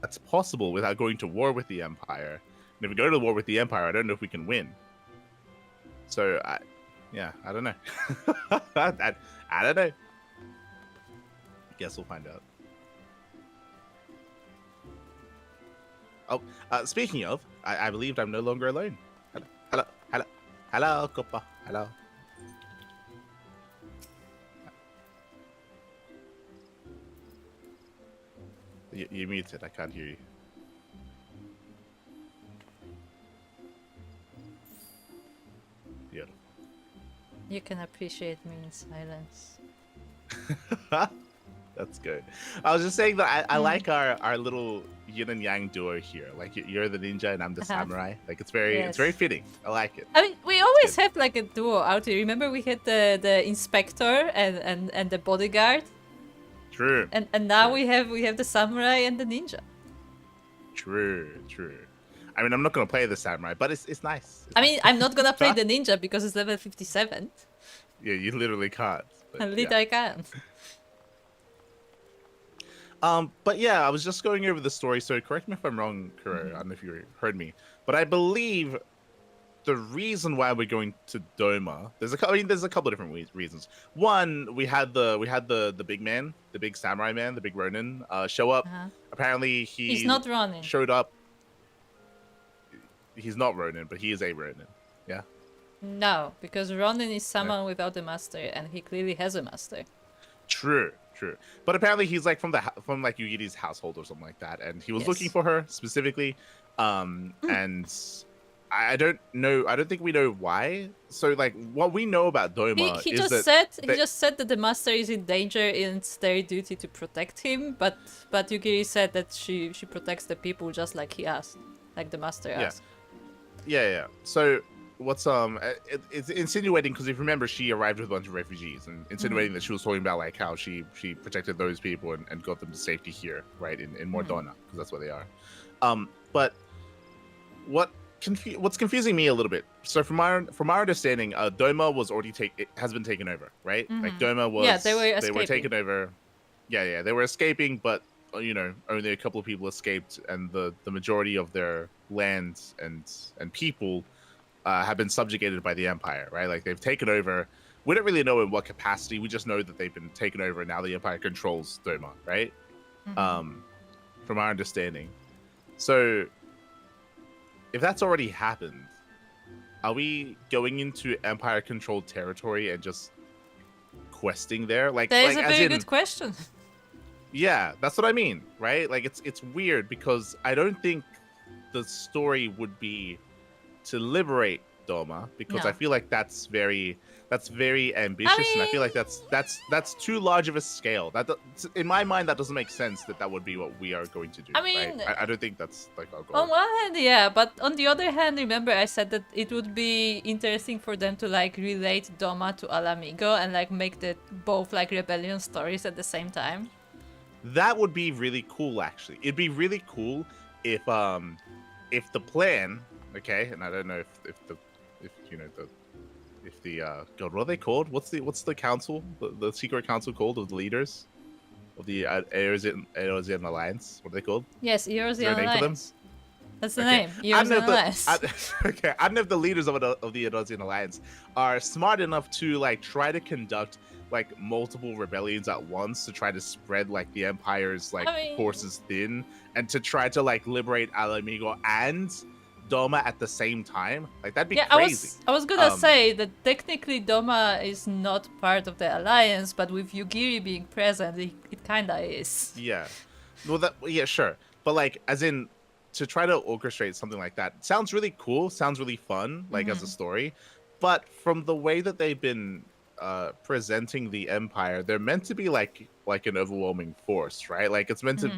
That's possible without going to war with the Empire. And if we go to war with the Empire, I don't know if we can win. So, I don't know. I don't know. Guess we'll find out. Oh, speaking of, I believe I'm no longer alone. Hello, Coppa. Hello. You're muted. I can't hear you. Yeah. You can appreciate me in silence. That's good. I was just saying that I like our little yin and yang duo here. Like you're the ninja and I'm the samurai. Like it's very fitting. I like it. I mean, we always have like a duo out here. Remember we had the inspector and the bodyguard. True. And now we have the samurai and the ninja. True. I mean, I'm not gonna play the samurai, but it's nice. I mean, I'm not gonna play the ninja because it's level 57. Yeah, you literally can't. At least I can. But yeah, I was just going over the story. So correct me if I'm wrong, Kuro. I don't know if you heard me, but I believe the reason why we're going to Doma, there's a couple of different reasons. One, we had the big man, the big samurai man, the big Ronin, show up. Apparently, he's not Ronin. Showed up. He's not Ronin, but he is a Ronin. Yeah. No, because Ronin is someone without a master, and he clearly has a master. True. But apparently, he's like from like Yugiri's household or something like that, and he was looking for her specifically. And I don't know. I don't think we know why. So, like, what we know about Doma he is just said that the master is in danger and it's their duty to protect him. But Yugiri said that she protects the people just like he asked, like the master asked. Yeah. So it's insinuating, because if you remember, she arrived with a bunch of refugees, and insinuating that she was talking about like how she protected those people and got them to safety here, right, in Mordona, because that's where they are. But what's confusing me a little bit, so from our understanding, Doma was already has been taken over, right? Like Doma was, they they were taken over. Yeah, they were escaping, but only a couple of people escaped, and the majority of their lands and people have been subjugated by the Empire, right? Like they've taken over. We don't really know in what capacity. We just know that they've been taken over, and now the Empire controls Doma, right? From our understanding. So, if that's already happened, are we going into Empire-controlled territory and just questing there? Like, that is like, a very good question. Yeah, that's what I mean, right? Like, it's weird because I don't think the story would be to liberate Doma, because I feel like that's very ambitious, and I feel like that's too large of a scale. That in my mind, that doesn't make sense. That would be what we are going to do. I mean, right? I don't think that's like our goal. On one hand, yeah, but on the other hand, remember I said that it would be interesting for them to like relate Doma to Alamigo and like make the both like rebellion stories at the same time. That would be really cool, actually. It'd be really cool if the plan, okay, and I don't know if the God, what are they called? What's the council, the secret council called, of the leaders of the Eorzean Alliance? What are they called? Yes, Eorzean Alliance. That's the name. I don't know Alliance. I don't know if the leaders of the Eorzean Alliance are smart enough to like try to conduct like multiple rebellions at once to try to spread like the Empire's like forces thin, and to try to like liberate Alamigo and Doma at the same time. Like that'd be crazy. I was gonna say that technically Doma is not part of the alliance, but with Yugiri being present, it kinda is. Yeah. Well, sure. But like, as in, to try to orchestrate something like that sounds really cool. Sounds really fun, like as a story. But from the way that they've been presenting the Empire, they're meant to be like an overwhelming force, right? Like it's meant to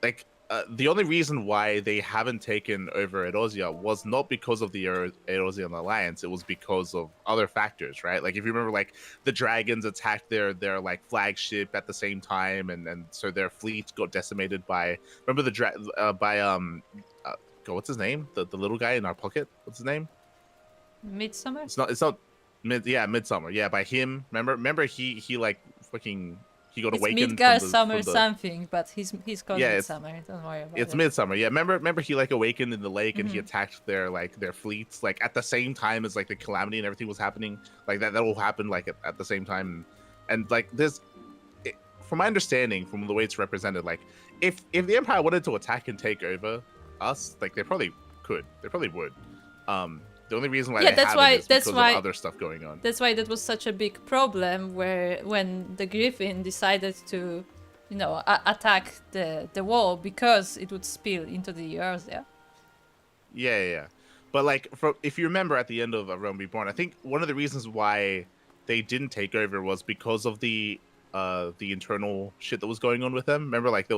like. The only reason why they haven't taken over Eorzea was not because of the Eorzean Alliance. It was because of other factors, right? Like if you remember, like the dragons attacked their like flagship at the same time, and so their fleet got decimated by. Remember God, what's his name? The little guy in our pocket. What's his name? Midsummer. It's not. Midsummer. Yeah, by him. Remember he like fucking. He got awakened. Midgar something, but he's called Midsummer. Don't worry about it. It's Midsummer. Yeah, remember he like awakened in the lake, and he attacked their fleets like at the same time as like the calamity and everything was happening. Like that all happened like at the same time, and like from my understanding, from the way it's represented, like if the Empire wanted to attack and take over us, like they probably could. They probably would. The only reason why that's why of other stuff going on. That's why that was such a big problem, when the Griffin decided to, attack the wall, because it would spill into the Eorzea. Yeah. But like, if you remember at the end of Realm Reborn, I think one of the reasons why they didn't take over was because of the internal shit that was going on with them. Remember, like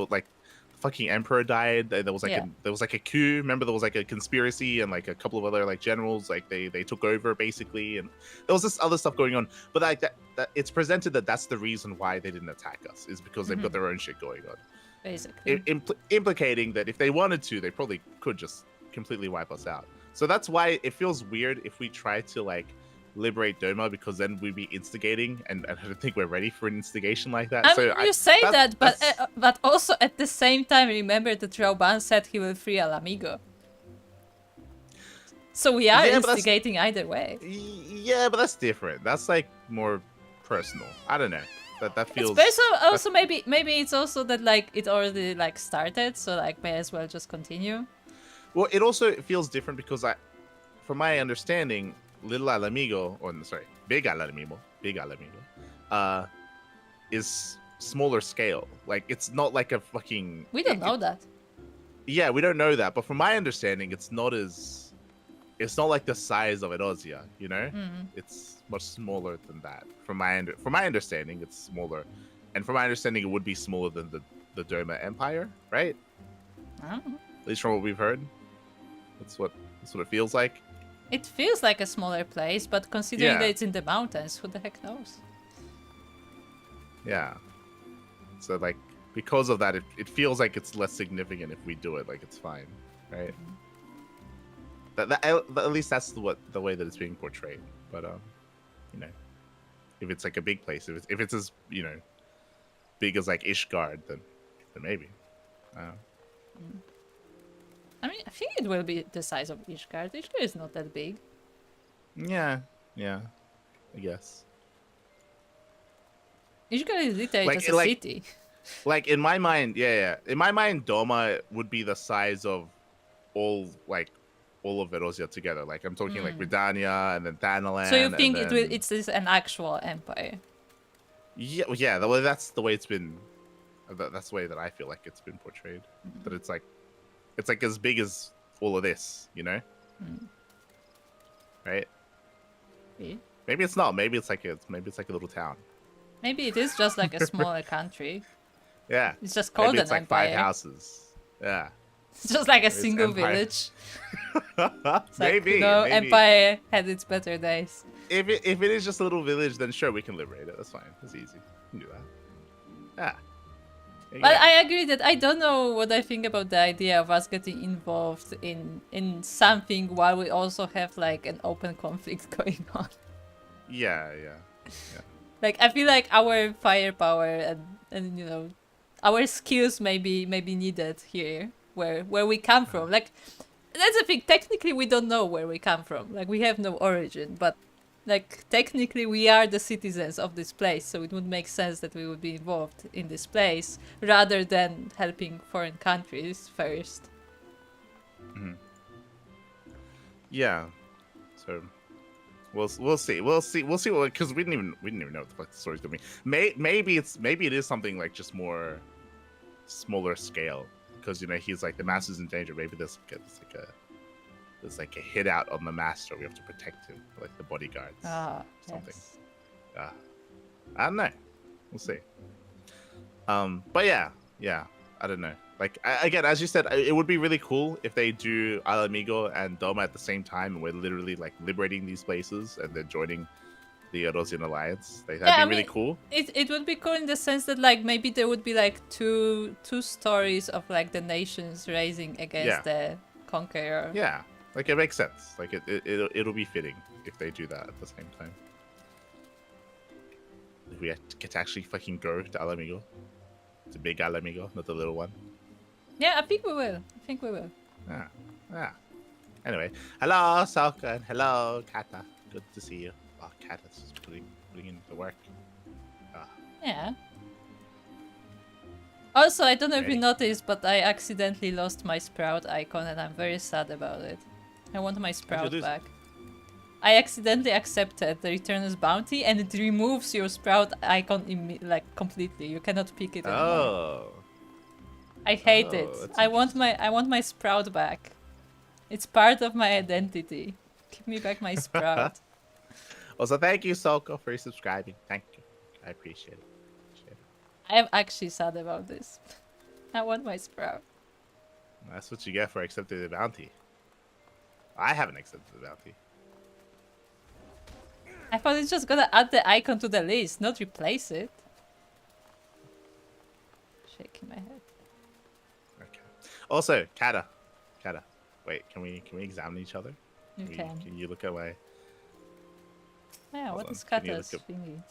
fucking emperor died. There was like a coup. Remember, there was like a conspiracy, and like a couple of other like generals, like they took over basically, and there was this other stuff going on. But like that it's presented that's the reason why they didn't attack us, is because they've got their own shit going on. Basically, implicating that if they wanted to, they probably could just completely wipe us out. So that's why it feels weird if we try to like liberate Doma, because then we'd be instigating, and I don't think we're ready for an instigation like that. You say that, but also at the same time, remember that Rauban said he will free Alamigo. So we are instigating either way. Yeah, but that's different. That's like more personal. I don't know. That feels. It's personal. Also, maybe it's also that like it already like started, so like may as well just continue. Well, it also feels different because from my understanding, Little Alamigo, Big Alamigo, is smaller scale. Like it's not like a fucking. We don't know that. Yeah, we don't know that, but from my understanding, it's not like the size of Eorzea. It's much smaller than that. From my understanding, it's smaller, and from my understanding, it would be smaller than the Doma Empire, right? I don't know. At least from what we've heard, that's what it feels like. It feels like a smaller place, but considering Yeah. that it's in the mountains, who the heck knows? Yeah. So like because of that, it feels like it's less significant if we do it. Like it's fine, right? At least that's the way that it's being portrayed. But you know, if it's like a big place, if it's as big as like Ishgard, then maybe. I mean, I think it will be the size of Ishgard. Ishgard is not that big. Yeah, I guess. Ishgard is literally Like- just a like- city. Like in my mind, yeah. In my mind, Doma would be the size of all of Erosia together. Like I'm talking like Redania and then Thanalan. So you think and then... it's an actual empire? Yeah. That's the way it's been. That's the way that I feel like it's been portrayed. That it's like as big as all of this, right? Yeah. Maybe it's not. Maybe it's like a little town. Maybe it is just like a smaller country. Yeah. It's just called Maybe an it's like empire. 5 houses. Yeah. It's just like a It's single empire. village. It's like, maybe. Empire had its better days. If it is just a little village, then sure, we can liberate it. That's fine. That's easy. We can do that. Yeah. But I agree that I don't know what I think about the idea of us getting involved in something while we also have like an open conflict going on. Yeah. Like I feel like our firepower and our skills may be needed here where we come from. Like that's the thing. Technically, we don't know where we come from. Like we have no origin, but like technically we are the citizens of this place, so it would make sense that we would be involved in this place rather than helping foreign countries first. Yeah. So we'll see what, because we didn't even know what the fuck the story's gonna be. Maybe it is something like just more smaller scale, because he's like the master's in danger. Maybe there's like a hit out on the master. We have to protect him, like the bodyguards. Something. Yes. I don't know. We'll see. But yeah. I don't know. Like again, as you said, it would be really cool if they do Alamigo and Doma at the same time, and we're literally like liberating these places and then joining the Erosian Alliance. Like, that'd be really cool. It would be cool in the sense that like maybe there would be like two stories of like the nations raising against the conqueror. Yeah, like it makes sense. Like it'll be fitting if they do that at the same time. If we get to actually fucking go to Alamigo. It's a big Alamigo, not the little one. Yeah, I think we will. Yeah. Anyway, hello, Souko, and hello, Kata. Good to see you. Oh, Kata's just putting in the work. Yeah. Also, I don't know if you Ready? noticed, but I accidentally lost my Sprout icon, and I'm very sad about it. I want my Sprout lose it? back. I accidentally accepted the Returner's bounty, and it removes your Sprout icon completely. You cannot pick it anymore. Oh. I hate it. that's I want my Sprout back. It's part of my identity. Give me back my Sprout. Also, thank you, Souko, for subscribing. Thank you. I appreciate it. I am actually sad about this. I want my Sprout. That's what you get for accepting the bounty. I haven't accepted the bounty. I thought it's just gonna add the icon to the list, not replace it. Shaking my head. Okay. Also, Kata. Wait, can we examine each other? You can. Can you look at my... Yeah, Hold what on, is can you Kata's look up- thingy?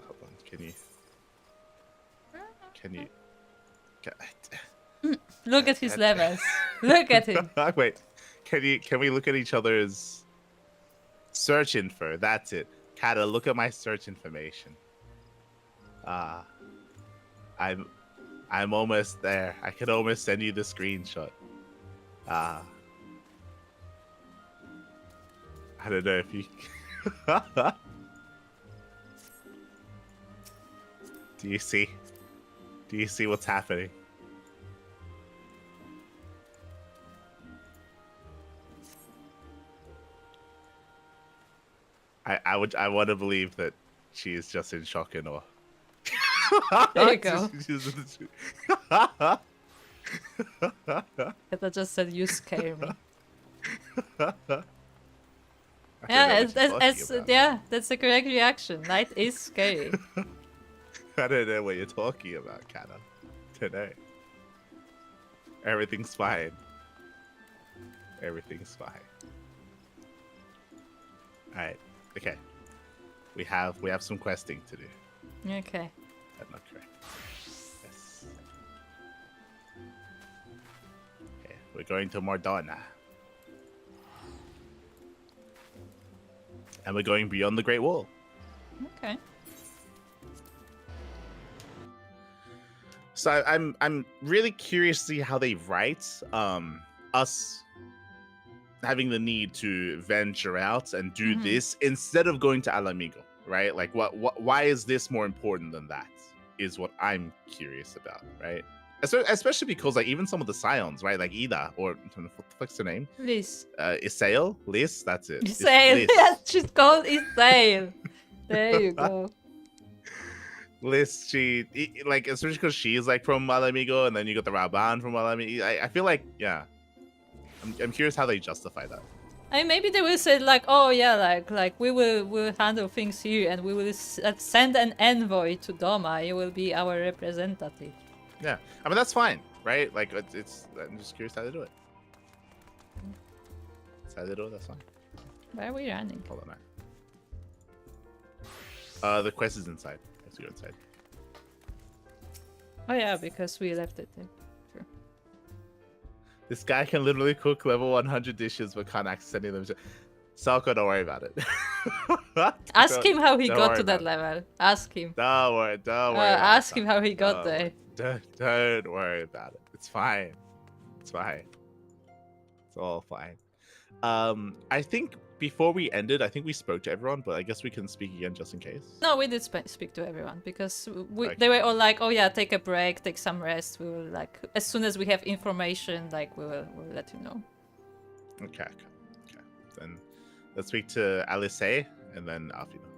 Hold on, can you... Look at his levels. Look at him. Wait, can we look at each other's search info? That's it. Kata, look at my search information. I'm almost there. I can almost send you the screenshot. I don't know if you... Do you see? Do you see what's happening? I want to believe that she is just in shock and awe. There you go. Kata just said, "You scare me." I don't know what you're talking about. yeah, that's the correct reaction. Night is scary. I don't know what you're talking about, Kata. Today. Everything's fine. Everything's fine. Alright, okay. We have some questing to do. Okay. That's not correct. Yes. Okay, we're going to Mordona. And we're going beyond the Great Wall. Okay. So I'm really curious to see how they write us having the need to venture out and do this instead of going to Alamigo, right? Like why is this more important than that? Is what I'm curious about, right? Especially because like even some of the scions, right? Like Ida or what the fuck's her name? Liz. Isael? Liz? That's it. Isael. Yes, she's called Isael. There you go. Liz, like especially because she's like from Alamigo, and then you got the Raban from Alamigo. I feel like I'm curious how they justify that. I mean, maybe they will say like, oh yeah, like we'll handle things here, and we will send an envoy to Doma. He will be our representative. Yeah, I mean that's fine, right? Like it's I'm just curious how they do it. That's how they do it. That's fine. Where are we running? Hold on. The quest is inside. Let's go inside. Oh yeah, because we left it there. Sure. This guy can literally cook level 100 dishes, but can't access any of them. Souko, don't worry about it. Ask him how he got to that level. Ask him. Don't worry. Ask him how he got there. Don't worry about it. It's fine. It's fine. It's all fine. I think before we ended, I think we spoke to everyone, but I guess we can speak again just in case. No, we did speak to everyone because Okay. they were all like, "Oh yeah, take a break, take some rest. We will like as soon as we have information, like we'll let you know." Okay. Then let's speak to Alice and then Alfina.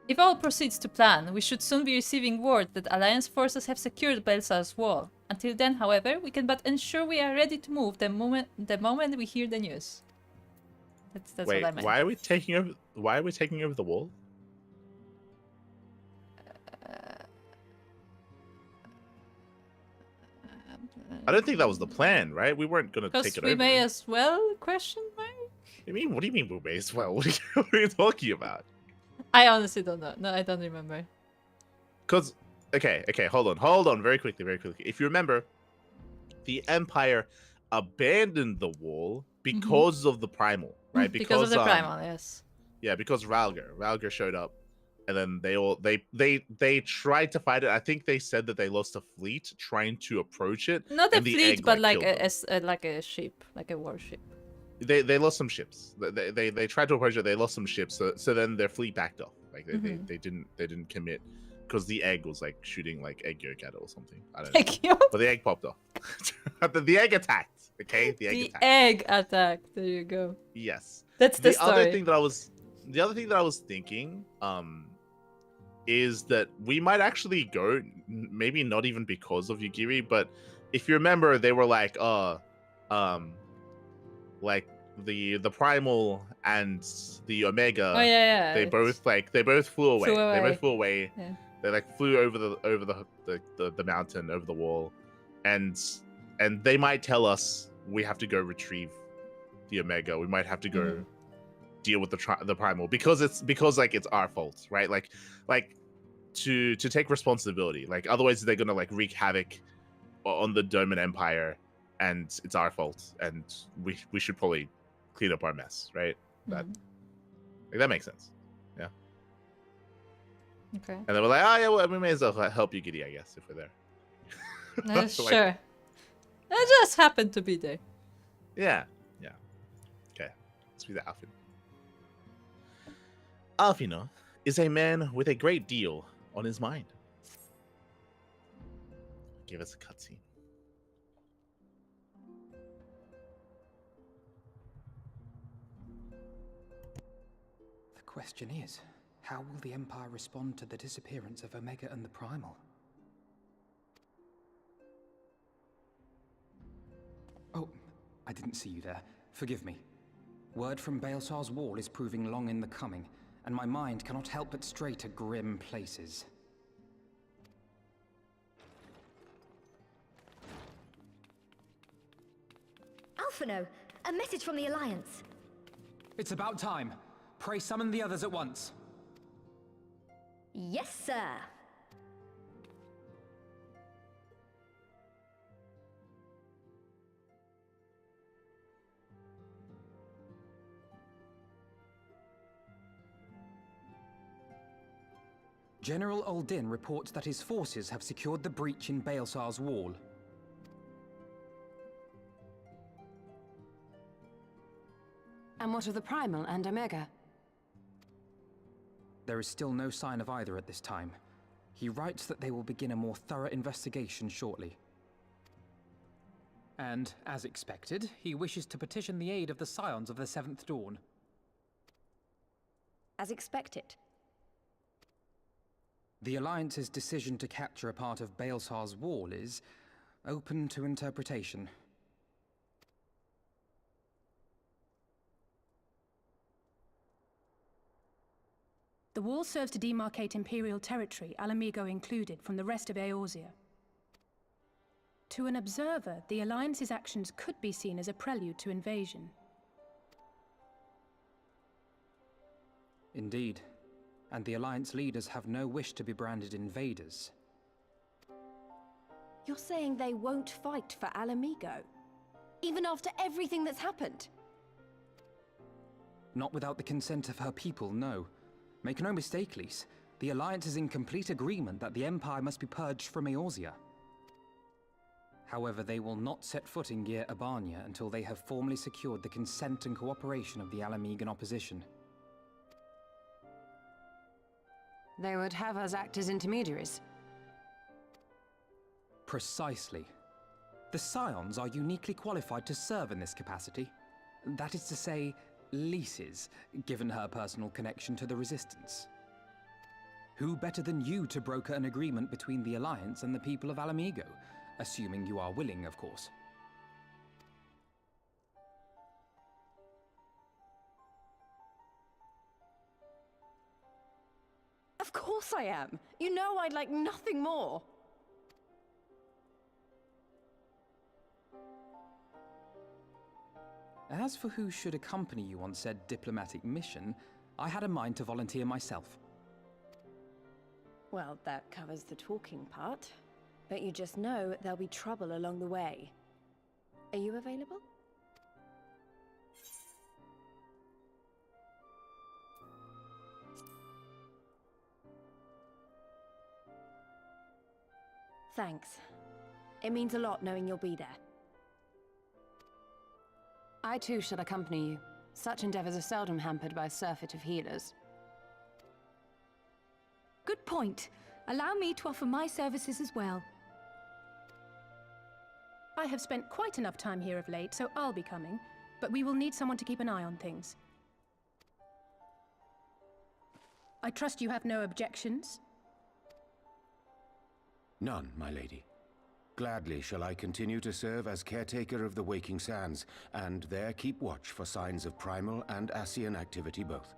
If all proceeds to plan, we should soon be receiving word that Alliance forces have secured Belsar's wall. Until then, however, we can but ensure we are ready to move the moment we hear the news. That's Wait, what I meant. why are we taking over? Why are we taking over the wall? I don't think that was the plan, right? We weren't gonna take it over. Because we may as well? Question mark. What do you mean we may as well? What are you talking about? I honestly don't know. No, I don't remember. Because, okay, hold on, very quickly. If you remember, the Empire abandoned the wall because of the Primal, right? Because of the Primal, yes. Yeah, because Ralgar showed up, and then they tried to fight it. I think they said that they lost a fleet trying to approach it. Not a and the fleet, egg, but like a a ship, like a warship. They lost some ships. They tried to approach it. They lost some ships. So then their fleet backed off. Like they didn't commit because the egg was like shooting like egg yolk at it or something. I don't know. Egg yolk? But the egg popped off. the egg attacked. Okay, the egg attacked. There you go. Yes. That's the story. The other thing that I was thinking is that we might actually go, maybe not even because of Yugiri, but if you remember, they were like like the Primal and the Omega. Oh yeah. They both flew away. They both flew away. Yeah. They like flew over the mountain, over the wall, and they might tell us we have to go retrieve the Omega. We might have to go deal with the Primal because it's our fault, right? Like to take responsibility. Like otherwise they're gonna like wreak havoc on the Doman Empire. And it's our fault, and we should probably clean up our mess, right? That makes sense, yeah. Okay. And then we're like, oh yeah, well, we may as well help you, Giddy, I guess, if we're there. Sure. I just happened to be there. Yeah. Okay, let's be the Alfina. Alfina is a man with a great deal on his mind. Give us a cutscene. The question is, how will the Empire respond to the disappearance of Omega and the Primal? Oh, I didn't see you there. Forgive me. Word from Baelsar's wall is proving long in the coming, and my mind cannot help but stray to grim places. Alphino, a message from the Alliance. It's about time. Pray summon the others at once. Yes, sir. General Uldin reports that his forces have secured the breach in Baelsar's wall. And what of the Primal and Omega? There is still no sign of either at this time. He writes that they will begin a more thorough investigation shortly. And, as expected, he wishes to petition the aid of the Scions of the Seventh Dawn. As expected. The Alliance's decision to capture a part of Baelsar's wall is open to interpretation. The wall serves to demarcate Imperial territory, Alamigo included, from the rest of Eorzea. To an observer, the Alliance's actions could be seen as a prelude to invasion. Indeed. And the Alliance leaders have no wish to be branded invaders. You're saying they won't fight for Alamigo? Even after everything that's happened? Not without the consent of her people, no. Make no mistake, Lys. The Alliance is in complete agreement that the Empire must be purged from Eorzea. However, they will not set foot in Gyr Abania until they have formally secured the consent and cooperation of the Alamigan opposition. They would have us act as intermediaries. Precisely. The Scions are uniquely qualified to serve in this capacity. That is to say, Lys's, given her personal connection to the Resistance. Who better than you to broker an agreement between the Alliance and the people of Alamigo? Assuming you are willing, of course. Of course I am. You know I'd like nothing more. As for who should accompany you on said diplomatic mission, I had a mind to volunteer myself. Well, that covers the talking part. But you just know there'll be trouble along the way. Are you available? Thanks. It means a lot knowing you'll be there. I too shall accompany you. Such endeavors are seldom hampered by a surfeit of healers. Good point. Allow me to offer my services as well. I have spent quite enough time here of late, so I'll be coming. But we will need someone to keep an eye on things. I trust you have no objections? None, my lady. Gladly shall I continue to serve as caretaker of the Waking Sands, and there keep watch for signs of primal and Ascian activity both.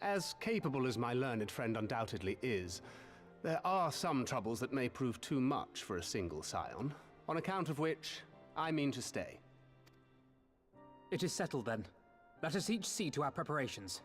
As capable as my learned friend undoubtedly is, there are some troubles that may prove too much for a single scion, on account of which I mean to stay. It is settled then. Let us each see to our preparations.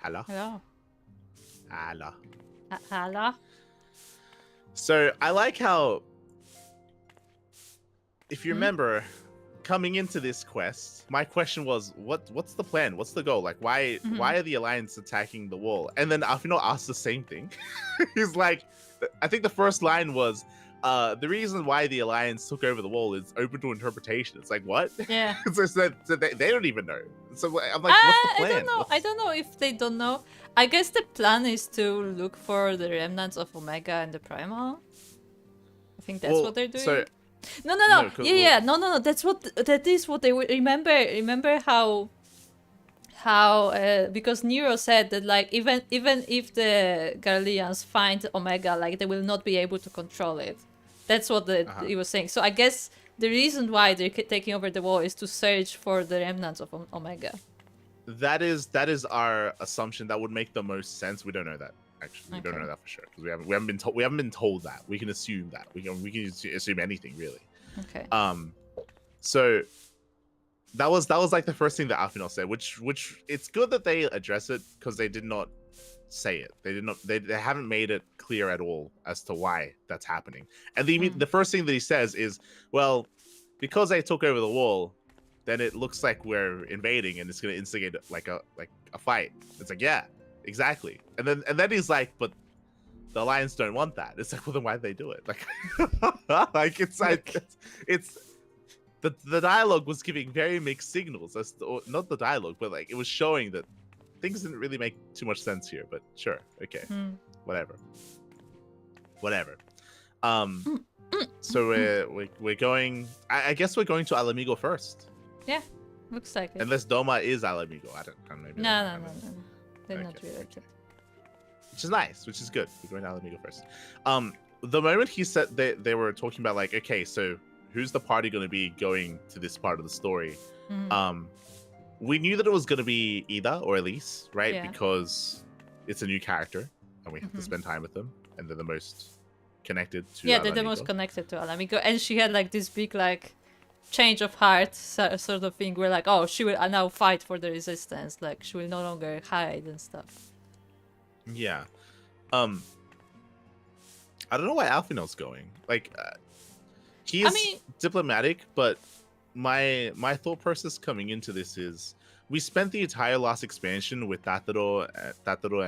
Hello. Hello. Hello. Hello. So I like how, if you remember, coming into this quest, my question was, what's the plan? What's the goal? Like, why are the Alliance attacking the wall? And then Alfino asked the same thing. He's like, I think the first line was, the reason why the Alliance took over the wall is open to interpretation. It's like, what? Yeah. so they don't even know. So I'm like, what's the plan? I don't know if they don't know. I guess the plan is to look for the remnants of Omega and the Primal. I think that's what they're doing. So, no. No, No. That is what they would remember. Remember how because Nero said that like even if the Garleans find Omega, like they will not be able to control it. That's what he was saying. So I guess the reason why they're taking over the wall is to search for the remnants of Omega. That is our assumption. That would make the most sense. We don't know that. Actually, we don't know that for sure because we haven't been told that. We can assume that. We can assume anything really. Okay. So that was like the first thing that Alfino said, which it's good that they address it because they did not say it. They haven't made it clear at all as to why that's happening. And the first thing that he says is, well, because they took over the wall, then it looks like we're invading and it's going to instigate like a fight. It's like, yeah, exactly. And then he's like, but the Alliance don't want that. It's like, well, then why'd they do it? Like, it's the dialogue was giving very mixed signals as to, not the dialogue, but like it was showing that things didn't really make too much sense here. But sure, okay, whatever. So we're going. I guess we're going to Alamigo first. Yeah, looks like it. Unless Doma is Alamigo, I don't know. Maybe no. They're not related. Which is nice, which is good. We're going to Alamigo first. The moment he said they were talking about like, okay, so who's the party going to be going to this part of the story? We knew that it was going to be Ida or Elise, right? Yeah. Because it's a new character and we have to spend time with them, and they're the most connected to they're the most connected to Alamigo, and she had like this big like change of heart sort of thing where like, oh, she will now fight for the resistance, like she will no longer hide and stuff. Yeah. I don't know why Alfino's going. Like, he's diplomatic, but my thought process coming into this is we spent the entire last expansion with Tataro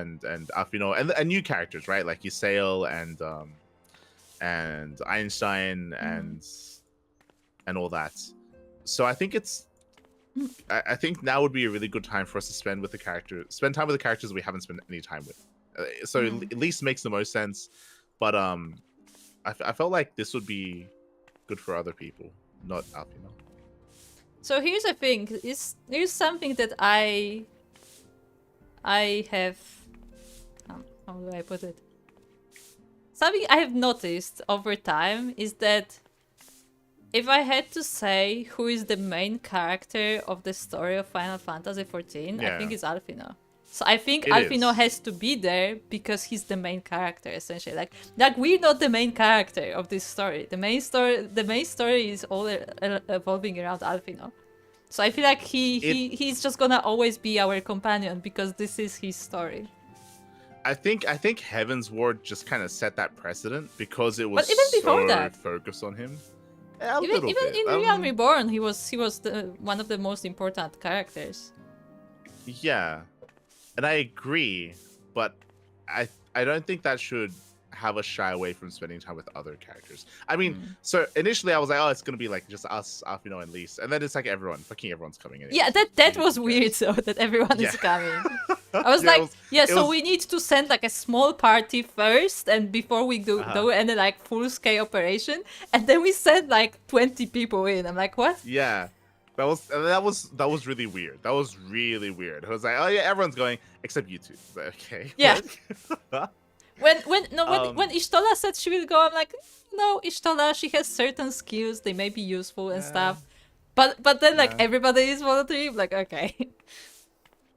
and Alfino and new characters, right? Like Ysael and Einstein and all that. So I think I think now would be a really good time for us to spend time with the characters we haven't spent any time with. So at least makes the most sense. But I felt like this would be good for other people, not Alfino. So here's the thing. Here's something that I have. How do I put it? Something I have noticed over time is that if I had to say who is the main character of the story of Final Fantasy XIV, I think it's Alfino. So I think Alfino has to be there because he's the main character, essentially. Like we're not the main character of this story. The main story is all evolving around Alfino. So I feel like he's just gonna always be our companion because this is his story. I think Heavensward just kind of set that precedent because it was but even before so that, focused on him. Even in Realm Reborn, he was one of the most important characters. Yeah, and I agree, but I don't think that should have us shy away from spending time with other characters. I mean, so initially I was like, oh, it's gonna be like just us, Alfino, and Lise, and then it's like everyone's coming in. Yeah, that was weird though, that everyone is coming. I was we need to send like a small party first, and before we do any like full scale operation, and then we send like 20 people in. I'm like, what? Yeah. That was really weird. That was really weird. I was like, oh yeah, everyone's going except you two. Like, okay. Yeah. When Ishtola said she will go, I'm like, no, Ishtola, she has certain skills, they may be useful and stuff. But then like everybody is volunteering, like okay.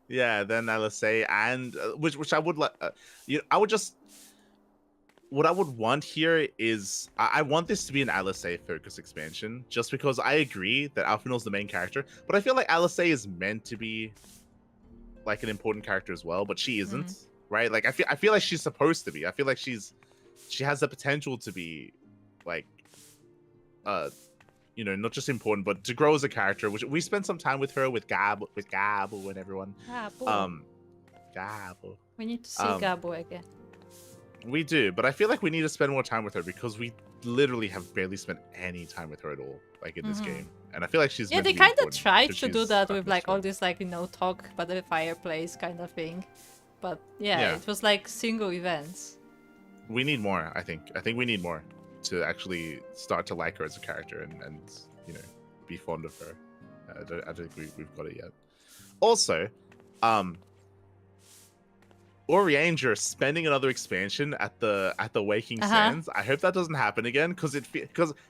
Yeah, then LSA and which I would like. I would just. What I would want here is I want this to be an LSA focus expansion, just because I agree that Alfino's the main character, but I feel like LSA is meant to be like an important character as well, but she isn't, right? Like I feel like she's supposed to be. I feel like she has the potential to be like you know, not just important, but to grow as a character. Which we spent some time with her, with Gabo and everyone. Gabo. We need to see Gabo again. We do, but I feel like we need to spend more time with her because we literally have barely spent any time with her at all, like in this game. And I feel like she's they kind of tried to do that with like all this like, you know, talk by the fireplace kind of thing, but yeah, it was like single events. We need more. I think we need more to actually start to like her as a character and you know, be fond of her. I don't think we've got it yet. Also, Orianger spending another expansion at the Waking Sands. I hope that doesn't happen again, because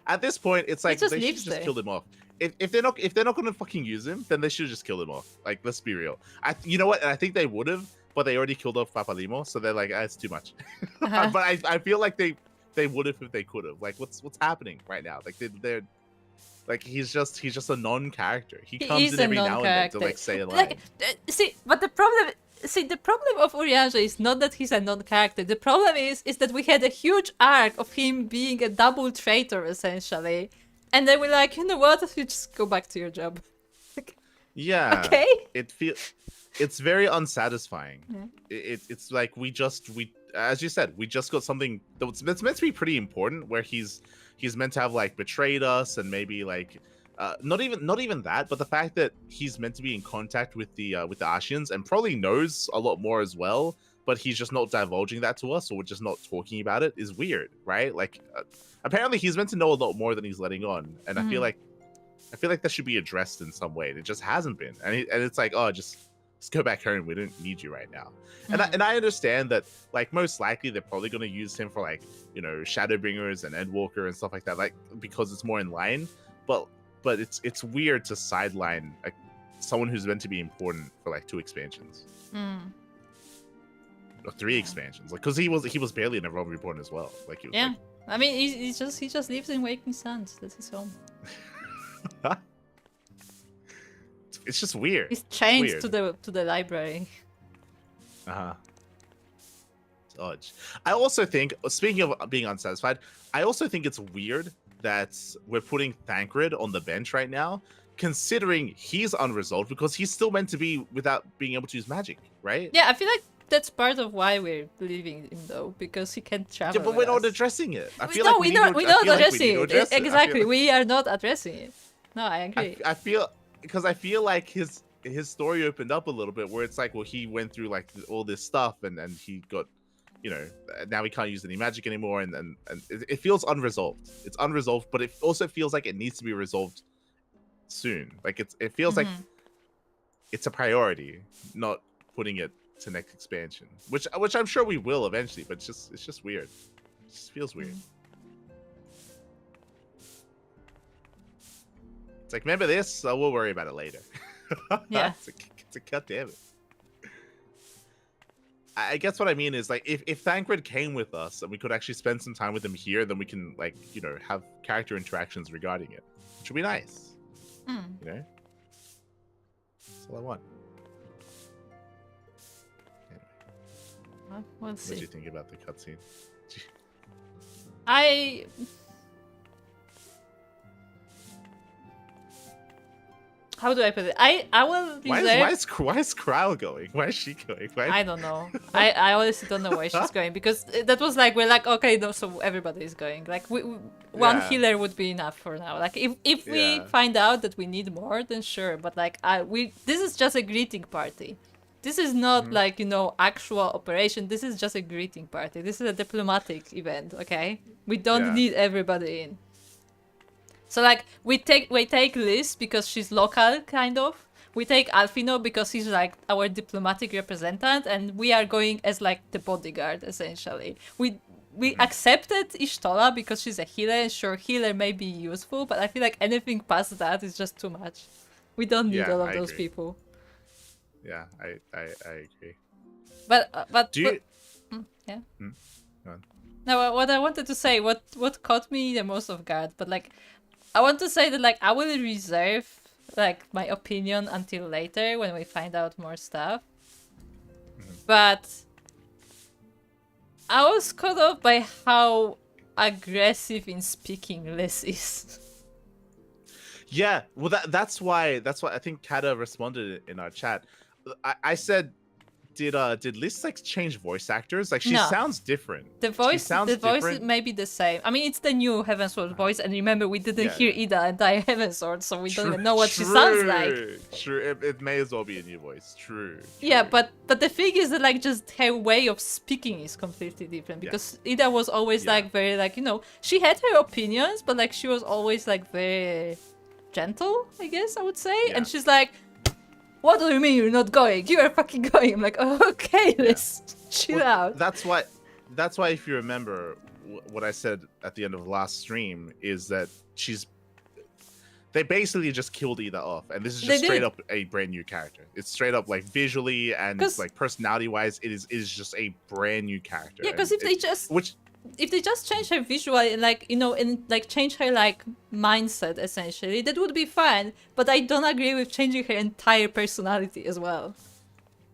at this point it's like they should just kill him off. If they're not gonna fucking use him, then they should just kill him off. Like, let's be real. You know what? And I think they would have, but they already killed off Papalimo, so they're like, it's too much. But I feel like they would have if they could have. Like, what's happening right now? Like they're like he's just a non-character. He comes in every now and then to like say a line. Like, but the problem of Orianger is not that he's a non-character. The problem is that we had a huge arc of him being a double traitor, essentially. And then we're like, you know what? You just go back to your job. Yeah. Okay. It's very unsatisfying. Yeah. It's like we as you said, we just got something that's meant to be pretty important, where he's meant to have like betrayed us, and maybe like not even that, but the fact that he's meant to be in contact with the Ashians and probably knows a lot more as well, but he's just not divulging that to us, or we're just not talking about it, is weird, right? Like apparently he's meant to know a lot more than he's letting on, and I feel like that should be addressed in some way. And it just hasn't been, and it's like, oh, just go back home. We don't need you right now. And I understand that, like, most likely they're probably going to use him for, like, you know, Shadowbringers and Endwalker and stuff like that, like, because it's more in line. But it's weird to sideline like someone who's meant to be important for like 2 expansions. Or 3 expansions, like, because he was barely in a Realm Reborn as well. Like, he was, like... I mean, he just lives in Waking Sands. That's his home. It's just weird. He's chained to the library. It's odd. I also think, speaking of being unsatisfied, I also think it's weird that we're putting Thancred on the bench right now, considering he's unresolved, because he's still meant to be without being able to use magic, right? Yeah, I feel like that's part of why we're leaving him, though, because he can't travel. Yeah, but we're not addressing it. We're not addressing it. Exactly, we are not addressing it. No, I agree. I feel like his story opened up a little bit, where it's like, well, he went through like all this stuff, and he got, you know, now he can't use any magic anymore, and it feels unresolved. It's unresolved, but it also feels like it needs to be resolved soon. Like it feels like it's a priority, not putting it to next expansion, which I'm sure we will eventually, but it's just weird. It just feels weird. It's like, remember this? We'll worry about it later. Yeah. it's a god damn it. I guess what I mean is, like, if Thancred came with us and we could actually spend some time with him here, then we can, like, you know, have character interactions regarding it, which would be nice. You know? That's all I want. Well, we'll see. What do you think about the cutscene? How do I put it? I will reserve... Why is Kryle going? Why is she going? I don't know. I honestly don't know where she's going, because that was like, we're like, okay, no, so everybody is going. Like, one healer would be enough for now. Like, if we find out that we need more, then sure. But like, this is just a greeting party. This is not like, you know, actual operation. This is just a greeting party. This is a diplomatic event, okay? We don't need everybody in. So like, we take Liz because she's local, kind of. We take Alfino because he's like our diplomatic representative, and we are going as like the bodyguard, essentially. We accepted Ishtola because she's a healer, and sure, healer may be useful, but I feel like anything past that is just too much. We don't need all of those people. Yeah, I agree. But do you? Yeah. Go on. No, what I wanted to say, what caught me the most off guard, but like, I want to say that like I will reserve like my opinion until later when we find out more stuff, but I was caught off by how aggressive in speaking Liz is. Yeah, well, that's why I think Kata responded in our chat. I said, did Liz like change voice actors? Like she No. sounds different. The voice different. may be the same. I mean, it's the new Heavensward voice, and remember, we didn't Yeah. hear Ida entire Heavensward, so we don't even know what she sounds like. True, it may as well be a new voice. True. Yeah, but the thing is that like just her way of speaking is completely different, because Ida was always like very like, you know, she had her opinions, but like she was always like very gentle, I guess I would say. Yeah. And she's like, what do you mean you're not going? You are fucking going. I'm like, oh, okay, Liz, chill out. That's why if you remember what I said at the end of the last stream is that they basically just killed Ida off, and this is just straight up a brand new character. It's straight up like visually and like personality wise, it is just a brand new character. Yeah, because if they just change her visually and like, you know, and like change her like mindset essentially, that would be fine. But I don't agree with changing her entire personality as well.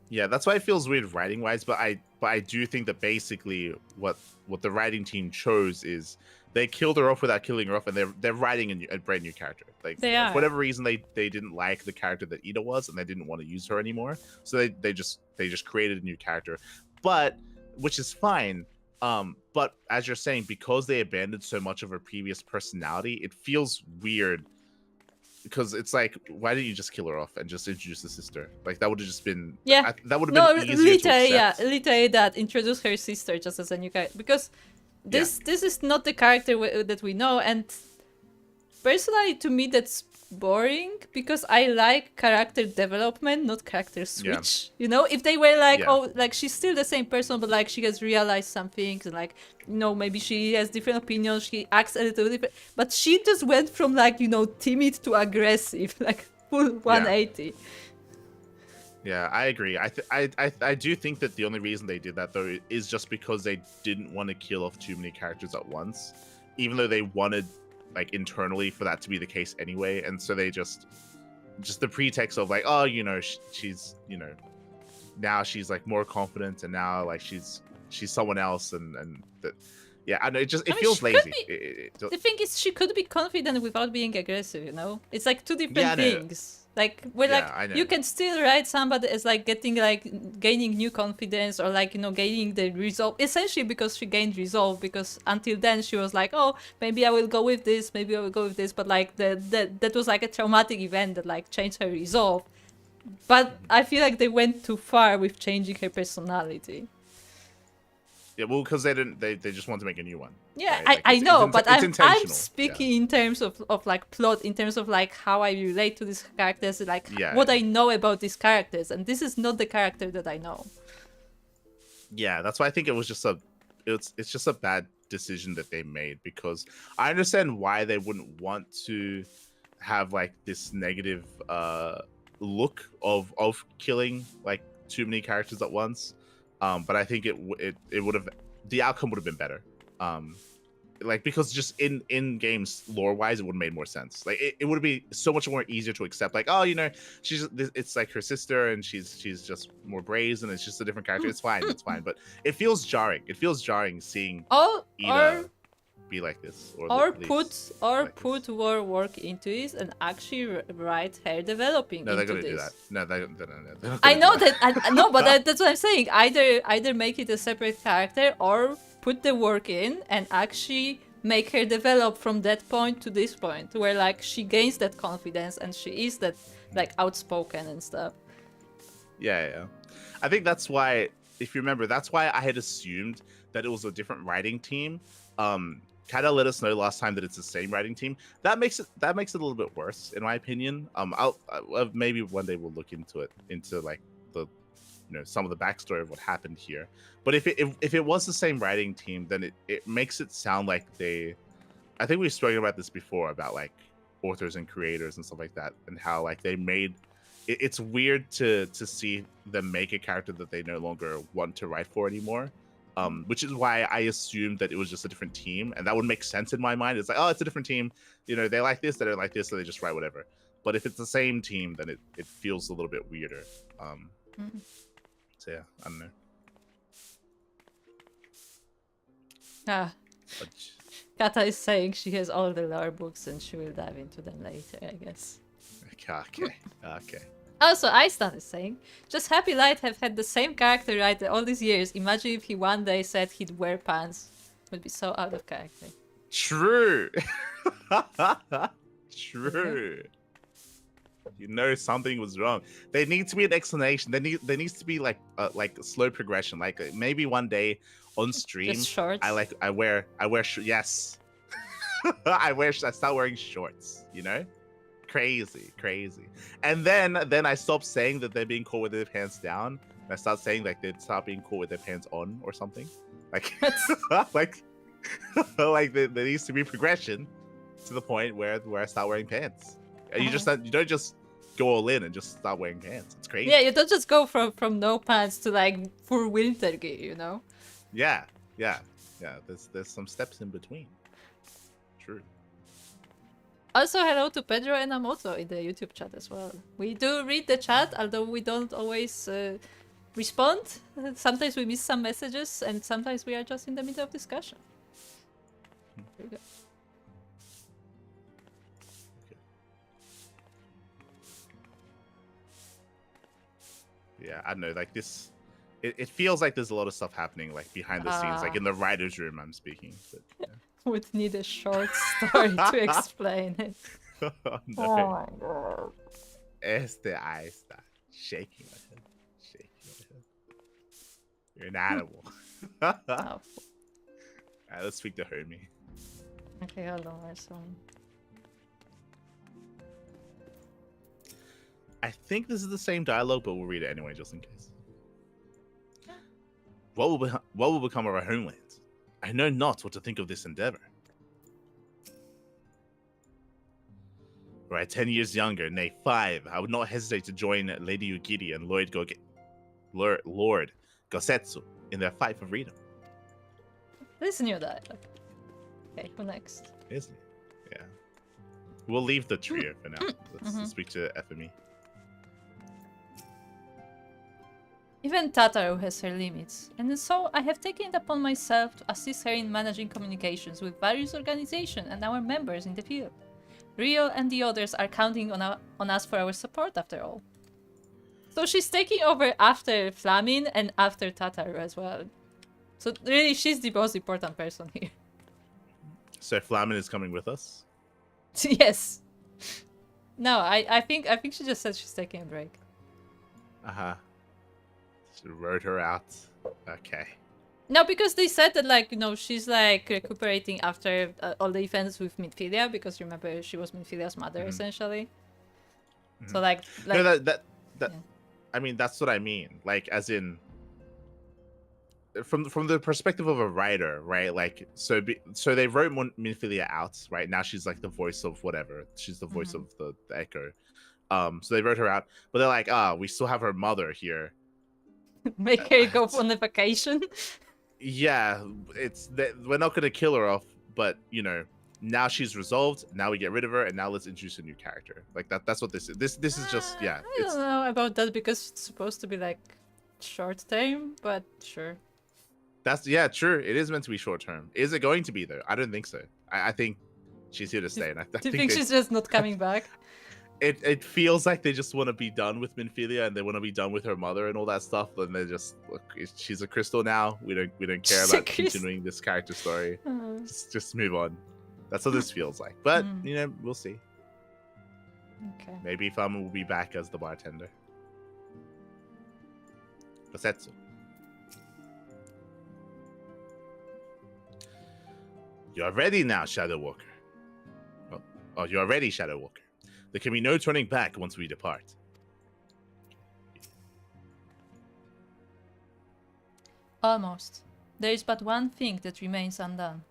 Yeah, that's why it feels weird writing wise, but I do think that basically what the writing team chose is they killed her off without killing her off, and they're writing a brand new character. Like for whatever reason they didn't like the character that Ida was, and they didn't want to use her anymore. So they just created a new character. But which is fine. But as you're saying, because they abandoned so much of her previous personality, it feels weird. Because it's like, why didn't you just kill her off and just introduce the sister? Like that would have just been that would have been easier to accept. Literally that introduce her sister just as a new character, because this is not the character that we know, and personally to me that's boring, because I like character development, not character switch. You know, if they were like, oh, like she's still the same person, but like she has realized some things, and like, you know, maybe she has different opinions, she acts a little different, but she just went from like, you know, timid to aggressive, like full 180. Yeah, I agree. I do think that the only reason they did that though is just because they didn't want to kill off too many characters at once, even though they wanted like internally for that to be the case anyway. And so they just the pretext of like, oh, you know, she's, you know, now she's like more confident, and now like she's someone else, and that, yeah, I know it feels lazy. The thing is, she could be confident without being aggressive, you know? It's like two different things. Like, you can still write somebody as like gaining new confidence, or like, you know, gaining the resolve, essentially because she gained resolve, because until then she was like, oh, maybe I will go with this, but like that was like a traumatic event that like changed her resolve. But I feel like they went too far with changing her personality. Yeah, well, because they just want to make a new one. Yeah, right? I know, but I'm speaking in terms of like plot, in terms of like how I relate to these characters, like what I know about these characters, and this is not the character that I know. Yeah, that's why I think it was just it's just a bad decision that they made, because I understand why they wouldn't want to have like this negative look of killing like too many characters at once. But I think it would have, the outcome would have been better. Like, because just in games lore wise, it would have made more sense. Like it would be so much more easier to accept. Like, oh, you know, it's like her sister, and she's just more brazen, and it's just a different character. It's fine, But it feels jarring. It feels jarring seeing Ida be like this, or put more work into it and actually write her developing. No, they're into gonna this. do that. No, they're not I know do that. I know, but that's what I'm saying. Either make it a separate character, or put the work in and actually make her develop from that point to this point, where like she gains that confidence and she is that like outspoken and stuff. Yeah. I think that's why, if you remember, that's why I had assumed that it was a different writing team. Kata let us know last time that it's the same writing team. That makes it a little bit worse, in my opinion. I'll maybe one day we'll look into like the, you know, some of the backstory of what happened here. But if it was the same writing team, then it makes it sound like I think we've spoken about this before, about like authors and creators and stuff like that, and how like they made it's weird to see them make a character that they no longer want to write for anymore. Which is why I assumed that it was just a different team, and that would make sense in my mind. It's like, oh, it's a different team. You know, they like this, they don't like this, so they just write whatever. But if it's the same team, then it feels a little bit weirder. So yeah, I don't know. Ah, But Kata is saying she has all the lore books and she will dive into them later, I guess. okay. Also, Iceland is saying, just happy Light have had the same character writer all these years. Imagine if he one day said he'd wear pants. Would be so out of character. True. True. You know something was wrong. There needs to be an explanation. There needs to be like a slow progression. Like maybe one day on stream, Just shorts. I wear yes. I start wearing shorts. You know, crazy. And then I stop saying that they're being caught with their pants down. And I start saying like they start being caught with their pants on or something. Like like there needs to be progression to the point where I start wearing pants. You don't just go all in and just start wearing pants. It's crazy. Yeah, you don't just go from no pants to like full winter gear, you know? Yeah. There's some steps in between. True. Also, hello to Pedro and Amoto in the YouTube chat as well. We do read the chat, although we don't always respond. Sometimes we miss some messages, and sometimes we are just in the middle of discussion. There you go. Yeah, I don't know. Like this, it feels like there's a lot of stuff happening like behind the scenes, like in the writer's room. I'm speaking. But, yeah. Would need a short story to explain it. Oh, no. Oh my god. I start shaking my head. You're an animal. Oh. Alright, let's speak to Homie. Okay, hold on, Mercer. I think this is the same dialogue, but we'll read it anyway, just in case. What will become of our homeland? I know not what to think of this endeavor. Were I 10 years younger, nay 5, I would not hesitate to join Lady Ugiri and Lord Gosetsu in their fight for freedom. This new dialogue. Okay, who next? Isn't it? Yeah. We'll leave the trio for now. Let's speak to FME. Even Tataru has her limits, and so I have taken it upon myself to assist her in managing communications with various organizations and our members in the field. Rio and the others are counting on us for our support after all. So she's taking over after Flamin and after Tataru as well. So really, she's the most important person here. So Flamin is coming with us? Yes. No, I think she just said she's taking a break. Uh-huh. She wrote her out. Okay. No, because they said that, like, you know, she's like recuperating after all the events with Minfilia, because remember she was Minfilia's mother essentially. So like no, that yeah. I mean, that's what I mean. Like, as in, from the perspective of a writer, right? Like, so they wrote Minfilia out, right? Now she's like the voice of whatever. She's the voice of the Echo. So they wrote her out, but they're like, we still have her mother here. Make her go on a vacation. Yeah, we're not gonna kill her off, but you know, now she's resolved. Now we get rid of her, and now let's introduce a new character. Like that's what this is. This is just I don't know about that, because it's supposed to be like short term, but sure. That's true. It is meant to be short term. Is it going to be though? I don't think so. I think she's here to stay, and I Do you think she's just not coming back? It feels like they just want to be done with Minfilia, and they want to be done with her mother and all that stuff. And they just look, she's a crystal now. We don't care about continuing this character story. Just move on. That's what this feels like. But you know, we'll see. Okay. Maybe Fama will be back as the bartender. Gosetsu. You're ready now, Shadow Walker. Oh, you're ready, Shadow Walker. There can be no turning back once we depart. Almost. There is but one thing that remains undone.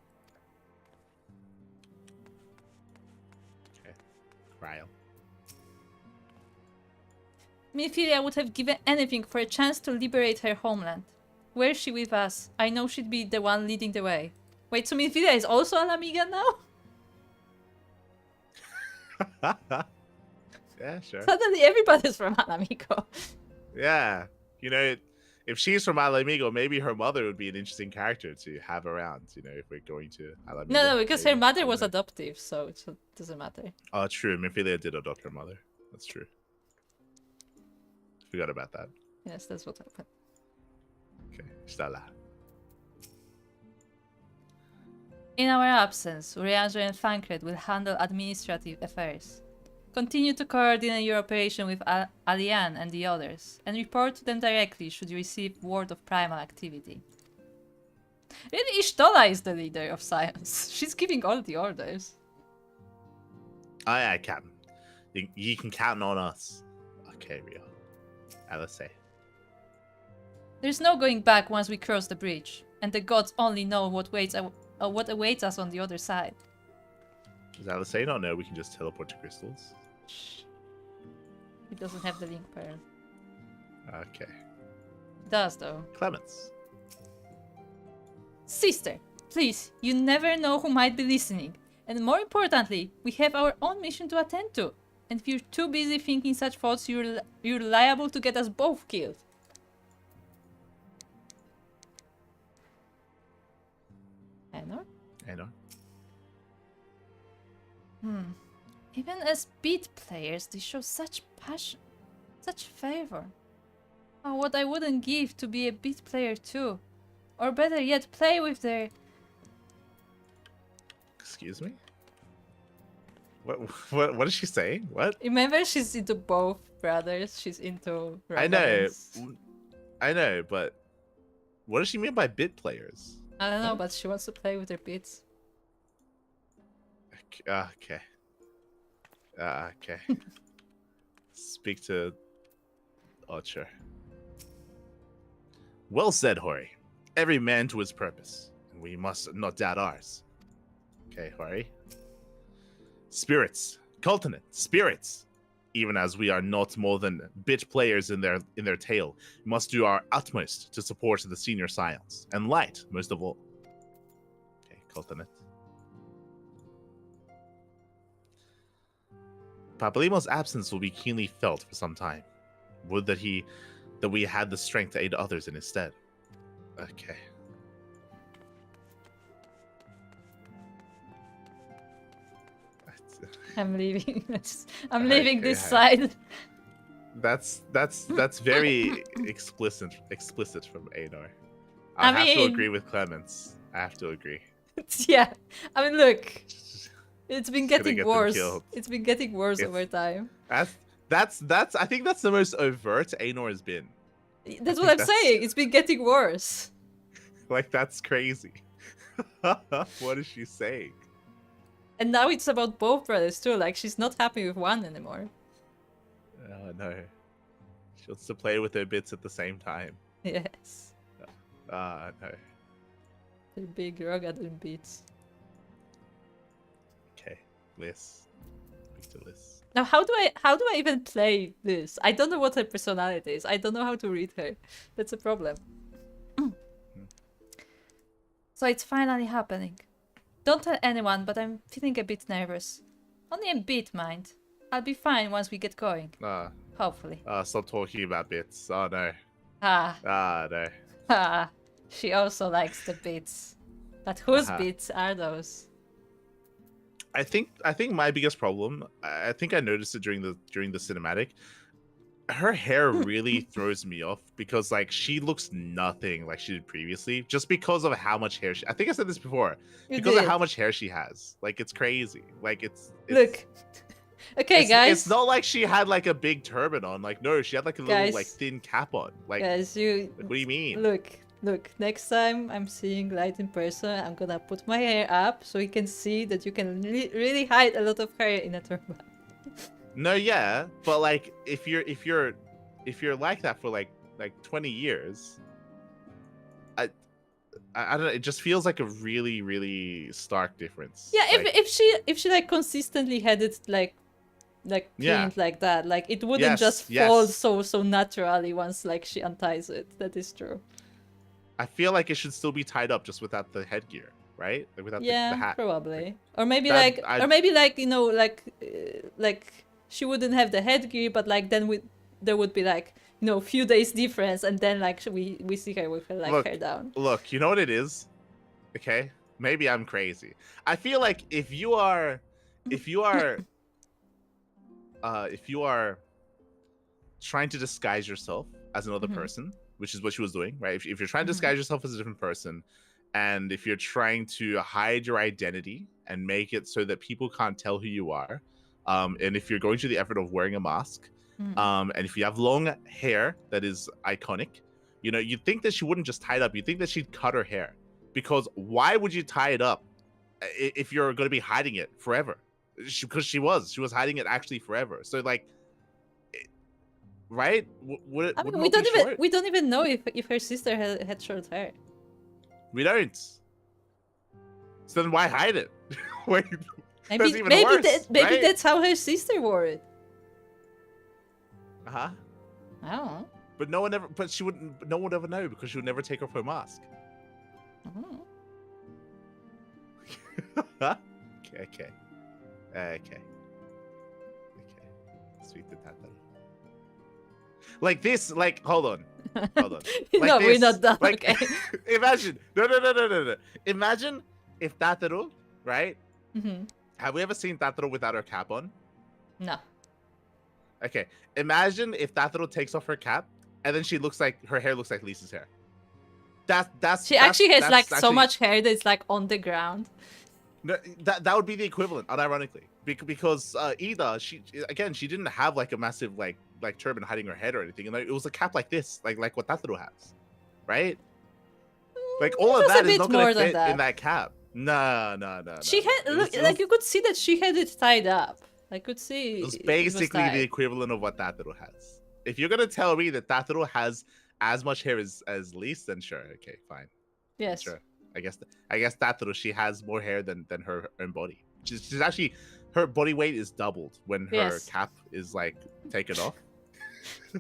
Okay. Ryle. Minfilia would have given anything for a chance to liberate her homeland. Were she with us, I know she'd be the one leading the way. Wait, so Minfilia is also an Amiga now? Yeah, sure. Suddenly everybody's from Hanamiko. Yeah. You know, if she's from Alamigo, maybe her mother would be an interesting character to have around. You know, if we're going to Alamigo. No, because her maybe. mother was adoptive, so it doesn't matter. Oh, true. Minfilia did adopt her mother. That's true. Forgot about that. Yes, that's what happened. Okay, está lá. In our absence, Urianger and Thancred will handle administrative affairs. Continue to coordinate your operation with Alian and the others, and report to them directly should you receive word of primal activity. Really, Ishtola is the leader of science. She's giving all the orders. I can. You can count on us. Okay, Rio. LSA. There's no going back once we cross the bridge, and the gods only know what awaits us on the other side. Does LSA not know we can just teleport to crystals? He doesn't have the link pearl. Okay. He does, though. Clemens. Sister, please, you never know who might be listening. And more importantly, we have our own mission to attend to. And if you're too busy thinking such thoughts, you're liable to get us both killed. Anor? Anor. Even as beat players, they show such passion, such fervor. Oh, what I wouldn't give to be a beat player too. Or better yet, play with their... Excuse me? What is she saying? What? Remember, she's into both brothers. She's into I know. romance. I know, but what does she mean by bit players? I don't know, but she wants to play with her beats. Okay. Okay. Speak to Archer. Well said, Hori. Every man to his purpose, and we must not doubt ours. Okay, Hori. Spirits, Cultinate, spirits. Even as we are not more than bit players in their tale, we must do our utmost to support the senior scions, and light most of all. Okay, Cultinate. Papalimo's absence will be keenly felt for some time. Would that we had the strength to aid others in his stead. Okay. I'm leaving. I'm leaving Okay, this side. That's very explicit from Anor. I I have to mean- agree with Clemens. I have to agree. Yeah. I mean, look. It's been gonna getting get them worse. killed. It's been getting worse It's- over time. That's I think that's the most overt Anor has been. That's I what I'm think that's- saying. It's been getting worse. Like, that's crazy. What is she saying? And now it's about both brothers too. Like, she's not happy with one anymore. Oh no. She wants to play with her bits at the same time. Yes. No. The big Rogadon beats. Okay. Liz. Speak to Liz. Now, how do I even play this? I don't know what her personality is. I don't know how to read her. That's a problem. So it's finally happening. Don't tell anyone, but I'm feeling a bit nervous. Only a bit, mind. I'll be fine once we get going. Hopefully. Stop talking about bits. Oh no. No. She also likes the bits. But whose bits are those? I think my biggest problem, I think I noticed it during the cinematic. Her hair really throws me off because like she looks nothing like she did previously, just because of how much hair I think I said this before. Because of how much hair she has. Like, it's crazy. Like, it's look. Okay, guys. It's not like she had like a big turban on. Like, no, she had like a little like thin cap on. Like, guys, what do you mean? Look, next time I'm seeing Light in person, I'm gonna put my hair up so you can see that you can really hide a lot of hair in a turban. No, yeah, but like if you're like that for like 20 years, I don't know, it just feels like a really stark difference. Yeah, like, if she like consistently had it like pinned like that, like it wouldn't just fall so naturally once like she unties it. That is true. I feel like it should still be tied up just without the headgear, right? Like without the hat. Probably. Or maybe That- like you know like she wouldn't have the headgear, but like then there would be like, you know, few days difference, and then like we see her with her like Look, hair down. Look, you know what it is? Okay, maybe I'm crazy. I feel like if you are trying to disguise yourself as another person, which is what she was doing, right? If you're trying to disguise yourself as a different person, and if you're trying to hide your identity and make it so that people can't tell who you are, and if you're going to the effort of wearing a mask, and if you have long hair that is iconic, you know, you'd think that she wouldn't just tie it up. You'd think that she'd cut her hair, because why would you tie it up if you're going to be hiding it forever? Because she was hiding it actually forever. So like, right? Would it? I mean, Wouldn't we don't even know if her sister had short hair. We don't. So then why hide it? Wait, Maybe that's even worse, right? that's how her sister wore it. Uh-huh. I don't know. But no one ever. But she wouldn't. No one would ever know, because she would never take off her mask. I don't know. Okay. Sweet the tata. Like this. Like hold on. Like no, this. we're not done. Like, Okay. imagine. No. Imagine if Tataru, right? Mm-hmm. Have we ever seen Tataru without her cap on? No. Okay. Imagine if Tataru takes off her cap, and then her hair looks like Lisa's hair. She actually has like so actually- much hair that's like on the ground. No, that would be the equivalent, unironically, because Ida, she didn't have like a massive like turban hiding her head or anything, and like, it was a cap like this, like what Tataru has, right? Like all It of was a that is bit not more going to than fit that. in that cap. No. She had It was- like you could see that she had it tied up. I could see. It was it basically the tied. equivalent of what Tataru has. If you're gonna tell me that Tataru has as much hair as Lise, then sure, okay, fine, Yes. sure. I guess Tataru, she has more hair than her own body. She's actually, her body weight is doubled when her Yes. cap is like taken off.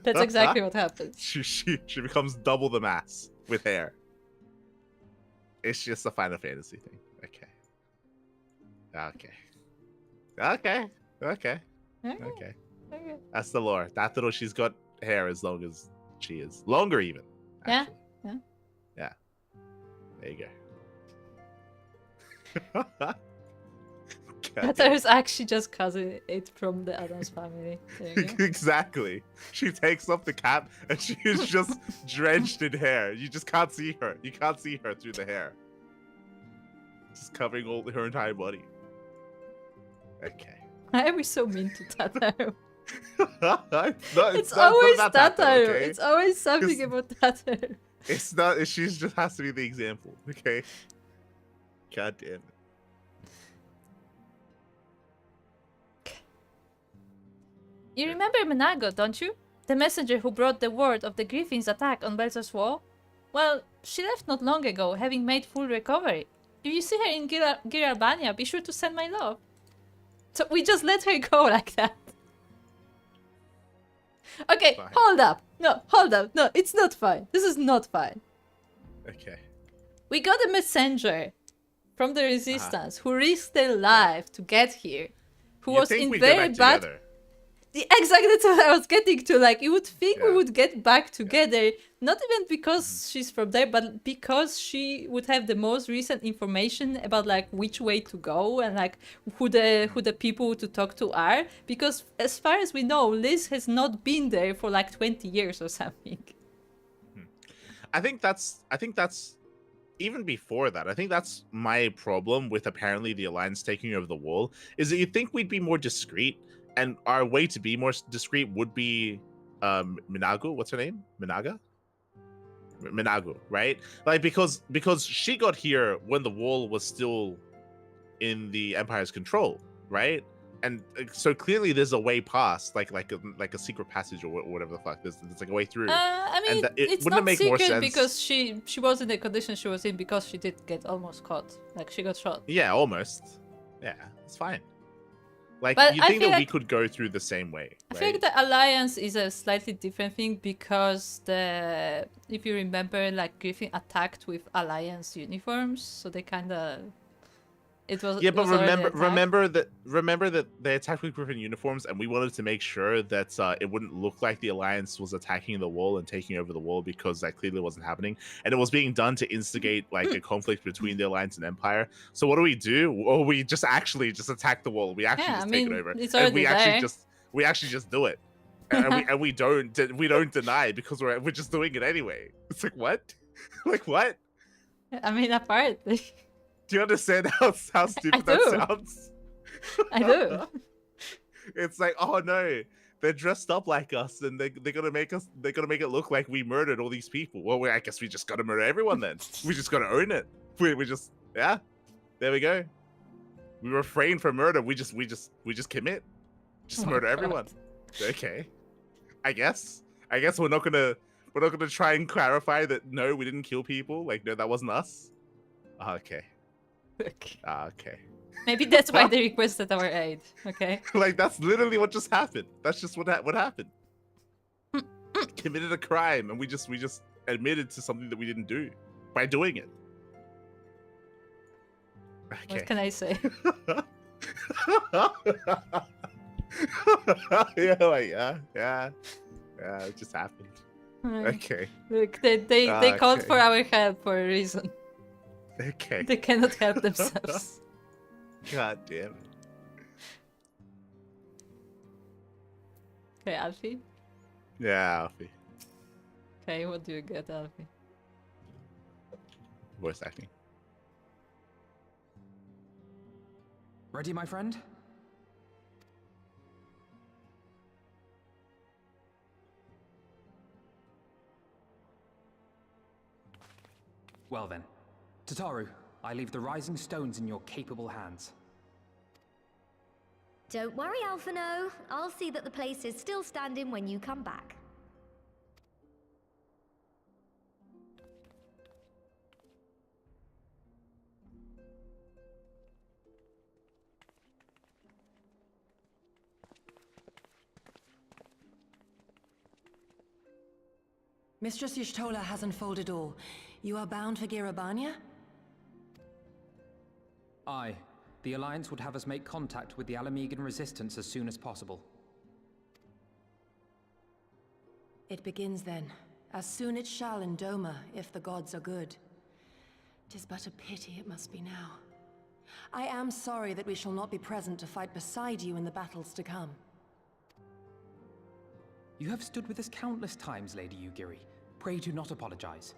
That's exactly what happened. She becomes double the mass with hair. It's just a Final Fantasy thing. Okay. Okay. That's the lore. Tataru, she's got hair as long as she is. Longer even. Yeah, Actually. Yeah. There you go. Tataru's actually just cousin it from the Adams family. There you go. Exactly. She takes off the cap and she is just drenched in hair. You just can't see her. You can't see her through the hair. Just covering her entire body. Okay. Why are we so mean to Tataru? No, It's not always about Tataru. okay? It's always something It's- about Tataru. It's not. She just has to be the example. Okay. God damn it. You remember Minago, don't you? The messenger who brought the word of the Griffin's attack on Belzer's wall? Well, she left not long ago, having made full recovery. If you see her in Giralbania, be sure to send my love. So we just let her go like that. Okay, Fine. hold up. No, hold up. No, it's not fine. This is not fine. Okay. We got a messenger from the resistance who risked their life to get here. Who You was think in we'd go very back bad... together? Exactly, that's what I was getting to. Like, you would think we Yeah. would get back together, not even because she's from there, but because she would have the most recent information about like which way to go and like who the people to talk to are. Because as far as we know, Liz has not been there for like 20 years or something. I think that's even before that. I think that's my problem with apparently the Alliance taking over the wall, is that you think we'd be more discreet, and our way to be more discreet would be Minago. What's her name? Minago, right? Like because she got here when the wall was still in the Empire's control, right? And so clearly there's a way past, like a secret passage or whatever the fuck. There's like a way through. I mean, And it's wouldn't not it make more secret sense? because she was in the condition she was in because she did get almost caught. Like, she got shot. Yeah, almost. Yeah, it's fine. Like, But you I think feel that we like- could go through the same way, I right? think the Alliance is a slightly different thing because if you remember, like, Griffin attacked with Alliance uniforms, so they kind of it was. Yeah, it but was already attacked. remember that they attacked with Griffin uniforms, and we wanted to make sure that it wouldn't look like the Alliance was attacking the wall and taking over the wall, because that clearly wasn't happening, and it was being done to instigate like a conflict between the Alliance and Empire. So what do? Well, we just attack the wall. We actually Yeah, just I take it mean, over, it's and already we there. actually just do it, and we don't deny, because we're just doing it anyway. It's like, what? Like, what? I mean, apparently. Do you understand how stupid that do. sounds? I do. It's like, oh no, they're dressed up like us, and they're gonna make it look like we murdered all these people. Well, I guess we just gotta murder everyone then. We just gotta own it. We just, yeah, there we go. We refrain from murder. We just commit. Just murder everyone. Okay. I guess we're not gonna try and clarify that no, we didn't kill people. Like, no, that wasn't us. Okay. Okay. Maybe that's why they requested our aid. Okay. Like, that's literally what just happened. That's just what happened. Committed a crime, and we just admitted to something that we didn't do by doing it. Okay. What can I say? Yeah, it just happened. Okay. Look, they called for our help for a reason. Okay. They cannot help themselves. God damn it. Okay, Alfie. Yeah, Alfie. Okay, what do you get, Alfie? Voice acting. Ready, my friend? Well then, Tataru, I leave the rising stones in your capable hands. Don't worry, Alphino. I'll see that the place is still standing when you come back. Mistress Y'shtola has unfolded all. You are bound for Girabania? Aye. The Alliance would have us make contact with the Alamegan resistance as soon as possible. It begins then. As soon it shall in Doma, if the gods are good. 'Tis but a pity it must be now. I am sorry that we shall not be present to fight beside you in the battles to come. You have stood with us countless times, Lady Yugiri. Pray do not apologize.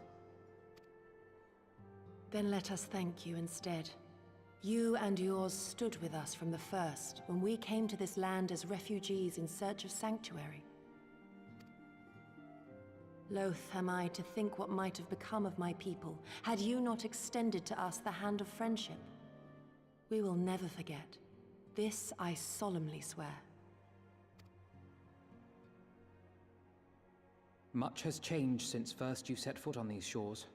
Then let us thank you instead. You and yours stood with us from the first, when we came to this land as refugees in search of sanctuary. Loath am I to think what might have become of my people, had you not extended to us the hand of friendship. We will never forget. This I solemnly swear. Much has changed since first you set foot on these shores.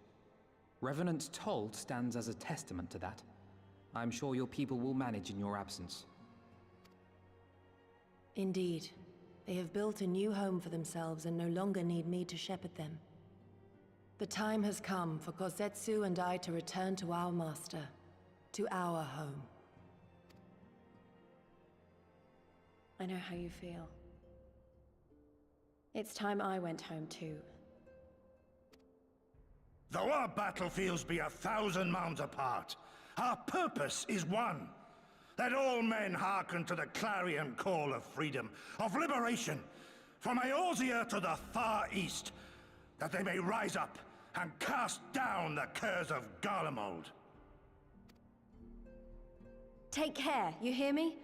Revenant's toll stands as a testament to that. I'm sure your people will manage in your absence. Indeed. They have built a new home for themselves and no longer need me to shepherd them. The time has come for Kozetsu and I to return to our master, to our home. I know how you feel. It's time I went home too. Though our battlefields be 1,000 mounds apart, our purpose is one. That all men hearken to the clarion call of freedom, of liberation, from Eorzea to the far east, that they may rise up and cast down the curse of Garlemald. Take care, you hear me?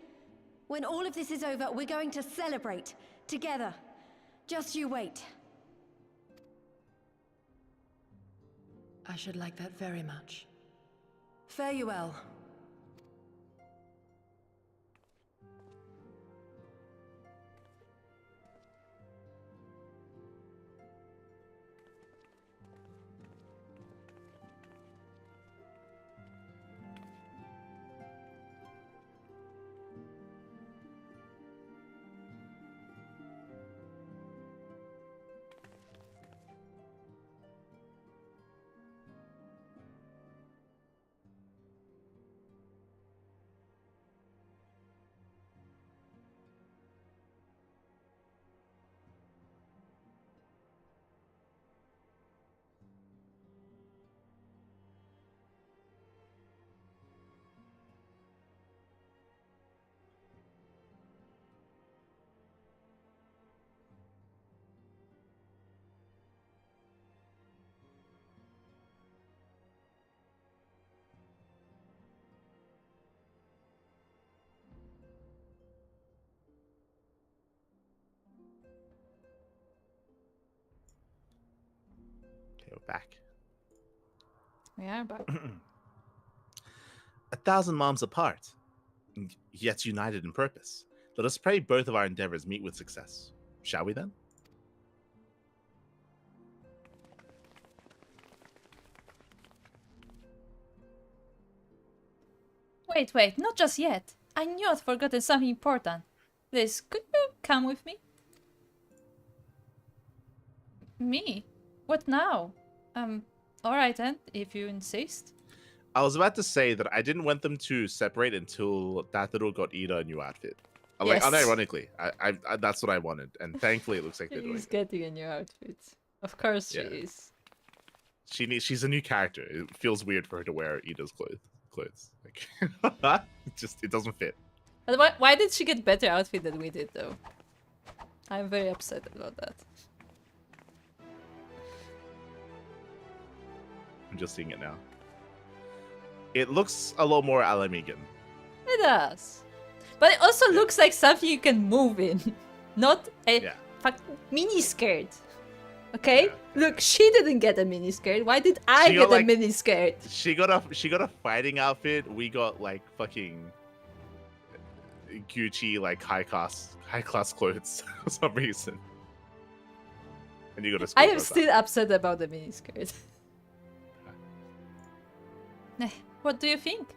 When all of this is over, we're going to celebrate, together. Just you wait. I should like that very much. Fare you well. Back. We are back. 1,000 moms apart, yet united in purpose. Let us pray both of our endeavors meet with success. Shall we then? Wait, not just yet. I knew I'd forgotten something important. Liz, could you come with me? Me? What now? Alright then, if you insist. I was about to say that I didn't want them to separate until Tataru got Ida a new outfit. Like, Yes. unironically, I that's what I wanted, and thankfully it looks like they're doing She's it. getting a new outfit. Of course she Yeah. is. She's a new character. It feels weird for her to wear Ida's clothes. Like, it doesn't fit. But why did she get better outfit than we did though? I'm very upset about that. I'm just seeing it now. It looks a lot more Alamigan. It does. But it also looks like something you can move in. Not a mini skirt. Okay? Yeah. Look, she didn't get a mini skirt. Why did I She get got, a like- mini skirt? She got a fighting outfit. We got like fucking Gucci like high class clothes for some reason. And you got a I school am dress still upset about the mini skirt. What do you think?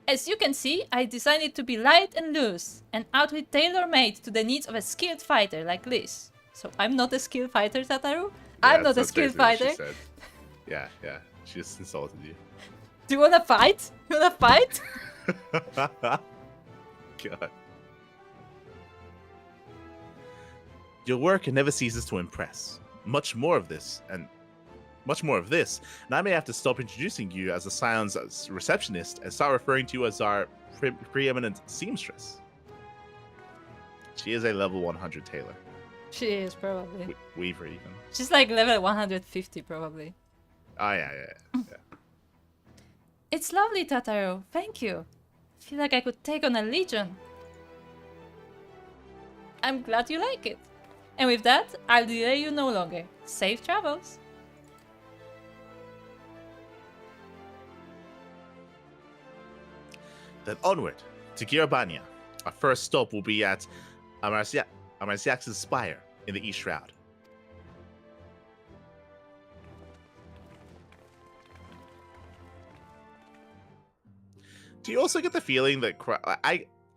As you can see, I designed it to be light and loose, an outfit tailor-made to the needs of a skilled fighter like Liz. So I'm not a skilled fighter, Tataru? I'm not a that's skilled basically what fighter. she said. Yeah. She just insulted you. Do you wanna fight? You wanna fight? God. Your work never ceases to impress. Much more of this, and I may have to stop introducing you as a Scion's receptionist and start referring to you as our preeminent seamstress. She is a level 100 tailor. She is, probably. Weaver, even. She's like level 150, probably. Oh, yeah. It's lovely, Tataru. Thank you. I feel like I could take on a legion. I'm glad you like it. And with that, I'll delay you no longer. Safe travels. Then onward to Girabania. Our first stop will be at Amarsiax's Spire in the East Shroud. Do you also get the feeling that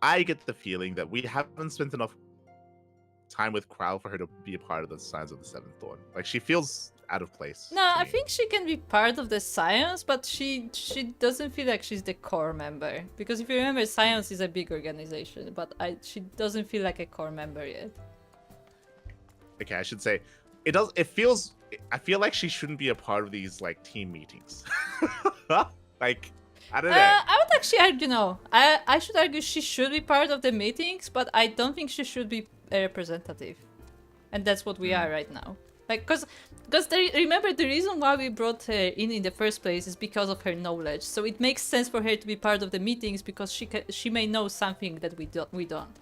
I get the feeling that we haven't spent enough time with Crow for her to be a part of the Signs of the Seventh Thorn? Like, she feels out of place. No, to I me. think she can be part of the Science, but she doesn't feel like she's the core member. Because if you remember, Science is a big organization, but she doesn't feel like a core member yet. Okay, I should say it feels. I feel like she shouldn't be a part of these like team meetings. Like, I don't know. I would actually argue no. I should argue she should be part of the meetings, but I don't think she should be a representative. And that's what we are right now. Like, because remember, the reason why we brought her in the first place is because of her knowledge. So it makes sense for her to be part of the meetings because she may know something that we don't.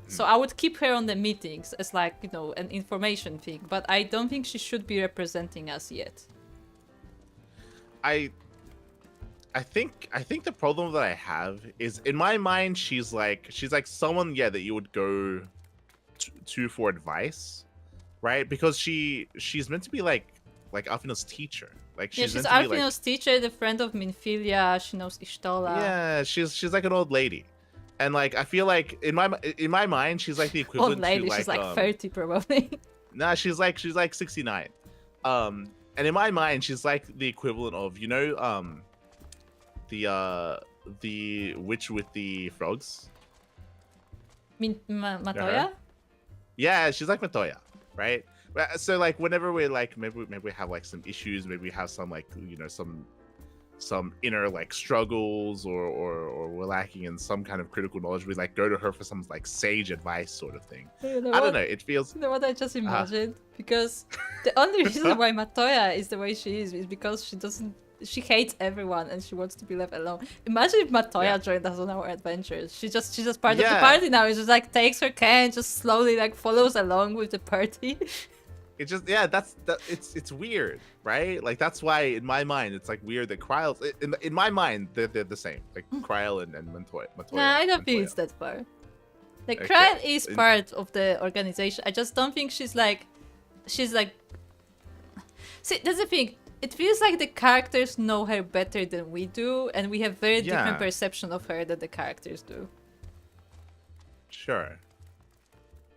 So I would keep her on the meetings as like, you know, an information thing. But I don't think she should be representing us yet. I think the problem that I have is, in my mind, she's like someone that you would go to for advice, right? Because she's meant to be like Alfina's teacher. Like, she's she's meant to be, like, Alfino's teacher, the friend of Minfilia. She knows Ishtola. yeah, she's like an old lady, and like I feel like in my mind she's like the equivalent Old lady, to like she's like 30 probably. Nah, she's like 69. And in my mind she's like the equivalent of, you know, the witch with the frogs. Matoya? Yeah, she's like Matoya, right? So like whenever we're like maybe we have like some issues, maybe we have some like, you know, some inner like struggles, or we're lacking in some kind of critical knowledge, we like go to her for some like sage advice sort of thing. You know I what? don't know, it feels You know what I just imagined? Because the only reason why Matoya is the way she is because she hates everyone and she wants to be left alone. Imagine if Matoya joined us on our adventures. She's just part of the party now. She just like takes her can and just slowly like follows along with the party. It just it's weird, right? Like that's why in my mind it's like weird that Kryle's in my mind they're the same, like Kryle and Montoya. Nah, I don't think it's that far. Like Okay. Kryle is part of the organization. I just don't think she's like see, that's the thing. It feels like the characters know her better than we do, and we have very different perception of her than the characters do. Sure.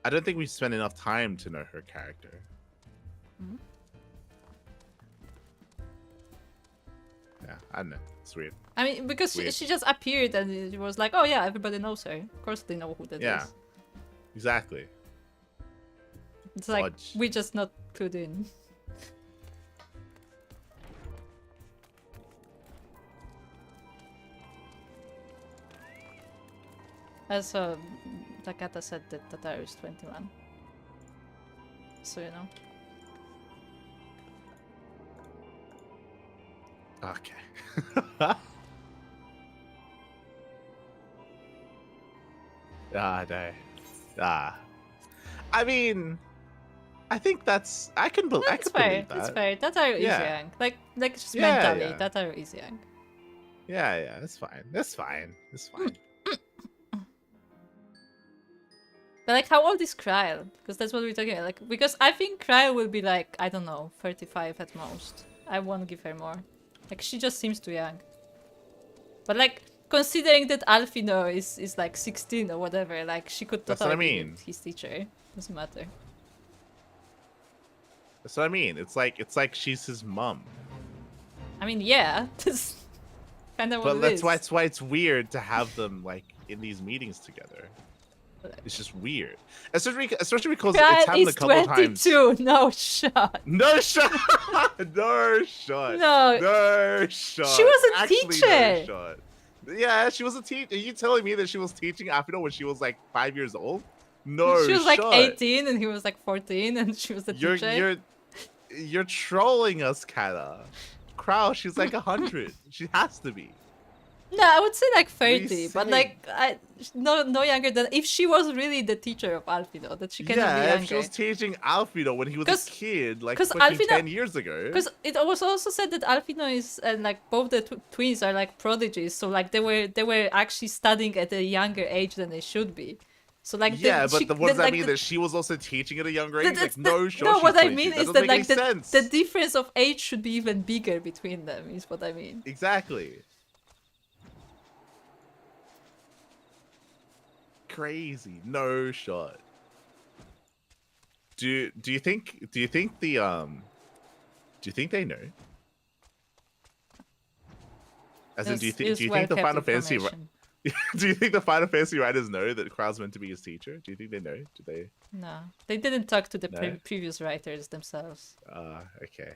I don't think we spend enough time to know her character. Yeah, I don't know. It's weird. I mean, because she just appeared and it was like, oh yeah, everybody knows her. Of course they know who that is. Yeah, exactly. It's like, we just not clued in. As Takata said that Tataru is 21. So, you know. Okay. I mean, I think that's I can believe That's fair. that. That's fair. Tataru is young. Like just mentally, Tataru is young. Yeah, that's fine. That's fine. That's fine. But like, how old is Kryle? Because that's what we're talking about. Like, because I think Kryle will be like, I don't know, 35 at most. I won't give her more. Like, she just seems too young. But like, considering that Alphino is like 16 or whatever, like she could totally be his teacher. Doesn't matter. That's what I mean. It's like she's his mom. I mean, yeah, that's kind of what it is. But that's why it's weird to have them like in these meetings together. It's just weird, especially because it's happened a couple 22. times. No shot. No shot. No shot. No shot. She was a Actually, teacher. No shot. Yeah, she was a teacher. Are you telling me that she was teaching Alphino when she was like 5 years old? No. She was shot. like 18 and he was like 14, and she was a teacher. You're trolling us, Kata. Crow, she's like 100. She has to be. No, I would say like 30, but like no younger than if she was really the teacher of Alphino, that she cannot be younger. Yeah, if she was teaching Alphino when he was a kid, like Alphino, 10 years ago. Because it was also said that Alphino is and like both the twins are like prodigies, so like they were actually studying at a younger age than they should be. So like what does that mean? That she was also teaching at a younger age? Like no, sure. No, what I mean is that like the the difference of age should be even bigger between them. Is what I mean. Exactly. Crazy. No shot. Do you think they know? As in, do you think the Final Fantasy do you think the Final Fantasy writers know that Kryle's meant to be his teacher? Do you think they know? Do they? No, they didn't talk to the previous writers themselves. Okay.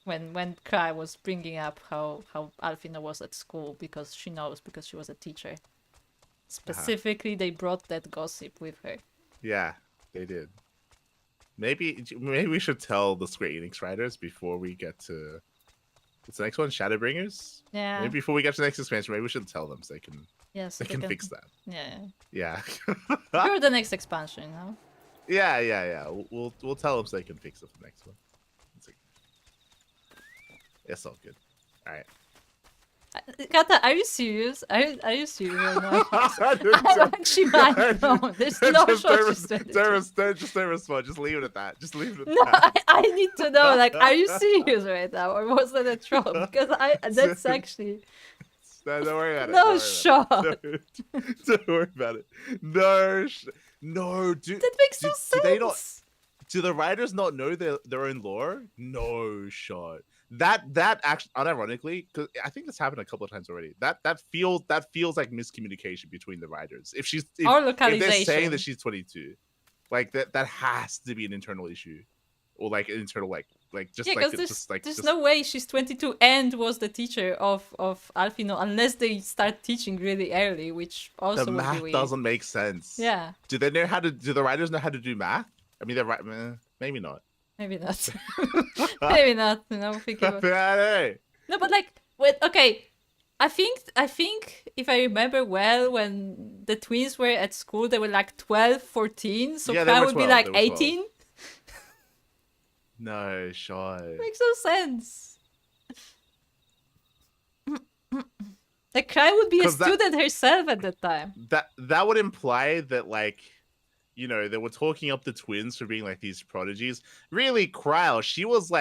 When Kryle was bringing up how Alphino was at school because she was a teacher. Specifically, they brought that gossip with her. Yeah, they did. Maybe we should tell the Square Enix writers before we get to... What's the next one? Shadowbringers? Yeah. Maybe before we get to the next expansion, maybe we should tell them so they can... Yes, they can fix that. Yeah. Yeah. You're the next expansion, you know? Yeah. We'll tell them so they can fix it for the next one. It's all good. All right. Kata, are you serious? Are you serious right now? I'm actually mad. No, there's no shot. Don't respond. Just leave it at that. No, I need to know. Like, are you serious right now, or was that a troll? Because that's actually. No, don't worry about it. No shot. Don't worry about it. No. That makes no sense. Do they not? Do the writers not know their own lore? No shot. That actually, unironically, because I think this happened a couple of times already. That feels like miscommunication between the writers. If they're saying that she's 22, like that has to be an internal issue, or like an internal there's no way she's 22 and was the teacher of Alphino unless they start teaching really early, which also the would math be weird. Doesn't make sense. Yeah. Do the writers know how to do math? I mean, they're right. Maybe not. Maybe not. Maybe not. You know, Hey. No, but like, wait, okay. I think if I remember well, when the twins were at school, they were like 12, 14, so Yeah, they Kyle were would be 12, like they were 12. 18. No, sure. Makes no sense. Like Kyle would be a 'Cause that- student herself at that time. That would imply that, like, you know, they were talking up the twins for being like these prodigies. Really, Kryle, she was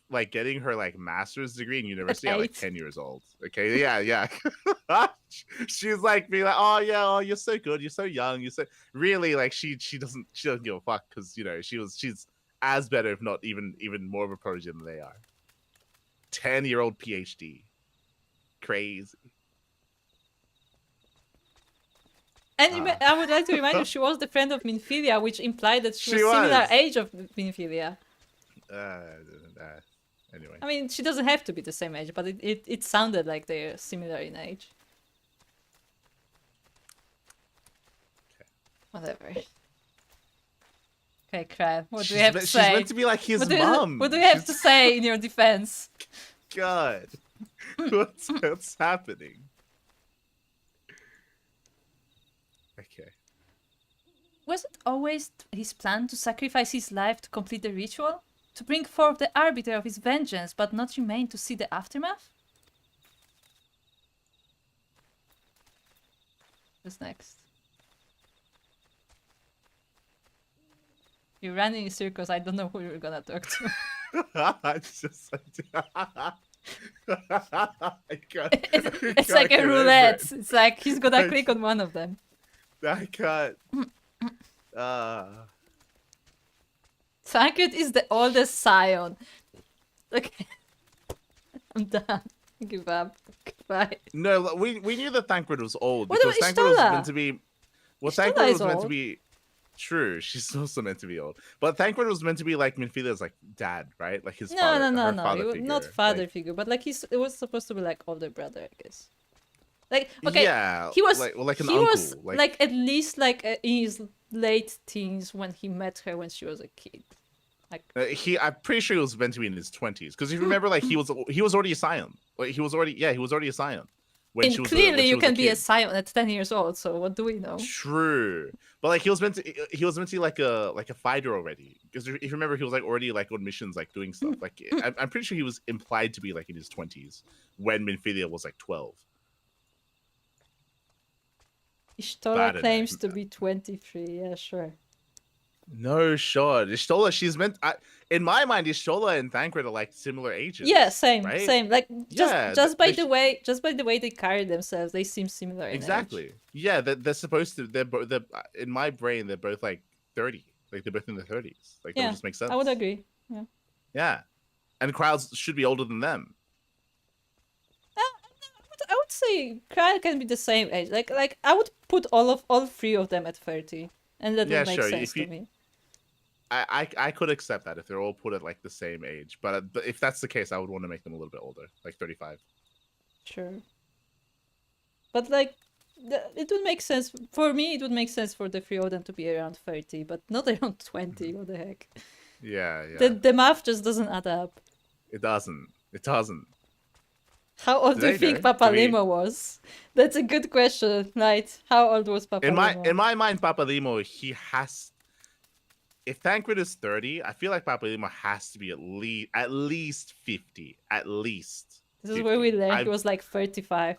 like getting her like master's degree in university at like 8. 10 years old. Okay, yeah. She's like being like, oh yeah, oh you're so good, you're so young, you're so really like she doesn't give a fuck because you know she's as better if not even more of a prodigy than they are. 10-year-old PhD, crazy. And I would like to remind you, she was the friend of Minfilia, which implied that she was She similar was. age of Minfilia. Anyway. I mean, she doesn't have to be the same age, but it sounded like they're similar in age. Okay. Whatever. Okay, Crab, what do you have to She's say? meant to be like his What mom. do you have to say in your defense? God, what's happening? Okay. Was it always his plan to sacrifice his life to complete the ritual? To bring forth the arbiter of his vengeance, but not remain to see the aftermath? What's next? You're running in circles, I don't know who you're gonna talk to. It's just It's like a roulette. It's like he's gonna click on one of them. I can't. Tancred is the oldest scion. Okay. I'm done. Give up. Goodbye. No, we knew that Thancred was old What because about Thancred was Ishtola? meant to be. Well, Ishtola Thancred is was meant to old. be. True, she's also meant to be old, but Thancred was meant to be like Minfilia's like dad, right? Like his father. No. her He father was figure. not father Like, figure, but like it was supposed to be like older brother, I guess. Like okay, yeah, he was like an he uncle. was like at least like in his late teens when he met her when she was a kid. Like I'm pretty sure he was meant to be in his 20s because if you remember, like he was already a scion. Like he was already a scion. When and she was clearly when she you was can be a kid. scion at 10 years old, so what do we know? True, but like he was meant to be like a fighter already. Because if you remember, he was like already like on missions, like doing stuff. Like I'm pretty sure he was implied to be like in his 20s when Minfilia was like 12. Ishtola claims to be 23, yeah, sure. No, sure. Ishtola, she's meant. In my mind, Ishtola and Thancred are like similar ages. Yeah, same, right? same. Like Yeah, just by the way they carry themselves, they seem similar. In Exactly. age. Yeah, they're supposed to. They're in my brain. They're both like 30. Like they're both in their 30s. Like that Yeah, would just make sense. I would agree. Yeah. Yeah, and crowds should be older than them. I would say Kyle can be the same age. Like I would put all three of them at 30, and that Yeah, would make sure, sense if to you- me. I could accept that if they're all put at like the same age, but if that's the case, I would want to make them a little bit older, like 35. Sure. But like, it would make sense for me. It would make sense for the three of them to be around 30, but not around 20. What the heck? Yeah. The math just doesn't add up. It doesn't. How old do you They think know. Papa Do we- Limo was? That's a good question, Knight. How old was Papa Limo? In my mind, Papa Limo, he has. If Thancred is 30, I feel like Papa Limo has to be at least 50. At least. This is where we 50. learned he was like 35.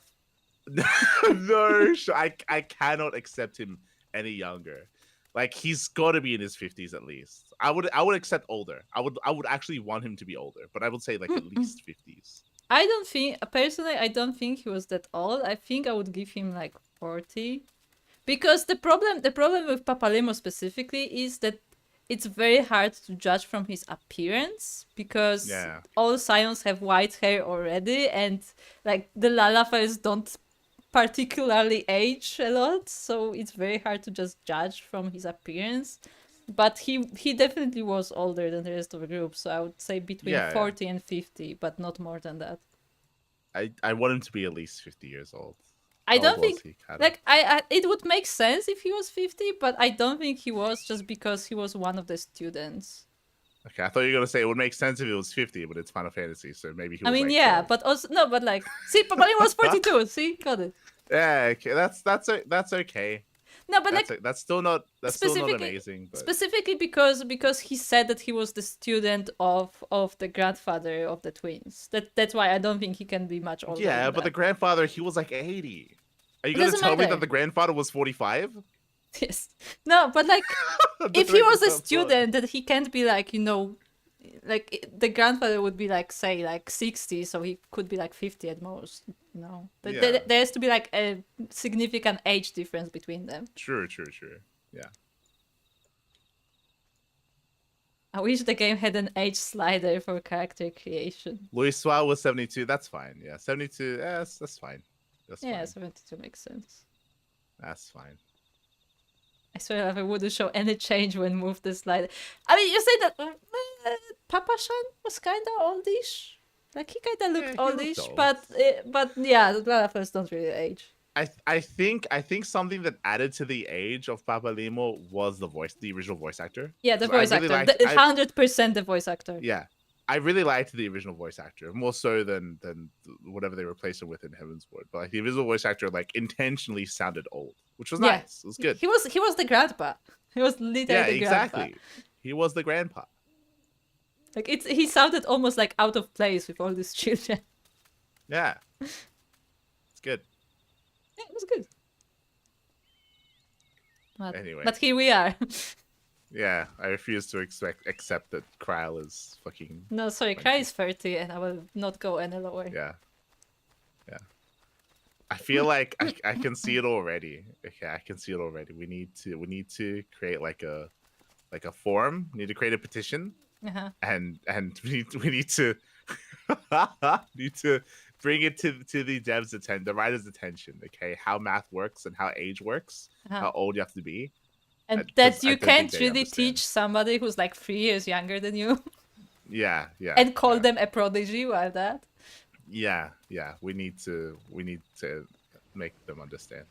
No, I cannot accept him any younger. Like he's got to be in his 50s at least. I would accept older. I would actually want him to be older, but I would say like at least 50s. I don't think he was that old. I think I would give him like 40. Because the problem with Papalemo specifically is that it's very hard to judge from his appearance because all scions have white hair already and like the Lalafels don't particularly age a lot, so it's very hard to just judge from his appearance. But he definitely was older than the rest of the group, so I would say between 40 and 50, but not more than that. I want him to be at least 50 years old. I How don't old was think he, Kata? like I it would make sense if he was 50, but I don't think he was just because he was one of the students. Okay, I thought you were gonna say it would make sense if it was 50, but it's Final Fantasy, so maybe he was I mean, like yeah, 12. but also no, but like, see, Papalimo was 42. See, got it. Yeah, okay, that's okay. No, but like That's still not specifically amazing. But specifically because he said that he was the student of the grandfather of the twins. That's why I don't think he can be much older. yeah, than but the that. grandfather, he was like 80. Are you It gonna doesn't tell me matter. that the grandfather was 45? Yes. No, but like if he was a student, that he can't be like, you know, like the grandfather would be like, say, like 60, so he could be like 50 at most. You know, Yeah. there has to be like a significant age difference between them. True. Yeah. I wish the game had an age slider for character creation. Louis Suave was 72. That's fine. Yeah, 72. Yeah, that's fine. That's Yeah, fine. 72 makes sense. That's fine. I swear if I wouldn't show any change when moved the slider. I mean, you say that Papa Shan was kind of oldish. Like, he kind of looked Yeah, he looked oldish, old. but yeah, the Gladafers don't really age. I think something that added to the age of Papa Limo was the original voice actor. Yeah, the 'Cause I voice really actor. liked- 100% the voice actor. Yeah, I really liked the original voice actor more so than whatever they replaced him with in Heavensward. But like the original voice actor, like intentionally sounded old, which was Yeah. nice. It was good. He was the grandpa. He was literally Yeah, the grandpa. exactly. He was the grandpa. Like he sounded almost like out of place with all these children. Yeah, it's good. Yeah, it was good. Anyway. But here we are. Yeah, I refuse to accept that Krile is fucking. No, sorry, Thank Cry you. is 30 and I will not go any lower. Yeah. I feel like I can see it already. Okay, I can see it already. We need to create like a forum. We need to create a petition, Uh-huh. and we need to need to bring it to the devs' the writers' attention. Okay, how math works and how age works, Uh-huh. how old you have to be. And 'cause that I you don't think can't they really understand. teach somebody who's like 3 years younger than you Yeah, and call yeah. them a prodigy while that. Yeah. We need to make them understand.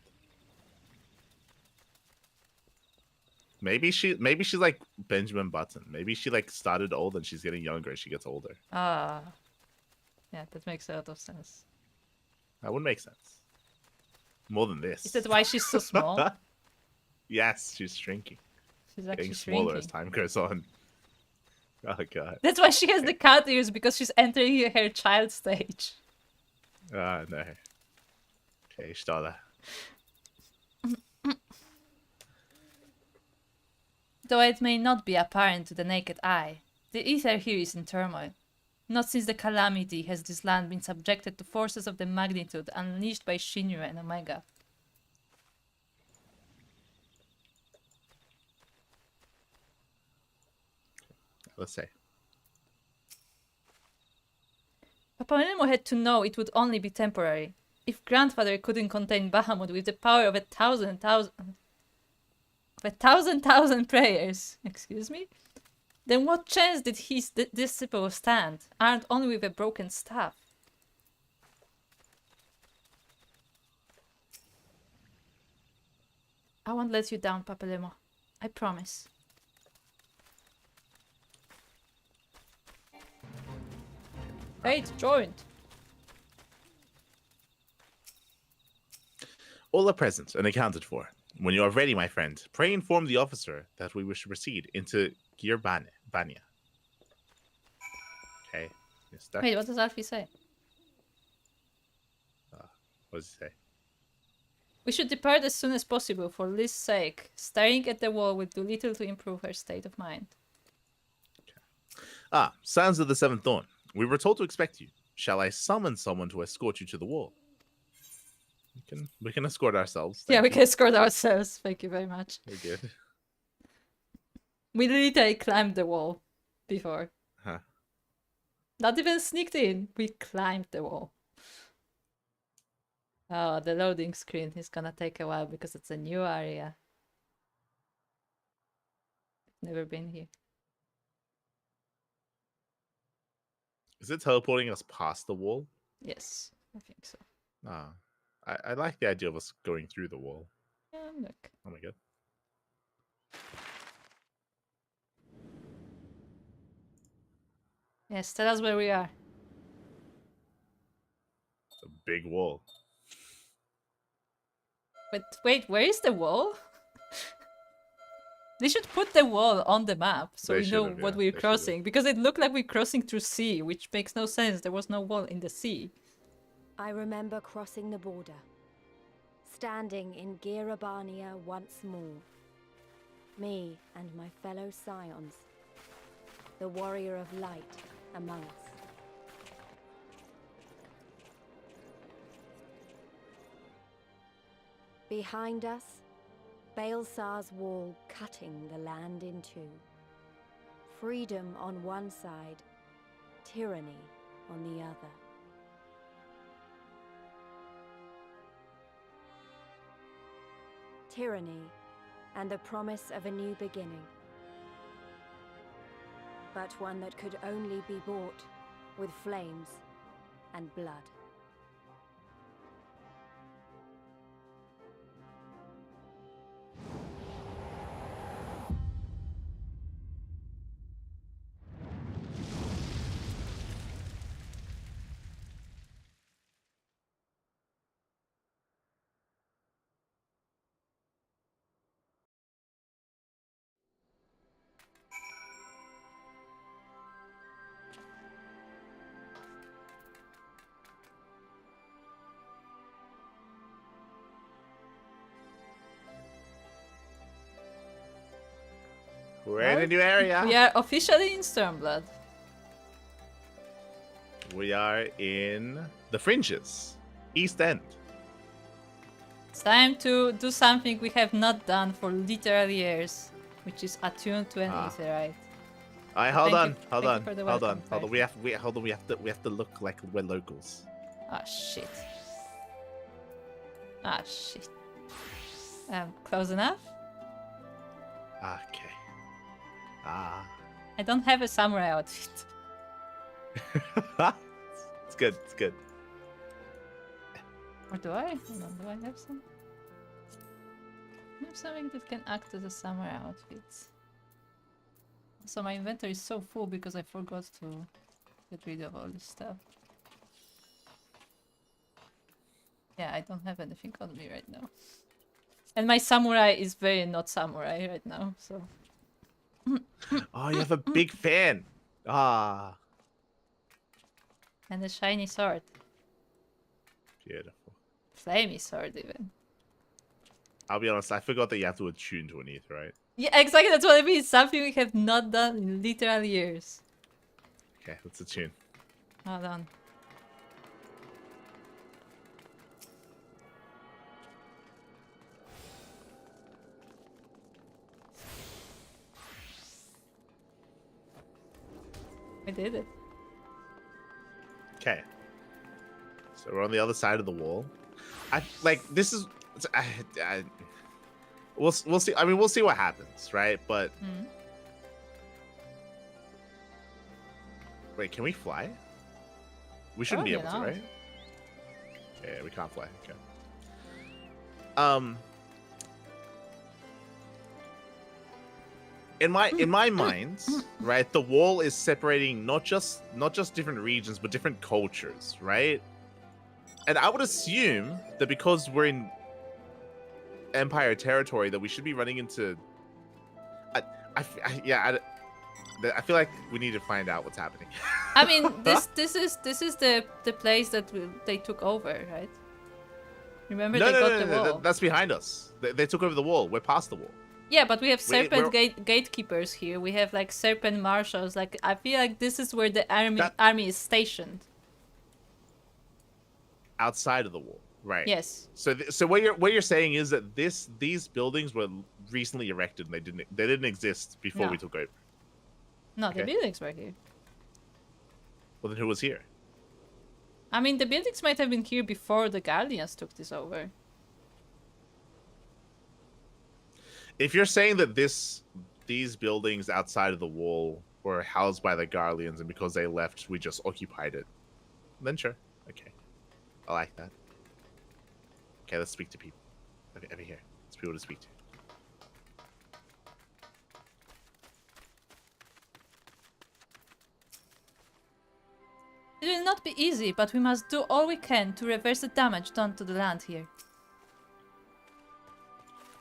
Maybe she's like Benjamin Button. Maybe she like started old and she's getting younger as she gets older. Ah. Yeah, that makes a lot of sense. That would make sense. More than this. Is that why she's so small? Yes, she's shrinking. She's actually Getting smaller shrinking. as time goes on. Oh god. That's why she has the cat ears, because she's entering her child stage. Ah no. Okay, Stala. Though it may not be apparent to the naked eye, the ether here is in turmoil. Not since the calamity has this land been subjected to forces of the magnitude unleashed by Shinra and Omega. Let's say. Papamelmo had to know it would only be temporary. If Grandfather couldn't contain Bahamut with the power of a thousand prayers, excuse me, then what chance did his disciple stand, armed only with a broken staff? I won't let you down, Papalemo. I promise. Fate joined. All are present and accounted for. When you are ready, my friend, pray inform the officer that we wish to proceed into Banya. Okay. Yes, that, Wait, what does Alfie say? what does he say? We should depart as soon as possible for Liz's sake. Staring at the wall will do little to improve her state of mind. Ah, Sons of the Seventh Dawn. We were told to expect you. Shall I summon someone to escort you to the wall? We can escort ourselves. Yeah, Thank we you. can escort ourselves. Thank you very much. We're good. We literally climbed the wall before. Huh. Not even sneaked in. We climbed the wall. Oh, the loading screen is gonna take a while because it's a new area. Never been here. Is it teleporting us past the wall? Yes, I think so. Ah, I like the idea of us going through the wall. Yeah, look. Oh my god. Yes, tell us where we are. It's a big wall. But wait, where is the wall? They should put the wall on the map so They we know should've, what yeah, we're they crossing. Because it looked like we're crossing through sea, which makes no sense. There was no wall in the sea. I remember crossing the border, standing in Girabania once more. Me and my fellow scions, the warrior of light among us. Behind us, Baelsar's wall cutting the land in two. Freedom on one side, tyranny on the other. Tyranny and the promise of a new beginning. But one that could only be bought with flames and blood. We're in a new area. We are officially in Stormblood. We are in the fringes, East End. It's time to do something we have not done for literal years, which is attuned to an aetherite. Alright, hold Thank on, you- hold thank you on, for the hold welcome, on, hold on. We have to look like we're locals. Ah, shit. Ah, shit. Close enough? Okay. Ah. I don't have a samurai outfit. It's good. It's good. Or do I? Hold on, do I have some? I have something that can act as a samurai outfit. So my inventory is so full because I forgot to get rid of all this stuff. Yeah, I don't have anything on me right now. And my samurai is very not samurai right now, so... Oh, you have a big fan. Ah. And a shiny sword. Beautiful. Flamey sword, even. I'll be honest, I forgot that you have to attune to an ether, right? Yeah, exactly, that's what I mean. Something we have not done in literal years. Okay, let's attune. Hold on. I did it. Okay. So we're on the other side of the wall. I like this is. We'll see. I mean, we'll see what happens, right? But wait, can we fly? We shouldn't be able to, right? Yeah, we can't fly. Okay. In my mind, right, the wall is separating not just different regions, but different cultures, right? And I would assume that because we're in Empire territory, that we should be running into. I feel like we need to find out what's happening. I mean, this is the place that they took over, right? Remember they got the wall. That's behind us. They took over the wall. We're past the wall. Yeah, but we have serpent gatekeepers here. We have like serpent marshals. Like I feel like this is where the army is stationed. Outside of the wall, right? Yes. So what you're saying is that these buildings were recently erected and they didn't exist before we took over. No, the buildings were here. Well, then who was here? I mean, the buildings might have been here before the Guardians took this over. If you're saying that these buildings outside of the wall were housed by the Guardians and because they left, we just occupied it, then sure. Okay. I like that. Okay, let's speak to people. Over here. Let's people to speak to. be easy, but we must do all we can to reverse the damage done to the land here.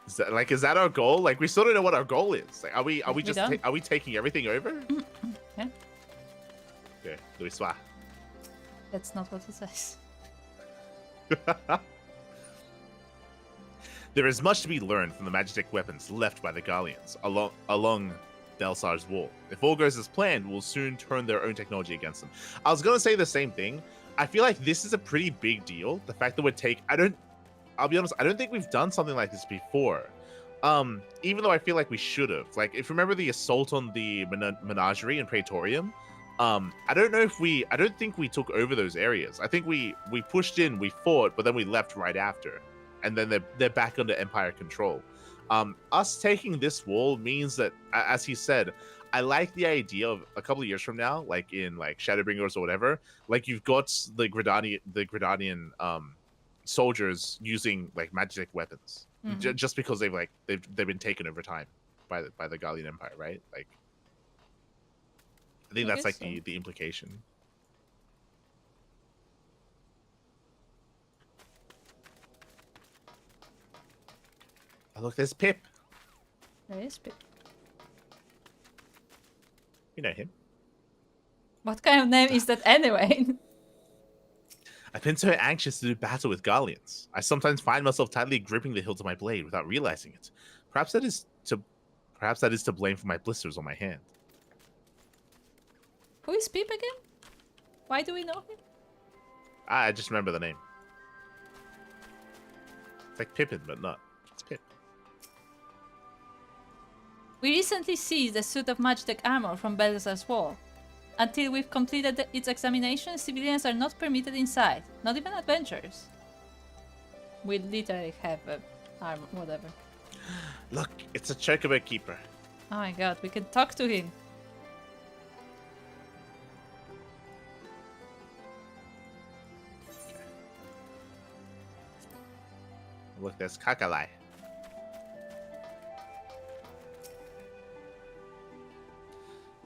Is that our goal? Like, we still don't know what our goal is. Like, are we just don't. are we taking everything over? Yeah. Okay, Louis Soir. That's not what it says. There is much to be learned from the magic weapons left by the Gallians along Delsar's wall. If all goes as planned, we'll soon turn their own technology against them. I was gonna say the same thing. I feel like this is a pretty big deal. The fact that I'll be honest, I don't think we've done something like this before. Even though I feel like we should have. Like, if you remember the assault on the menagerie in Praetorium, I don't think we took over those areas. I think we pushed in, we fought, but then we left right after. And then they're back under Empire control. Us taking this wall means that, as he said, I like the idea of a couple of years from now, like in like Shadowbringers or whatever, like you've got the Gridanian soldiers using like magic weapons, just because they've been taken over time by the Gallian Empire, right? Like, I think that's like the implication. Oh, look, there's Pip. There is Pip. You know him. What kind of name is that anyway? I've been so anxious to do battle with Gallians. I sometimes find myself tightly gripping the hilt of my blade without realizing it. Perhaps that is to blame for my blisters on my hand. Who is Pip again? Why do we know him? I just remember the name. It's like Pippin, but not. It's Pip. We recently seized a suit of magic armor from Belisar's wall. Until we've completed its examination, civilians are not permitted inside, not even adventurers. We literally have a armor, whatever. Look, it's a chocobo keeper. Oh my god, we can talk to him. Look, there's Kakalai.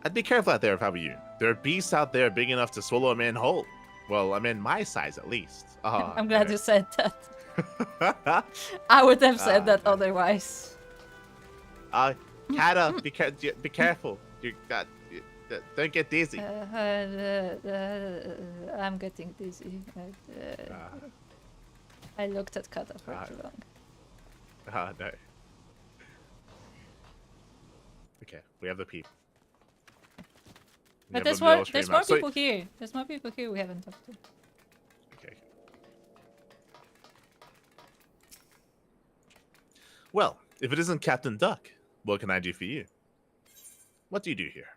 I'd be careful out there if I were you. There are beasts out there big enough to swallow a man whole. Well, I mean, my size at least. Oh, I'm glad you said that. I would have said that otherwise. Kata, be careful. Don't get dizzy. I'm getting dizzy. I looked at Kata for too long. Oh, no. Okay, we have the peep. But there's more people here. There's more people here we haven't talked to. Okay. Well, if it isn't Captain Duck, what can I do for you? What do you do here?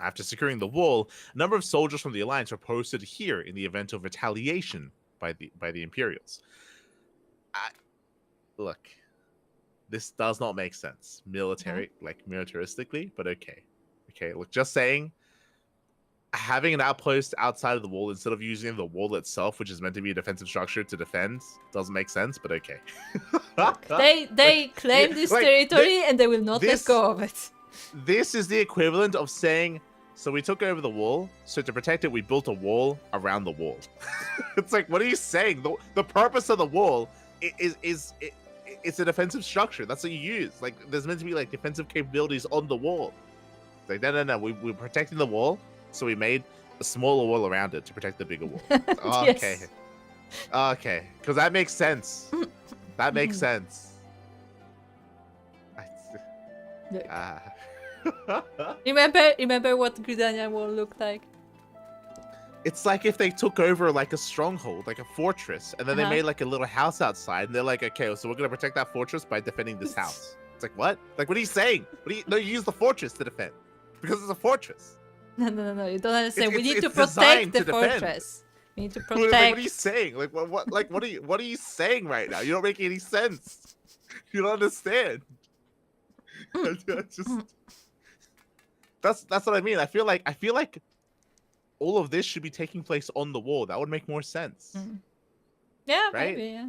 After securing the wall, a number of soldiers from the Alliance are posted here in the event of retaliation by the Imperials. Look, this does not make sense militaristically, but okay. Okay, look, just saying, having an outpost outside of the wall instead of using the wall itself, which is meant to be a defensive structure to defend, doesn't make sense, but okay. They claim this territory and they will not let go of it. This is the equivalent of saying, so we took over the wall, so to protect it, we built a wall around the wall. It's like, what are you saying? The purpose of the wall is it's a defensive structure. That's what you use. Like, there's meant to be like defensive capabilities on the wall. It's like, no. We're protecting the wall, so we made a smaller wall around it to protect the bigger wall. Okay. Yes. Okay. Because that makes sense. That makes sense. Remember what Gridania wall looked like? It's like if they took over like a stronghold, like a fortress, and then they made like a little house outside, and they're like, okay, so we're gonna protect that fortress by defending this house. It's like, what? Like, what are you saying? No, you use the fortress to defend because it's a fortress. No, you don't understand. We need to protect the fortress. We need to protect. Like, what are you saying? Like, what? Like, what are you saying right now? You don't make any sense. You don't understand. That's what I mean. I feel like all of this should be taking place on the wall. That would make more sense. Yeah, right? maybe, yeah.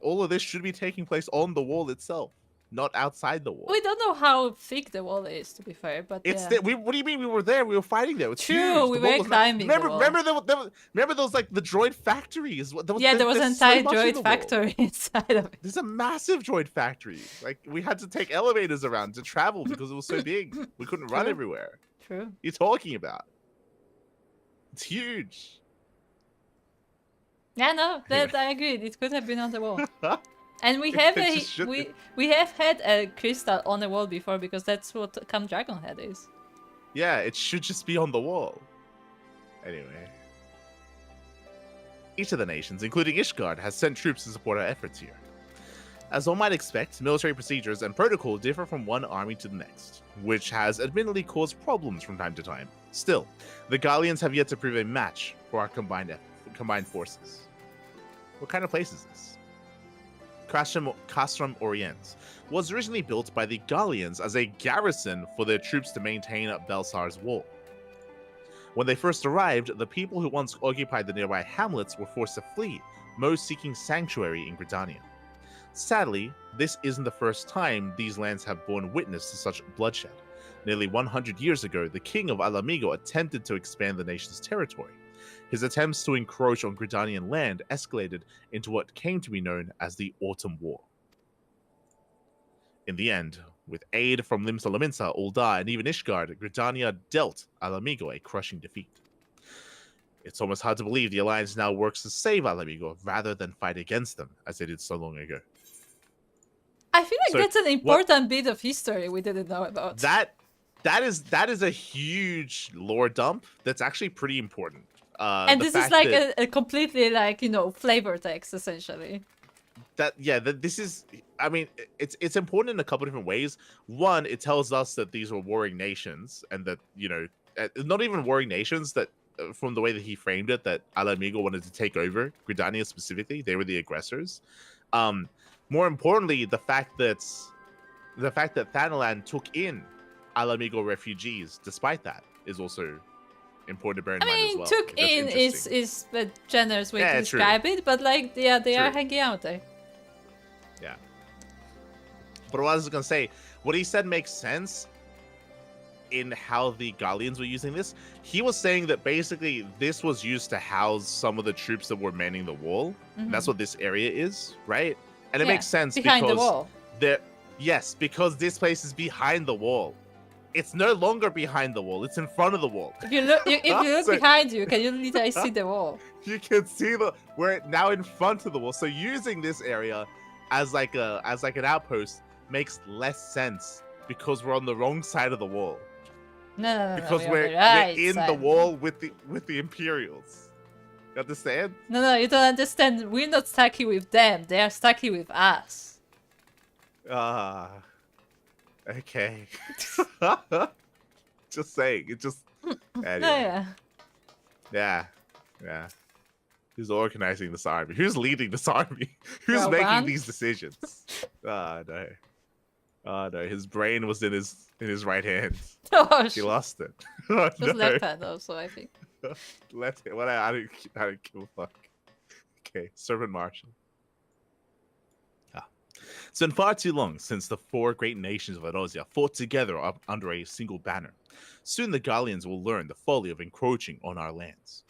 All of this should be taking place on the wall itself. not outside the wall. We don't know how thick the wall is, to be fair, but It's yeah. what do you mean we were there? We were fighting there. It's True, huge. we The wall were was climbing the remember those like the droid factories? There was an there's so entire much in droid the wall. factory inside of it. There's a massive droid factory. Like we had to take elevators around to travel because it was so big. We couldn't run True. everywhere. True. You're talking about? It's huge. Yeah, no, that I agree. It could have been on the wall. And we have It just should we have had a crystal on the wall before because that's what Come Dragonhead is. Yeah, it should just be on the wall. Anyway. Each of the nations, including Ishgard, has sent troops to support our efforts here. As one might expect, military procedures and protocol differ from one army to the next, which has admittedly caused problems from time to time. Still, the Gallians have yet to prove a match for our combined forces. What kind of place is this? Castrum Oriens was originally built by the Gallians as a garrison for their troops to maintain Belsar's wall. When they first arrived, the people who once occupied the nearby hamlets were forced to flee, most seeking sanctuary in Gridania. Sadly, this isn't the first time these lands have borne witness to such bloodshed. Nearly 100 years ago, the king of Alamigo attempted to expand the nation's territory. His attempts to encroach on Gridanian land escalated into what came to be known as the Autumn War. In the end, with aid from Limsa Lominsa, Ul'dah, and even Ishgard, Gridania dealt Alamigo a crushing defeat. It's almost hard to believe the Alliance now works to save Alamigo rather than fight against them, as they did so long ago. I feel like So, that's an important bit of history we didn't know about. That is a huge lore dump that's actually pretty important. And this is like a completely like, flavor text essentially. This is, I mean, it's important in a couple different ways. One, it tells us that these were warring nations, and that not even warring nations, that from the way that he framed it, that Alamigo wanted to take over Gridania specifically. They were the aggressors. More importantly, the fact that Thanalan took in Alamigo refugees despite that is also important to bear in mind as well. Took in is a generous way to describe it, but like, they are hanging out there. Yeah. But what I was gonna say, what he said makes sense in how the Gallians were using this. He was saying that basically this was used to house some of the troops that were manning the wall. Mm-hmm. That's what this area is, right? And it makes sense behind because the wall. Because this place is behind the wall. It's no longer behind the wall. It's in front of the wall. If you look, behind you, can you literally see the wall? You can see we're now in front of the wall. So using this area as like an outpost makes less sense because we're on the wrong side of the wall. No. Because we're in the wall with the Imperials. You understand? No, you don't understand. We're not stuck here with them. They are stuck here with us. Okay. Just saying. It just. Anyway. Yeah. Who's organizing this army? Who's leading this army? Who's making these decisions? Oh no. His brain was in his right hand. Oh, he lost it. It was left hand also, I think. Left hand. Well, I don't give a fuck. Okay, Servant Marshal. It's been far too long since the four great nations of Eorzea fought together under a single banner. Soon the Gallians will learn the folly of encroaching on our lands.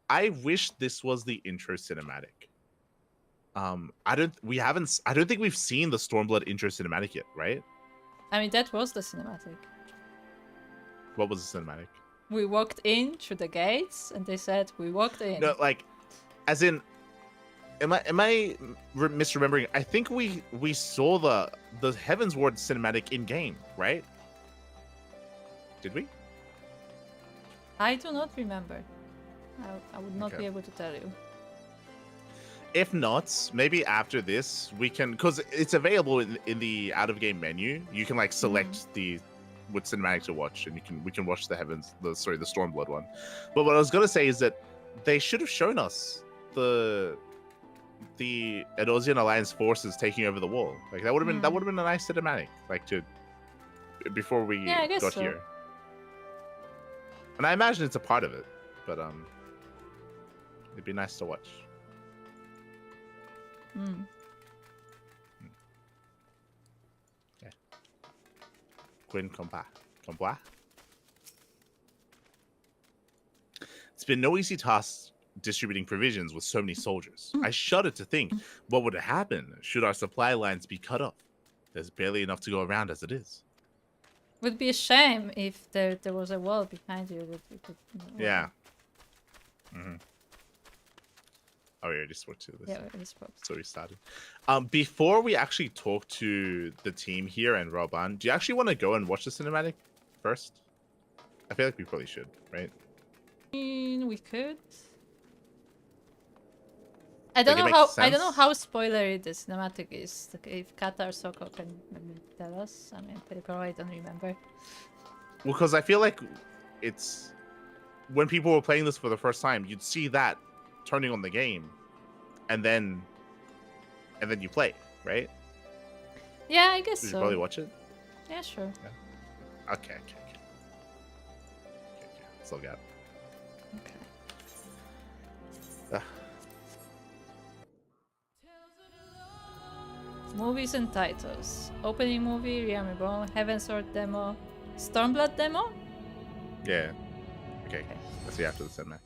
I wish this was the intro cinematic. I don't think we've seen the Stormblood intro cinematic yet, right? I mean, that was the cinematic. What was the cinematic? We walked in through the gates, and they said we walked in. No, like, as in, am I misremembering? I think we saw the Heavensward cinematic in game, right? Did we? I do not remember. I would not be able to tell you. If not, maybe after this we can, because it's available in the out of game menu. You can like select what cinematic to watch, and we can watch the Stormblood one. But what I was gonna say is that they should have shown us the Eorzean Alliance forces taking over the wall. Like that would have been a nice cinematic, like before we got here. And I imagine it's a part of it, but it'd be nice to watch. Okay. Quinn combat. Combat. It's been no easy task distributing provisions with so many soldiers. I shudder to think what would happen should our supply lines be cut off. There's barely enough to go around as it is. Would be a shame if there was a wall behind you that you could. Yeah. Oh, yeah, I just spoke to this. Yeah, we spoke. So we started. Before we actually talk to the team here and Roban, do you actually want to go and watch the cinematic first? I feel like we probably should, right? We could. I don't know how spoilery the cinematic is. Like, if Kata or Souko can maybe tell us. I mean, I don't remember. Well, because I feel like it's when people were playing this for the first time, you'd see that turning on the game, and then you play, right? Yeah, I guess Did so. you probably watch it? Yeah, sure. Yeah. Okay. Still got. Okay. Movies and titles. Opening movie, Lyria Reborn, Heavensward demo, Stormblood demo? Yeah. Okay. Let's see after the cinematic.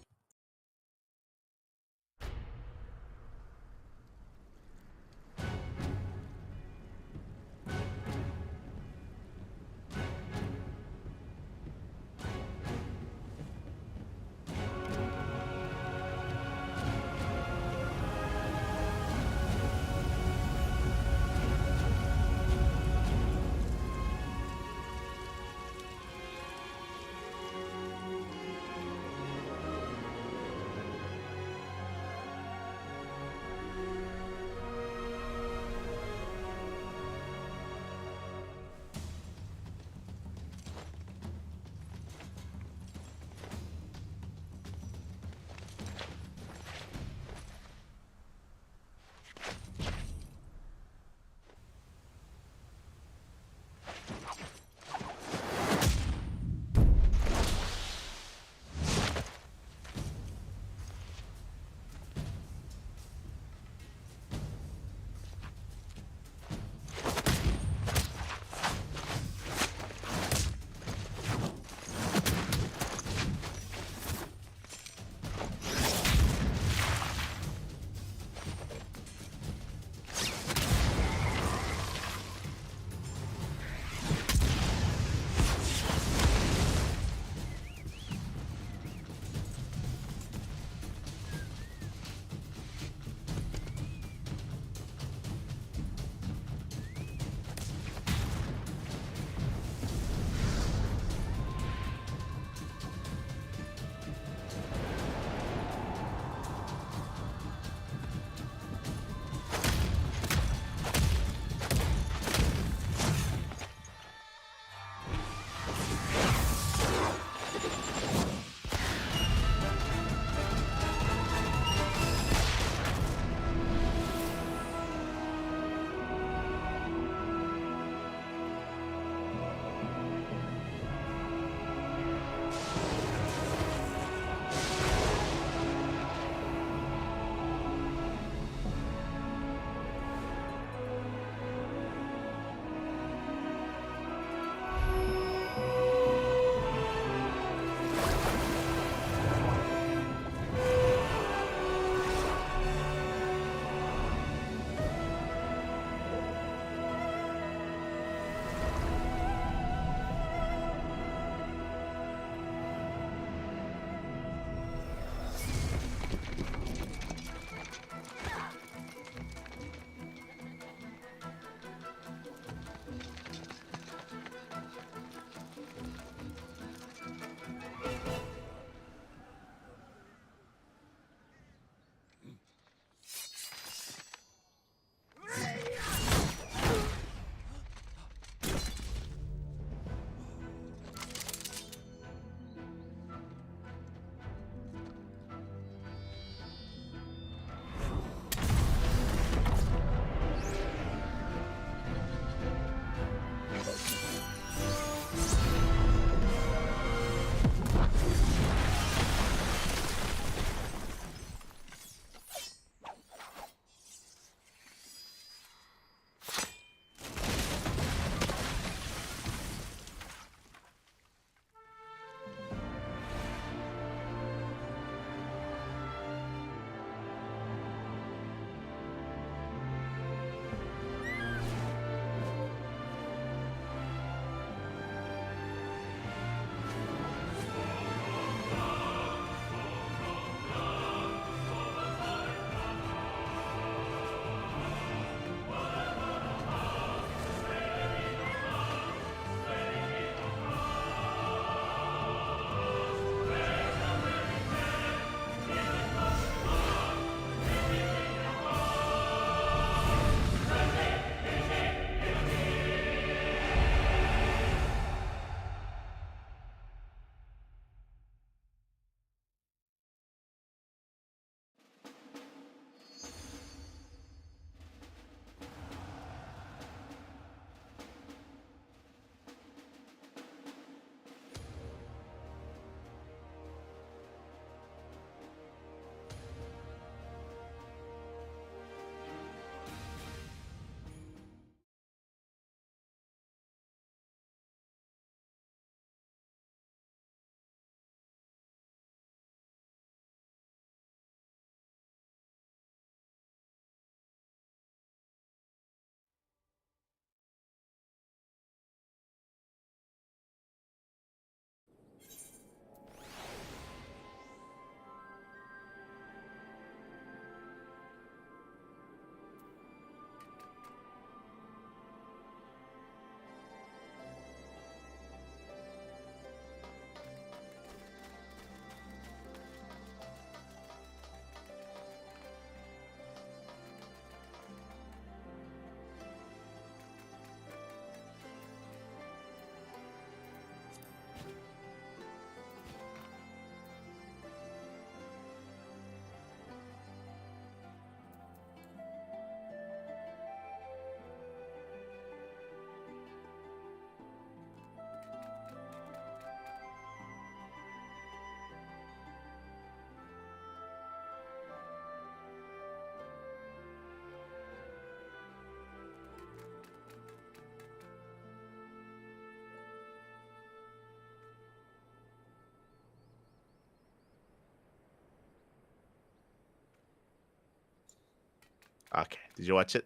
Okay. Did you watch it?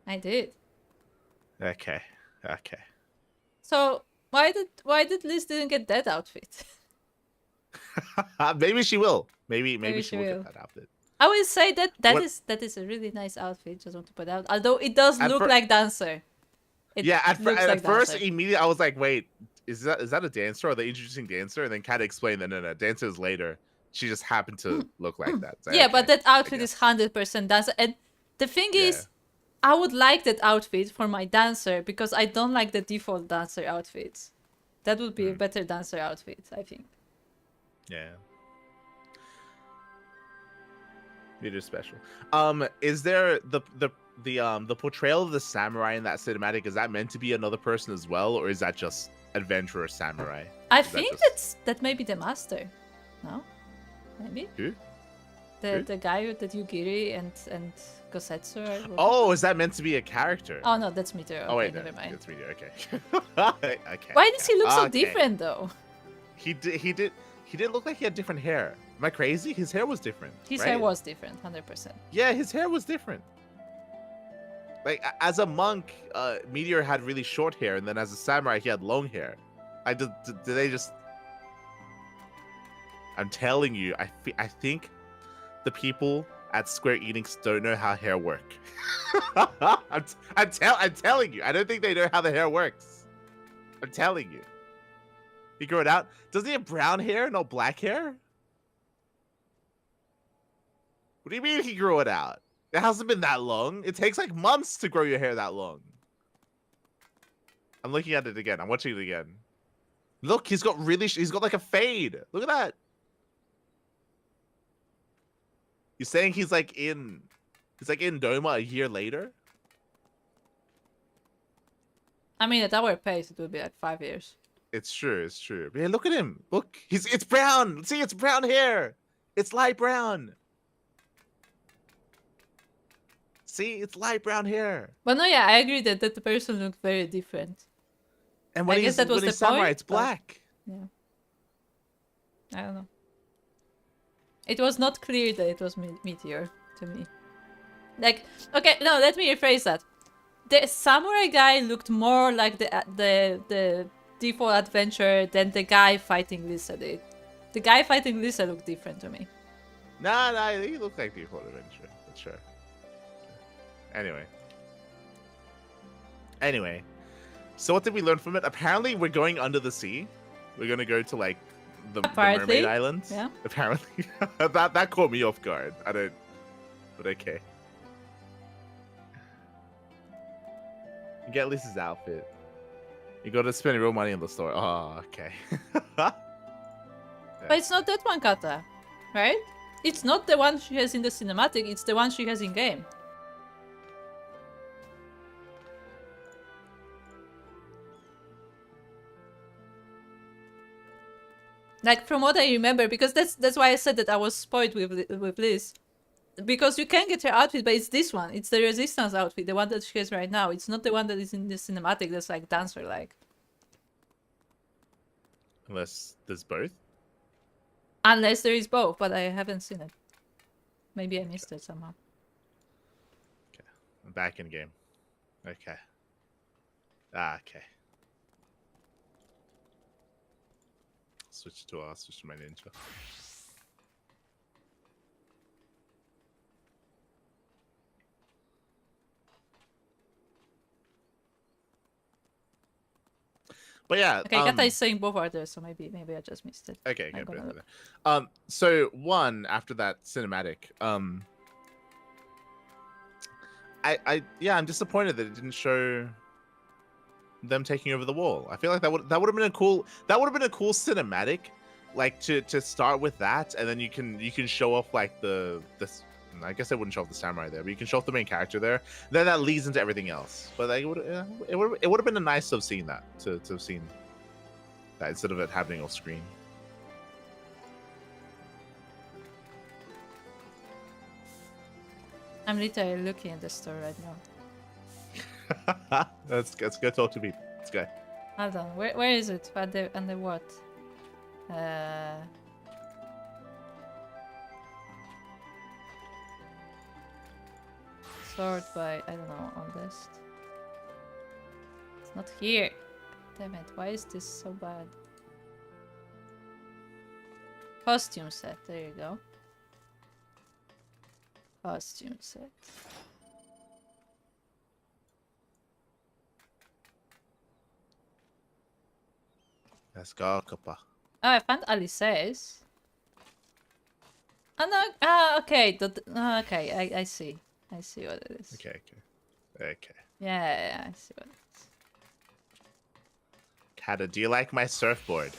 I did. Okay. Okay. So why did Liz didn't get that outfit? Maybe she will. Maybe Maybe she she will will. get that outfit. I will say that What- that is a really nice outfit. Just want to put out. Although it does At look fir- like dancer. It Yeah, at looks like first, dancer. immediately, I was like, wait, is that a dancer? Are they introducing dancer? And then Kat explained that no, dancer is later. She just happened to look like that. It's like, Yeah, okay, but that I outfit is guess. 100% dancer. And the thing Yeah. is, I would like that outfit for my dancer because I don't like the default dancer outfits. That would be a better dancer outfit, I think. Yeah. Meteor special. Is there the portrayal of the samurai in that cinematic? Is that meant to be another person as well, or is that just adventurer samurai? I Is that think just- that may be the master. No? Maybe? Who? The guy with the Yugiri and Gosetsu. Or what? Oh, is that meant to be a character? Oh no, that's Meteor. Okay, Oh wait, never no, mind. it's Meteor. Okay. Okay. Why does he look so Okay. different though? He did look like he had different hair. Am I crazy? His hair was different. His right? hair was different, 100%. Yeah, his hair was different. Like as a monk, Meteor had really short hair, and then as a samurai, he had long hair. Did they just? I'm telling you, I think the people at Square Enix don't know how hair work. I'm telling you, I don't think they know how the hair works. I'm telling you. He grew it out. Doesn't he have brown hair, no black hair? What do you mean he grew it out? It hasn't been that long. It takes like months to grow your hair that long. I'm looking at it again. I'm watching it again. Look, he's got like a fade. Look at that. You're saying he's like in Doma a year later? I mean, at our pace, it would be like 5 years. It's true, it's true. But yeah, look at him. Look, it's brown. See, it's brown hair. It's light brown. See, it's light brown hair. But no, yeah, I agree that the person looked very different. And when I guess that was the samurai, point, it's but- black. Yeah. I don't know. It was not clear that it was Meteor to me. Like, okay, no, let me rephrase that. The samurai guy looked more like the default adventurer than the guy fighting Lisa did. The guy fighting Lisa looked different to me. Nah, he looked like Default Adventure. That's sure. Anyway. So what did we learn from it? Apparently, we're going under the sea. We're gonna go to like the Apparently, Mermaid Islands. yeah. Apparently, that caught me off guard. I don't. But okay. You get Lisa's outfit. You gotta spend real money in the store. Oh, okay. But it's not that one kata, right? It's not the one she has in the cinematic, it's the one she has in game. Like from what I remember, because that's why I said that I was spoiled with Liz. Because you can get her outfit, but it's this one. It's the Resistance outfit, the one that she has right now. It's not the one that is in the cinematic that's like dancer-like. Unless there's both. Unless there is both, but I haven't seen it. Maybe I missed it somehow. Okay. I'm back in game. Okay. Okay. Switch to my ninja. But yeah. Okay, Kata is saying both are there, so maybe I just missed it. Okay, I'm okay. gonna Better, look. better. So one after that cinematic, I'm disappointed that it didn't show them taking over the wall. I feel like that would have been a cool cinematic, like to start with that, and then you can show off like the I guess I wouldn't show off the samurai there, but you can show off the main character there. Then that leads into everything else. But like, it would have been nice to have seen that, to have seen that instead of it happening off screen. I'm literally looking at the store right now. Let's go talk to people. Let's go. Hold on, where is it? Under what? sort by, I don't know, on list. It's not here. Damn it, why is this so bad? Costume set, there you go. Costume set. Let's go, Kappa. Oh, I found Alice's. Oh no, okay, okay, I see. I see what it is. Okay. Yeah, I see what it is. Kata, do you like my surfboard?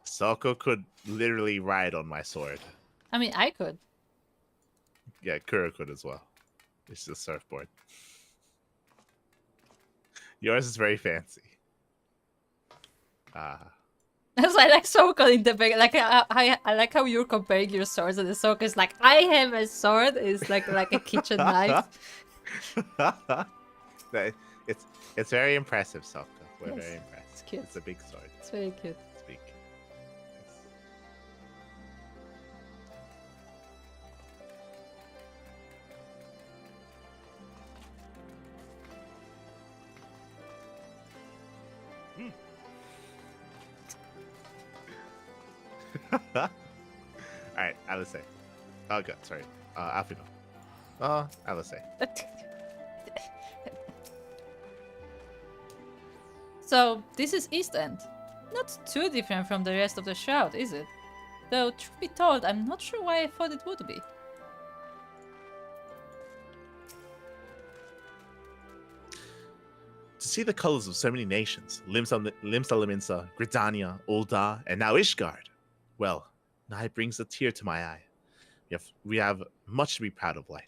Souko could literally ride on my sword. I mean, I could. Yeah, Kuro could as well. It's a surfboard. Yours is very fancy. That's why I like Souko in the back. Like I like how you're comparing your swords, and the Souko is like, I have a sword. It's like a kitchen knife. It's very impressive, Souko. We're Yes, very impressed. it's cute. It's a big sword. It's very cute. It's big. Alright, Alice. Oh god, sorry. Afino. Alice. So this is East End. Not too different from the rest of the Shroud, is it? Though, truth be told, I'm not sure why I thought it would be. To see the colors of so many nations, Limsa, Gridania, Ul'dah, and now Ishgard, well, now it brings a tear to my eye. We have much to be proud of, Light.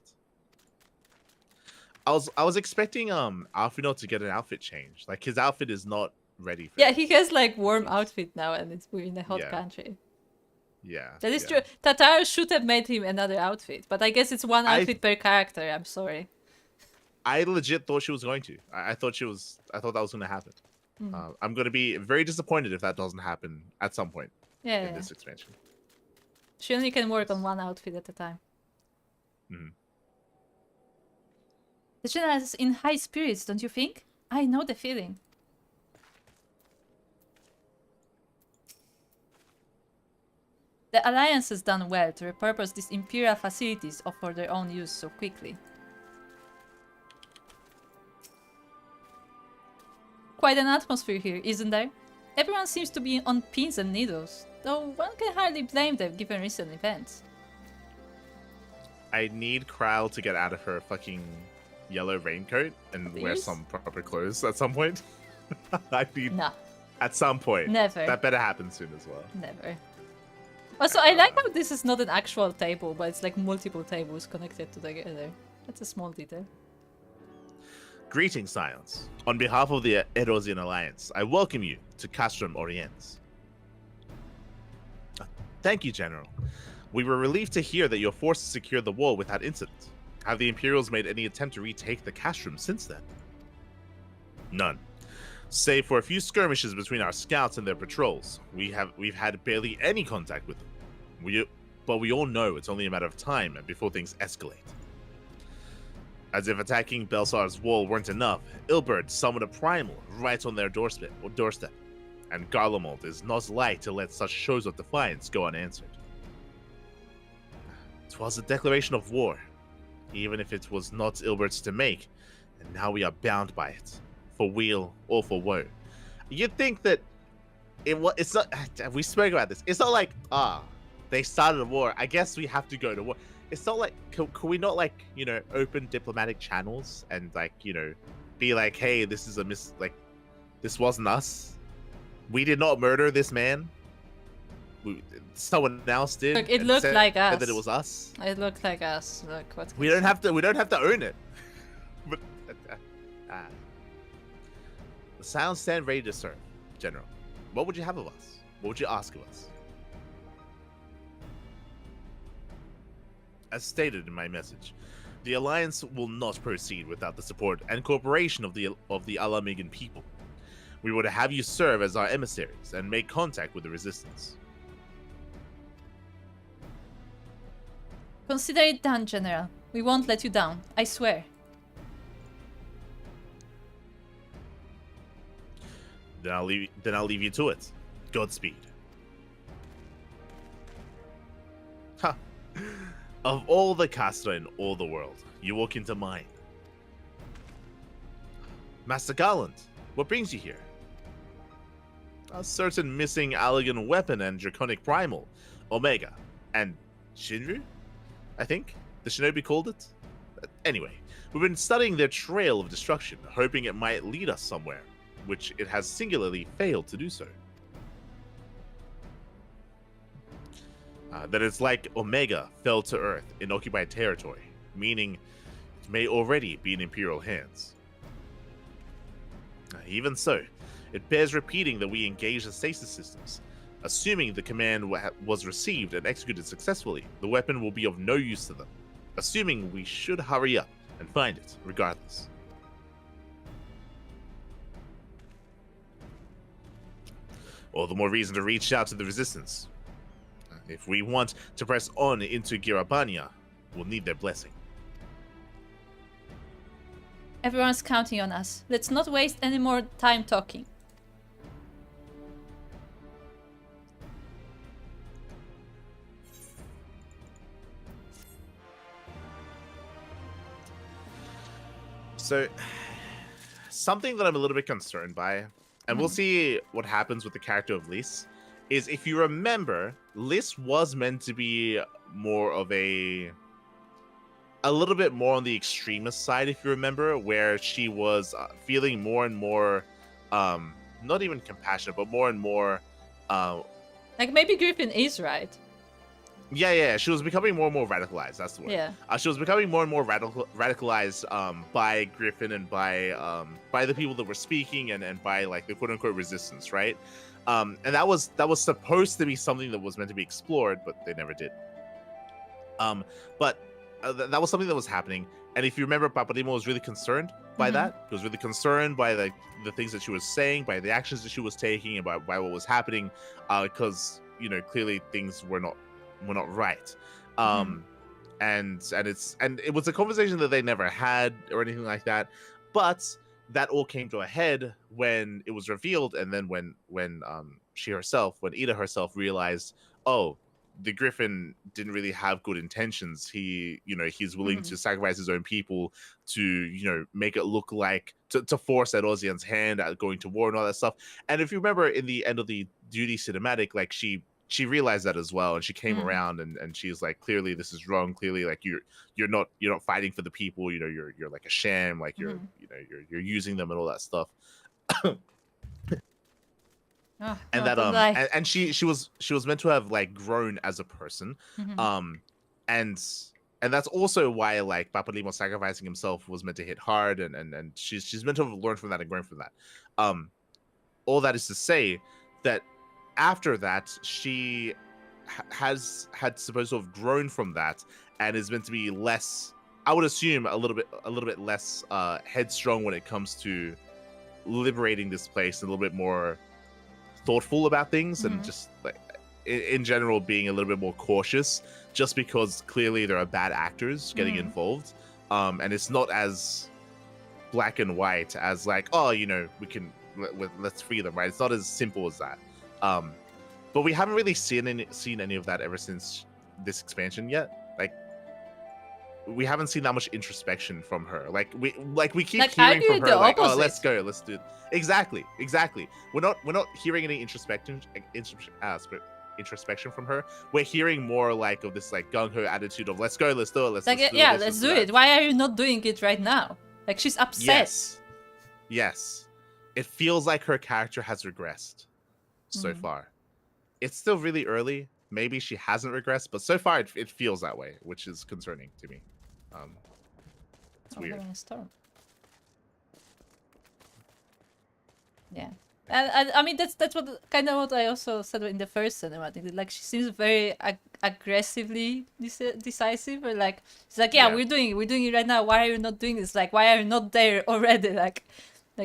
I was expecting Alfino to get an outfit change. Like his outfit is not ready for Yeah, this. he has like warm outfit now, and we're in a hot Yeah. country. Yeah. That is yeah. true. Tatar should have made him another outfit, but I guess it's one outfit per character. I'm sorry. I legit thought she was going to. I thought that was going to happen. I'm going to be very disappointed if that doesn't happen at some point in this expansion. She only can work on one outfit at a time. The general is in high spirits, don't you think? I know the feeling. The Alliance has done well to repurpose these Imperial facilities for their own use so quickly. Quite an atmosphere here, isn't there? Everyone seems to be on pins and needles, though one can hardly blame them given recent events. I need Kral to get out of her fucking yellow raincoat and wear Please? some proper clothes at some point. I need Nah, at some point. never. That better happen soon as well. Never. Also, I like how this is not an actual table, but it's like multiple tables connected together. That's a small detail. Greetings, Scions. On behalf of the Erosian Alliance, I welcome you to Castrum Oriens. Thank you, General. We were relieved to hear that your forces secured the wall without incident. Have the Imperials made any attempt to retake the Castrum since then? None. Save for a few skirmishes between our scouts and their patrols, we've had barely any contact with them. But we all know it's only a matter of time before things escalate. As if attacking Belsar's wall weren't enough, Ilberd summoned a primal right on their doorstep, and Garlemald is not like to let such shows of defiance go unanswered. 'Twas a declaration of war, even if it was not Ilberd's to make, and now we are bound by it, for weal or for woe. You'd think that it's not. We spoke about this. It's not like they started a war. I guess we have to go to war. It's not like, can we not, like, you know, open diplomatic channels and, like, you know, be like, hey, this is this wasn't us. We did not murder this man. Someone else did. Look, it looked like us. That it was us. It looked like us. Look, what? We don't have to own it. But the Scions stand ready to serve, General. What would you have of us? What would you ask of us? As stated in my message, the Alliance will not proceed without the support and cooperation of the Alamigan people. We would have you serve as our emissaries and make contact with the Resistance. Consider it done, General. We won't let you down. I swear. Then I'll leave you to it. Godspeed. Ha! Of all the Castra in all the world, you walk into mine. Master Garland, what brings you here? A certain missing Allegan weapon and Draconic Primal, Omega, and Shinru, I think the shinobi called it. Anyway, we've been studying their trail of destruction, hoping it might lead us somewhere, which it has singularly failed to do so. That it's like Omega fell to Earth in occupied territory, meaning it may already be in Imperial hands. Even so, it bears repeating that we engage the stasis systems. Assuming the command was received and executed successfully, the weapon will be of no use to them. Assuming we should hurry up and find it, regardless. All the more reason to reach out to the Resistance. If we want to press on into Girabania, we'll need their blessing. Everyone's counting on us. Let's not waste any more time talking. So, something that I'm a little bit concerned by, and we'll see what happens with the character of Lys, is if you remember, Lys was meant to be more of a little bit more on the extremist side, if you remember, where she was feeling more and more, not even compassionate, but more and more... like, maybe Griffin is right. Yeah, she was becoming more and more radicalized, that's the word. Yeah. She was becoming more and more radicalized by Griffin and by the people that were speaking and by, like, the quote-unquote resistance, right? And that was supposed to be something that was meant to be explored, but they never did. But that was something that was happening, and if you remember, Papadimo was really concerned by that. He was really concerned by the things that she was saying, by the actions that she was taking, and by what was happening, because, you know, clearly things were not right. And it was a conversation that they never had or anything like that, but that all came to a head when it was revealed, and then when Ida herself realized, oh, the Griffin didn't really have good intentions. He's willing to sacrifice his own people to, you know, make it look like to force Eorzean's hand at going to war and all that stuff. And if you remember in the end of the duty cinematic, like she realized that as well, and she came around and she's like, clearly this is wrong. Clearly, like you're not fighting for the people. You know, you're like a sham. Like you're using them and all that stuff. And she was meant to have like grown as a person, and that's also why like Papadimo sacrificing himself was meant to hit hard, and she's meant to have learned from that and grown from that. All that is to say that after that she had supposed to have grown from that and is meant to be less, I would assume, a little bit less headstrong when it comes to liberating this place, and a little bit more thoughtful about things, and just like in general being a little bit more cautious, just because clearly there are bad actors getting involved, and it's not as black and white as like, oh, you know, let's free them, right? It's not as simple as that. But we haven't really seen any of that ever since this expansion yet. Like, we haven't seen that much introspection from her. We keep like, hearing from her like, opposite. oh, let's go, let's do it. Exactly. We're not hearing any introspection from her. We're hearing more like of this like gung ho attitude of let's go, let's do it, let's do it. Why are you not doing it right now? Like, she's upset. Yes. It feels like her character has regressed so far. It's still really early. Maybe she hasn't regressed, but so far it feels that way, which is concerning to me. It's weird. Yeah, and I mean that's what kind of what I also said in the first cinematic. Like, she seems very aggressively decisive, or like it's like, yeah, we're doing it right now. Why are you not doing this? Like, why are you not there already? Like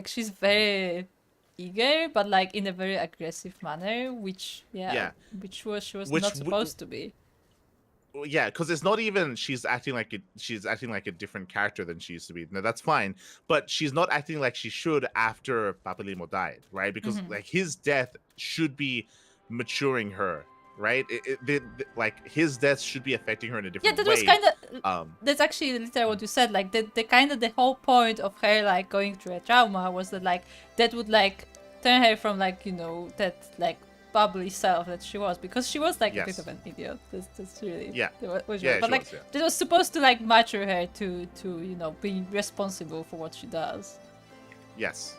she's very eager, but like in a very aggressive manner, which she was not supposed to be. yeah, because it's not even she's acting like a different character than she used to be. No, that's fine, but she's not acting like she should after Papalimo died, right? Because like his death should be maturing her, right? Like his death should be affecting her in a different way. Yeah, that was kind of. That's actually literally what you said. Like the kind of the whole point of her like going through a trauma was that like that would like turn her from like, you know, that like bubbly self that she was, because she was like a bit of an idiot. That's really what was but like that was supposed to like mature her to you know be responsible for what she does. Yes,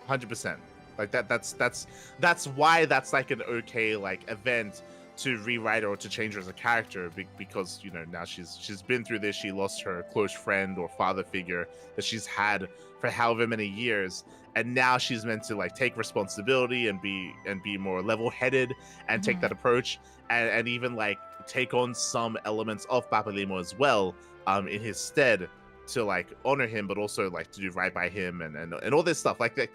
100%. Like that's why that's like an okay like event to rewrite her or to change her as a character, because you know now she's been through this. She lost her close friend or father figure that she's had for however many years, and now she's meant to like take responsibility and be more level-headed and take that approach, and even like take on some elements of Papalimo as well in his stead, to like honor him, but also like to do right by him and all this stuff. Like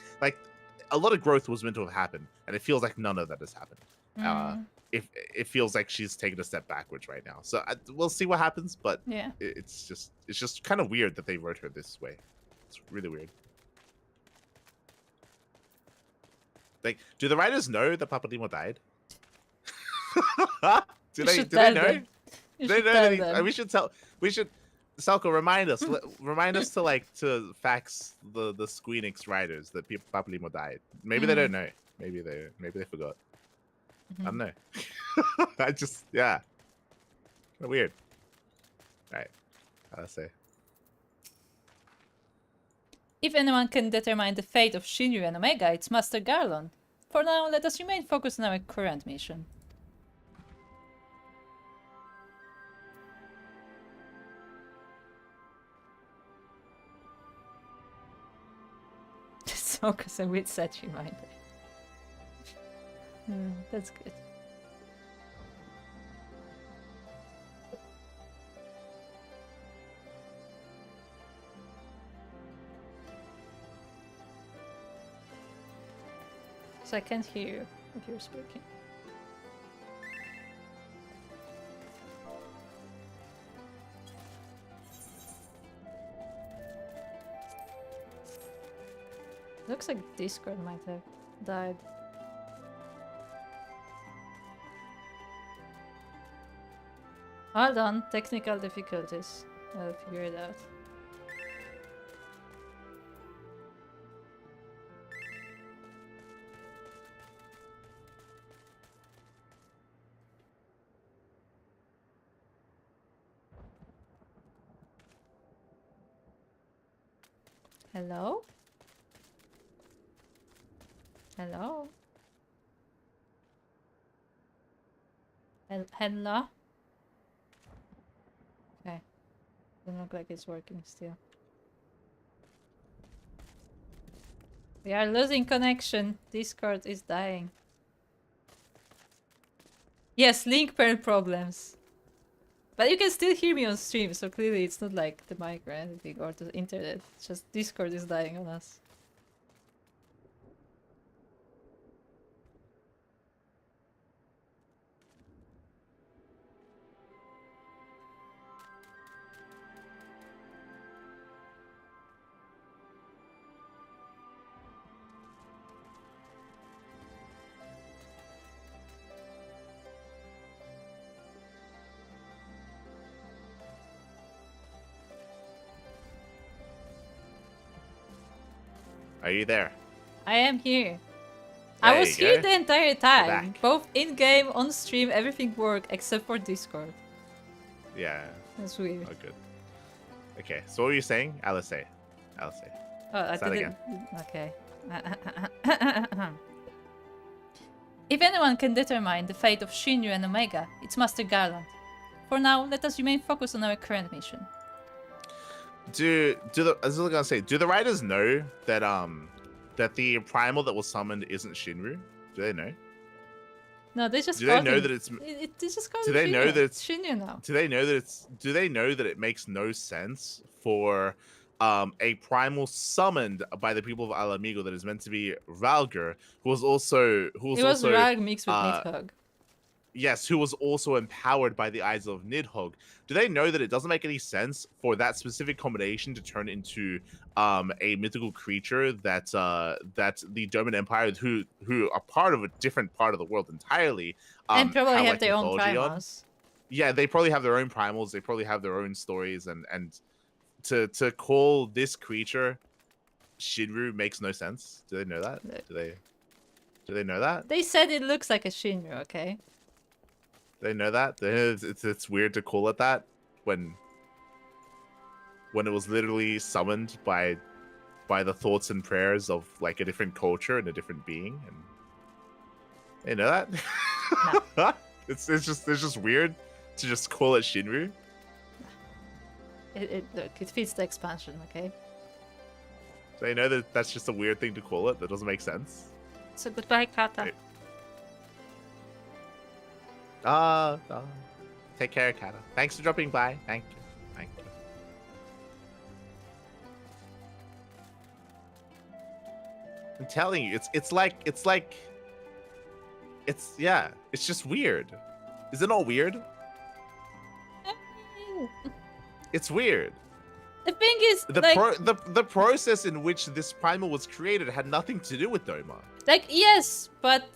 a lot of growth was meant to have happened, and it feels like none of that has happened. It feels like she's taking a step backwards right now. So we'll see what happens, but yeah, it's just kind of weird that they wrote her this way. It's really weird. Like, do the writers know that Papalimo died? do they know? They know that we should tell. We should. Souko, remind us. Remind us to like to fax the Squeenix writers that Papalimo died. Maybe they don't know. Maybe they forgot. I don't know. I just kind of weird. All right, I'll say. If anyone can determine the fate of Shinryu and Omega, it's Master Garland. For now, let us remain focused on our current mission. Souko's a weird set reminder. That's good. So I can't hear you if you're speaking. Looks like Discord might have died. Hold on, technical difficulties. I'll figure it out. Hello? Hello? Hello? Okay. Doesn't look like it's working still. We are losing connection. Discord is dying. Yes, link pair problems. But you can still hear me on stream, so clearly it's not like the mic or anything or the internet. It's just Discord is dying on us. Are you there? I am here. I was here the entire time. Back. Both in-game, on stream, everything worked except for Discord. Yeah. That's weird. Oh, good. Okay, so what were you saying? Alice say. Oh, I Start didn't. Okay. If anyone can determine the fate of Shinryu and Omega, it's Master Garland. For now, let us remain focused on our current mission. I was gonna say, do the writers know that that the primal that was summoned isn't Shinryu? Do they know? No, they just. Do they know that it's? They just call do it they Shinryu. know that it's Shinryu now? Do they know that it's? Do they know that it makes no sense for a primal summoned by the people of Alamigo that is meant to be Ralger, who was also It was Rag mixed with Nidhogg. Yes, who was also empowered by the eyes of Nidhogg. Do they know that it doesn't make any sense for that specific combination to turn into a mythical creature that that the Doman Empire, who are part of a different part of the world entirely, And probably have like, their own mythology on? primals. Yeah, they probably have their own primals. They probably have their own stories, and to call this creature Shinru makes no sense. Do they know that? Do they know that? They said it looks like a Shinru, okay? They know that. It's weird to call it that when it was literally summoned by the thoughts and prayers of like a different culture and a different being, and they know that. No. it's just weird to just call it Shinru. Look, it fits the expansion, okay? They know that that's just a weird thing to call it. That doesn't make sense. So goodbye, Kata. Right. Take care, Kata. Thanks for dropping by. Thank you. Thank you. I'm telling you, it's just weird. Is it not weird? It's weird. The thing is, The process in which this primal was created had nothing to do with Doma. like yes, but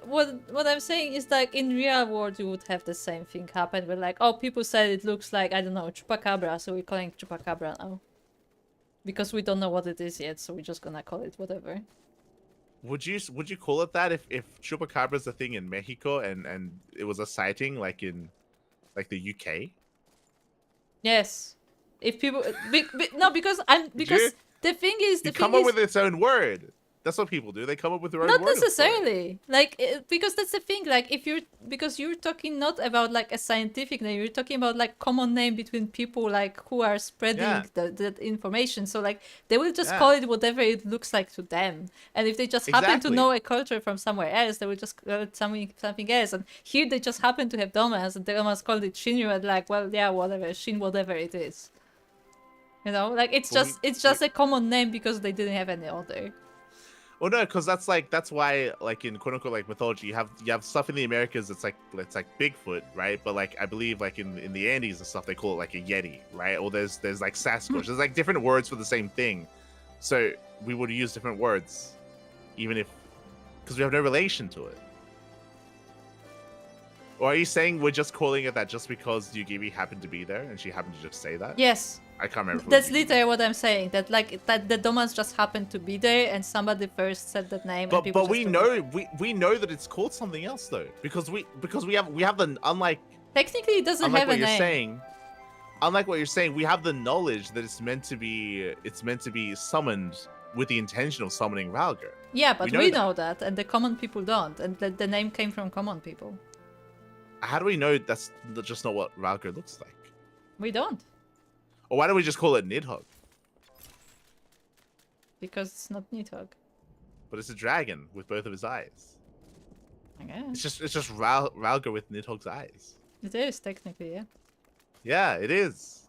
what I'm saying is like in real world you would have the same thing happen. Where like, oh, people said it looks like, I don't know, chupacabra, so we're calling it chupacabra now. Because we don't know what it is yet, so we're just gonna call it whatever. Would you call it that if chupacabra's a thing in Mexico and it was a sighting like in like the UK? Yes. If people no, because the thing is come up with its own word. That's what people do. They come up with their own word. Not necessarily. Like because that's the thing. Like if you're talking not about like a scientific name. You're talking about like common name between people like who are spreading the information. So like they will just call it whatever it looks like to them. And if they just happen to know a culture from somewhere else, they will just call it something else. And here they just happen to have domas, and the domas called it Shinru. And like, well, yeah, whatever, Shin, whatever it is. You know, like it's just a common name because they didn't have any other. Well, no, because that's why like in quote unquote like mythology you have stuff in the Americas that's like Bigfoot, right? But like I believe like in the Andes and stuff they call it like a Yeti, right? Or there's like Sasquatch. There's like different words for the same thing, so we would use different words, even if because we have no relation to it. Or are you saying we're just calling it that just because Yugiri happened to be there and she happened to just say that? Yes. I can't remember. That's literally what I'm saying. That like that the domas just happened to be there, and somebody first said that name. But we know that it's called something else though, because we have the unlike. Technically, it doesn't have a name. Unlike what you're saying, we have the knowledge that it's meant to be summoned with the intention of summoning Ralgar. Yeah, but we know that, and the common people don't, and the name came from common people. How do we know that's just not what Ralgar looks like? We don't. Or why don't we just call it Nidhogg? Because it's not Nidhogg. But it's a dragon with both of his eyes. I guess. It's just Ralgar with Nidhogg's eyes. It is technically, yeah. Yeah, it is.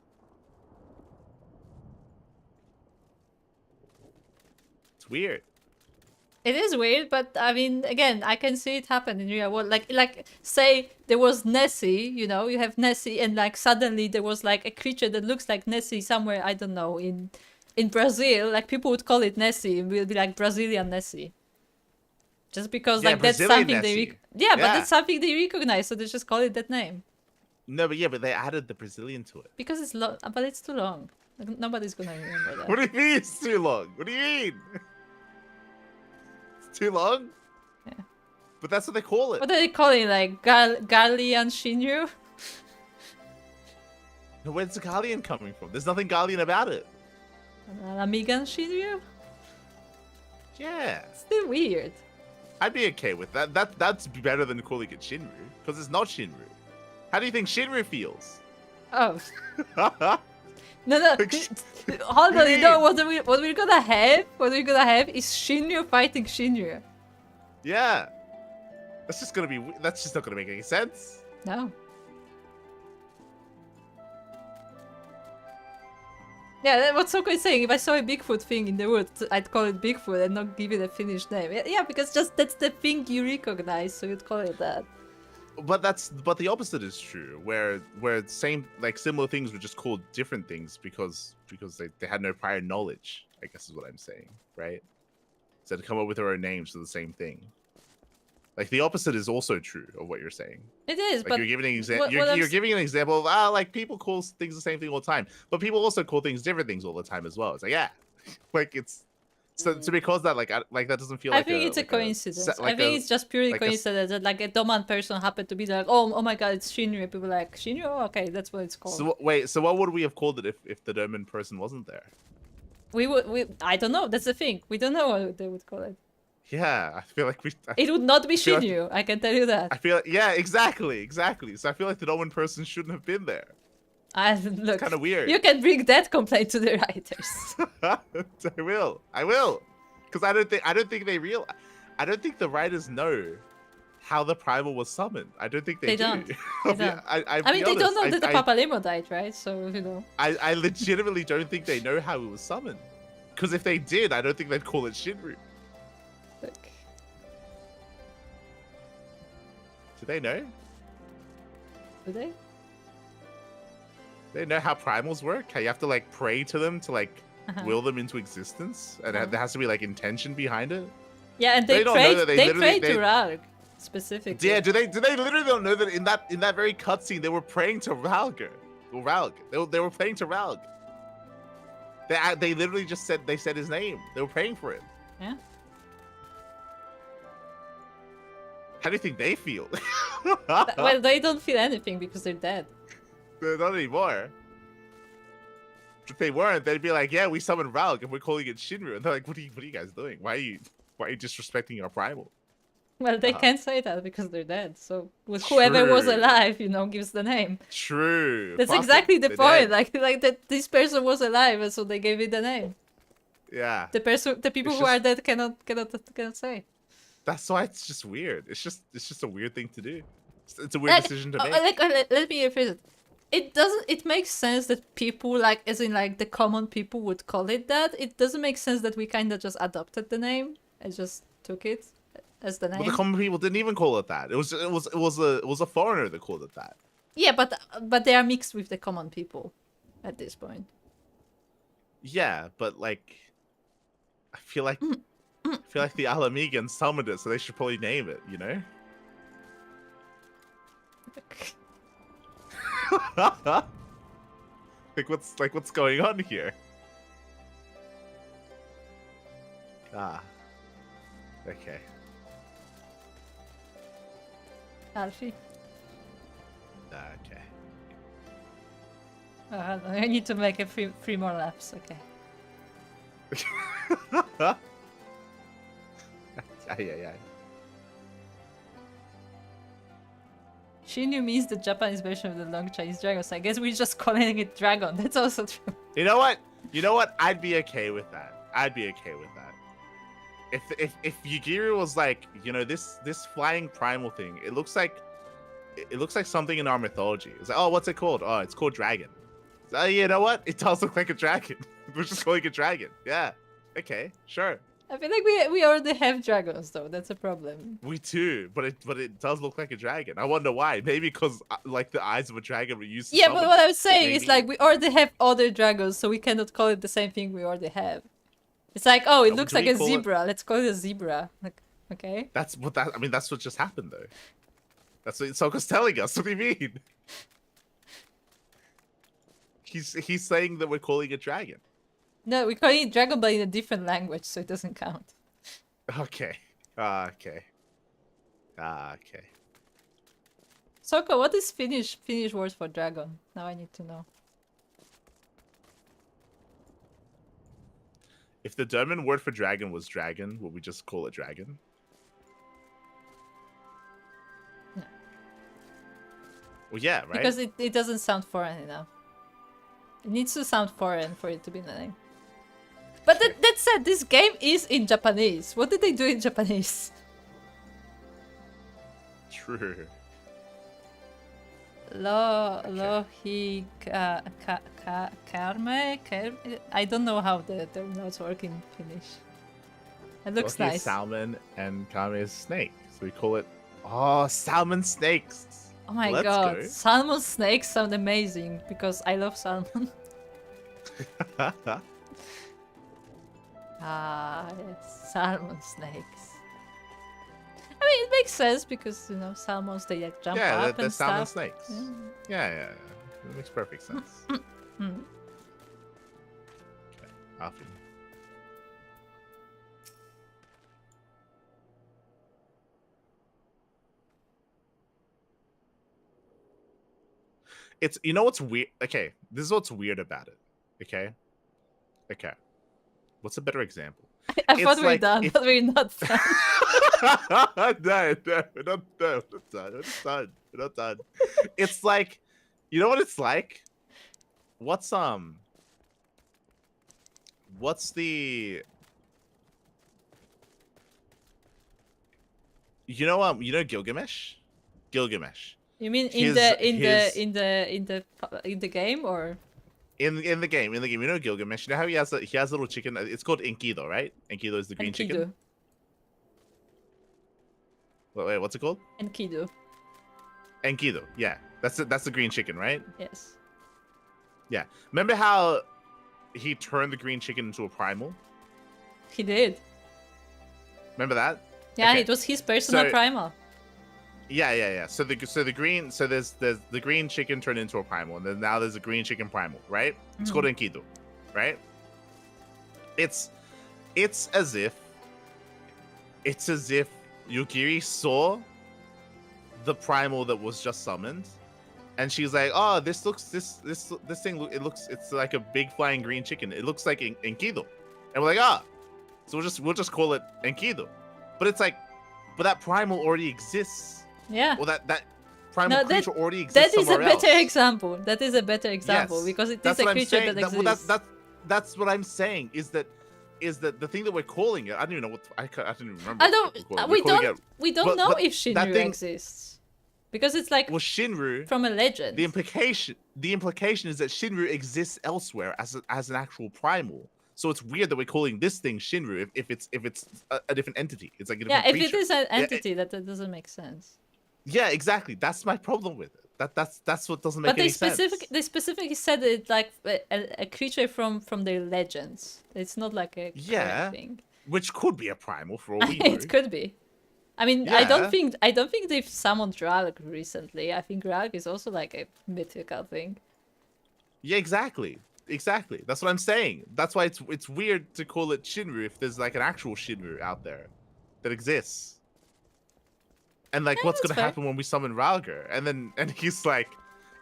It's weird. It is weird, but I mean, again, I can see it happen in real world. Like, say there was Nessie, you know, you have Nessie, and like suddenly there was like a creature that looks like Nessie somewhere, I don't know, in Brazil. Like people would call it Nessie, it will be like Brazilian Nessie, just because like that's something Nessie. but that's something they recognize, so they just call it that name. No, but they added the Brazilian to it Because it's long, but it's too long. Like, nobody's gonna remember that. What do you mean it's too long? What do you mean? Too long? Yeah. But that's what they call it. What are they calling it? Like Garlian Shinru? No, where's the Garlian coming from? There's nothing Garlian about it. Amigan Shinru? Yeah. Still weird. I'd be okay with that. That's better than calling it Shinru, because it's not Shinru. How do you think Shinru feels? Oh. No. Hold on, you know what we're gonna have? What we're gonna have is Shinru fighting Shinru. Yeah. That's just not gonna make any sense. No. Yeah, that's what Souko is saying. If I saw a Bigfoot thing in the woods, I'd call it Bigfoot and not give it a finished name. Yeah, because just that's the thing you recognize, so you'd call it that. but the opposite is true, where same like similar things were just called different things because they had no prior knowledge, I guess is what I'm saying, right? So to come up with their own names for the same thing. Like the opposite is also true of what you're saying. It is, Like but you're giving an example. what I'm You're giving an example of like people call things the same thing all the time, but people also call things different things all the time as well. It's like like it's so because that like that doesn't feel. I like think it's a coincidence. I think it's just purely like coincidence that like a Doman person happened to be like, oh my god, it's Shinryu. People are like Shinryu. Oh, okay, that's what it's called. So wait, so what would we have called it if the Doman person wasn't there? I don't know. That's the thing. We don't know what they would call it. Yeah, I feel like It would not be feel Shinryu. I can tell you that. I feel exactly. So I feel like the Doman person shouldn't have been there. Look, kind of weird. You can bring that complaint to the writers. I will, because I don't think the writers know how the primal was summoned. I don't think they do. Don't. They don't. I mean, they don't know that the Papalemo died, right? So you know. I legitimately don't think they know how it was summoned. Because if they did, I don't think they'd call it Shinryu. Look. Do they know? Do they? They know how primals work? How you have to like pray to them to like will them into existence, and there has to be like intention behind it. Yeah, and they prayed to Ralg specifically. Yeah, do they literally don't know that in that very cutscene they were praying to Ralg? They were praying to Ralg. They literally just said his name. They were praying for him. Yeah. How do you think they feel? Well, they don't feel anything because they're dead. They're not anymore. If they weren't, they'd be like, "Yeah, we summoned Ralg and we're calling it Shinryu." And they're like, "What are you guys doing? Why are you disrespecting our primal?" Well, they can't say that because they're dead. So with whoever was alive, gives the name. True. That's exactly the point. Like that this person was alive, and so they gave it the name. Yeah. The people who are dead cannot say. That's why it's just weird. It's just a weird thing to do. It's a weird decision to make. Let me rephrase it. It makes sense that people as in the common people would call it that. It doesn't make sense that we kind of just adopted the name and just took it as the name. Well, the common people didn't even call it that. It was a foreigner that called it that. Yeah, but they are mixed with the common people at this point. Yeah, but like I feel like the Alamegans summoned it, so they should probably name it, what's going on here? Okay. Alfie. Okay. I need to make three more laps. Okay. Yeah. Shinryu means the Japanese version of the long Chinese dragon, so I guess we're just calling it dragon. That's also true. You know what? I'd be okay with that. If Yugiri was like, this flying primal thing, it looks like something in our mythology. It's like, oh, what's it called? Oh, it's called dragon. So, you know what? It does look like a dragon. We're just calling it dragon. Yeah. Okay. Sure. I feel like we already have dragons though. That's a problem. We do, but it does look like a dragon. I wonder why. Maybe because like the eyes of a dragon were used. Yeah, but what I'm saying is we already have other dragons, so we cannot call it the same thing we already have. It's like, oh, it looks like a zebra. Let's call it a zebra. Like, okay. That's what just happened though. That's what Souko's telling us. What do you mean? He's saying that we're calling it dragon. No, we're calling it dragon, but in a different language, so it doesn't count. Okay. Okay. Souko, what is Finnish word for dragon? Now I need to know. If the German word for dragon was dragon, would we just call it dragon? No. Well, yeah, right? Because it doesn't sound foreign enough. It needs to sound foreign for it to be the name. But that said, this game is in Japanese. What did they do in Japanese? True. Lohi karme. I don't know how the notes work in Finnish. It looks Lohi nice. Is salmon and kame is snake, so we call it Oh, salmon snakes. Oh my Let's god, go. salmon snakes sound amazing because I love salmon. Yes, salmon snakes. I mean, it makes sense because, you know, salmons, they like jump Yeah, up they're and salmon stuff. snakes. Yeah. It makes perfect sense. Mm. Okay, Alfie. It's, you know what's weird? Okay, this is what's weird about it. Okay. What's a better example? I thought It's we were like done, if- but we're not done. no, we're not done. We're not done. It's like, you know what it's like? What's the, you know Gilgamesh? Gilgamesh. You mean His- in the game or? In the game, you know Gilgamesh. You know how he has a little chicken. It's called Enkidu, right? Enkidu is the green chicken. Wait, what's it called? Enkidu. Enkidu. Yeah, that's the green chicken, right? Yes. Yeah. Remember how he turned the green chicken into a primal? He did. Remember that? Yeah, Okay. it was his personal So- primal. Yeah. So the green, so there's the green chicken turned into a primal, and then now there's a green chicken primal, right? It's called Enkidu, right? It's as if Yukiri saw the primal that was just summoned, and she's like, "Oh, this thing it's like a big flying green chicken. It looks like Enkidu," and we're like, so we'll just call it Enkidu, but it's like, but that primal already exists. Yeah. Well, that primal No, creature already exists That is a somewhere better else. example. That is a better example Yes, because it that's is a what I'm creature saying. that Well, exists. that's what I'm saying. Is that the thing that we're calling it? I don't even know what I didn't even remember. I don't. We're calling it- We don't but- know but if that Shinru thing- exists because it's like Well, Shinru. from a legend. The implication is that Shinru exists elsewhere as an actual primal. So it's weird that we're calling this thing Shinru if it's a different entity. It's like a different Yeah, if creature. it is an entity, that doesn't make sense. Yeah, exactly. That's my problem with it. That's what doesn't make But any sense. they specifically said it like a creature from their legends. It's not like a Yeah. current thing. Which could be a primal for all we know. It could be. I mean, I don't Yeah. think they've summoned Ralg recently. I think Ralg is also like a mythical thing. Yeah, exactly. That's what I'm saying. That's why it's weird to call it Shinru if there's like an actual Shinru out there that exists. And like, what's that's gonna fair. happen when we summon Ralger? And he's like,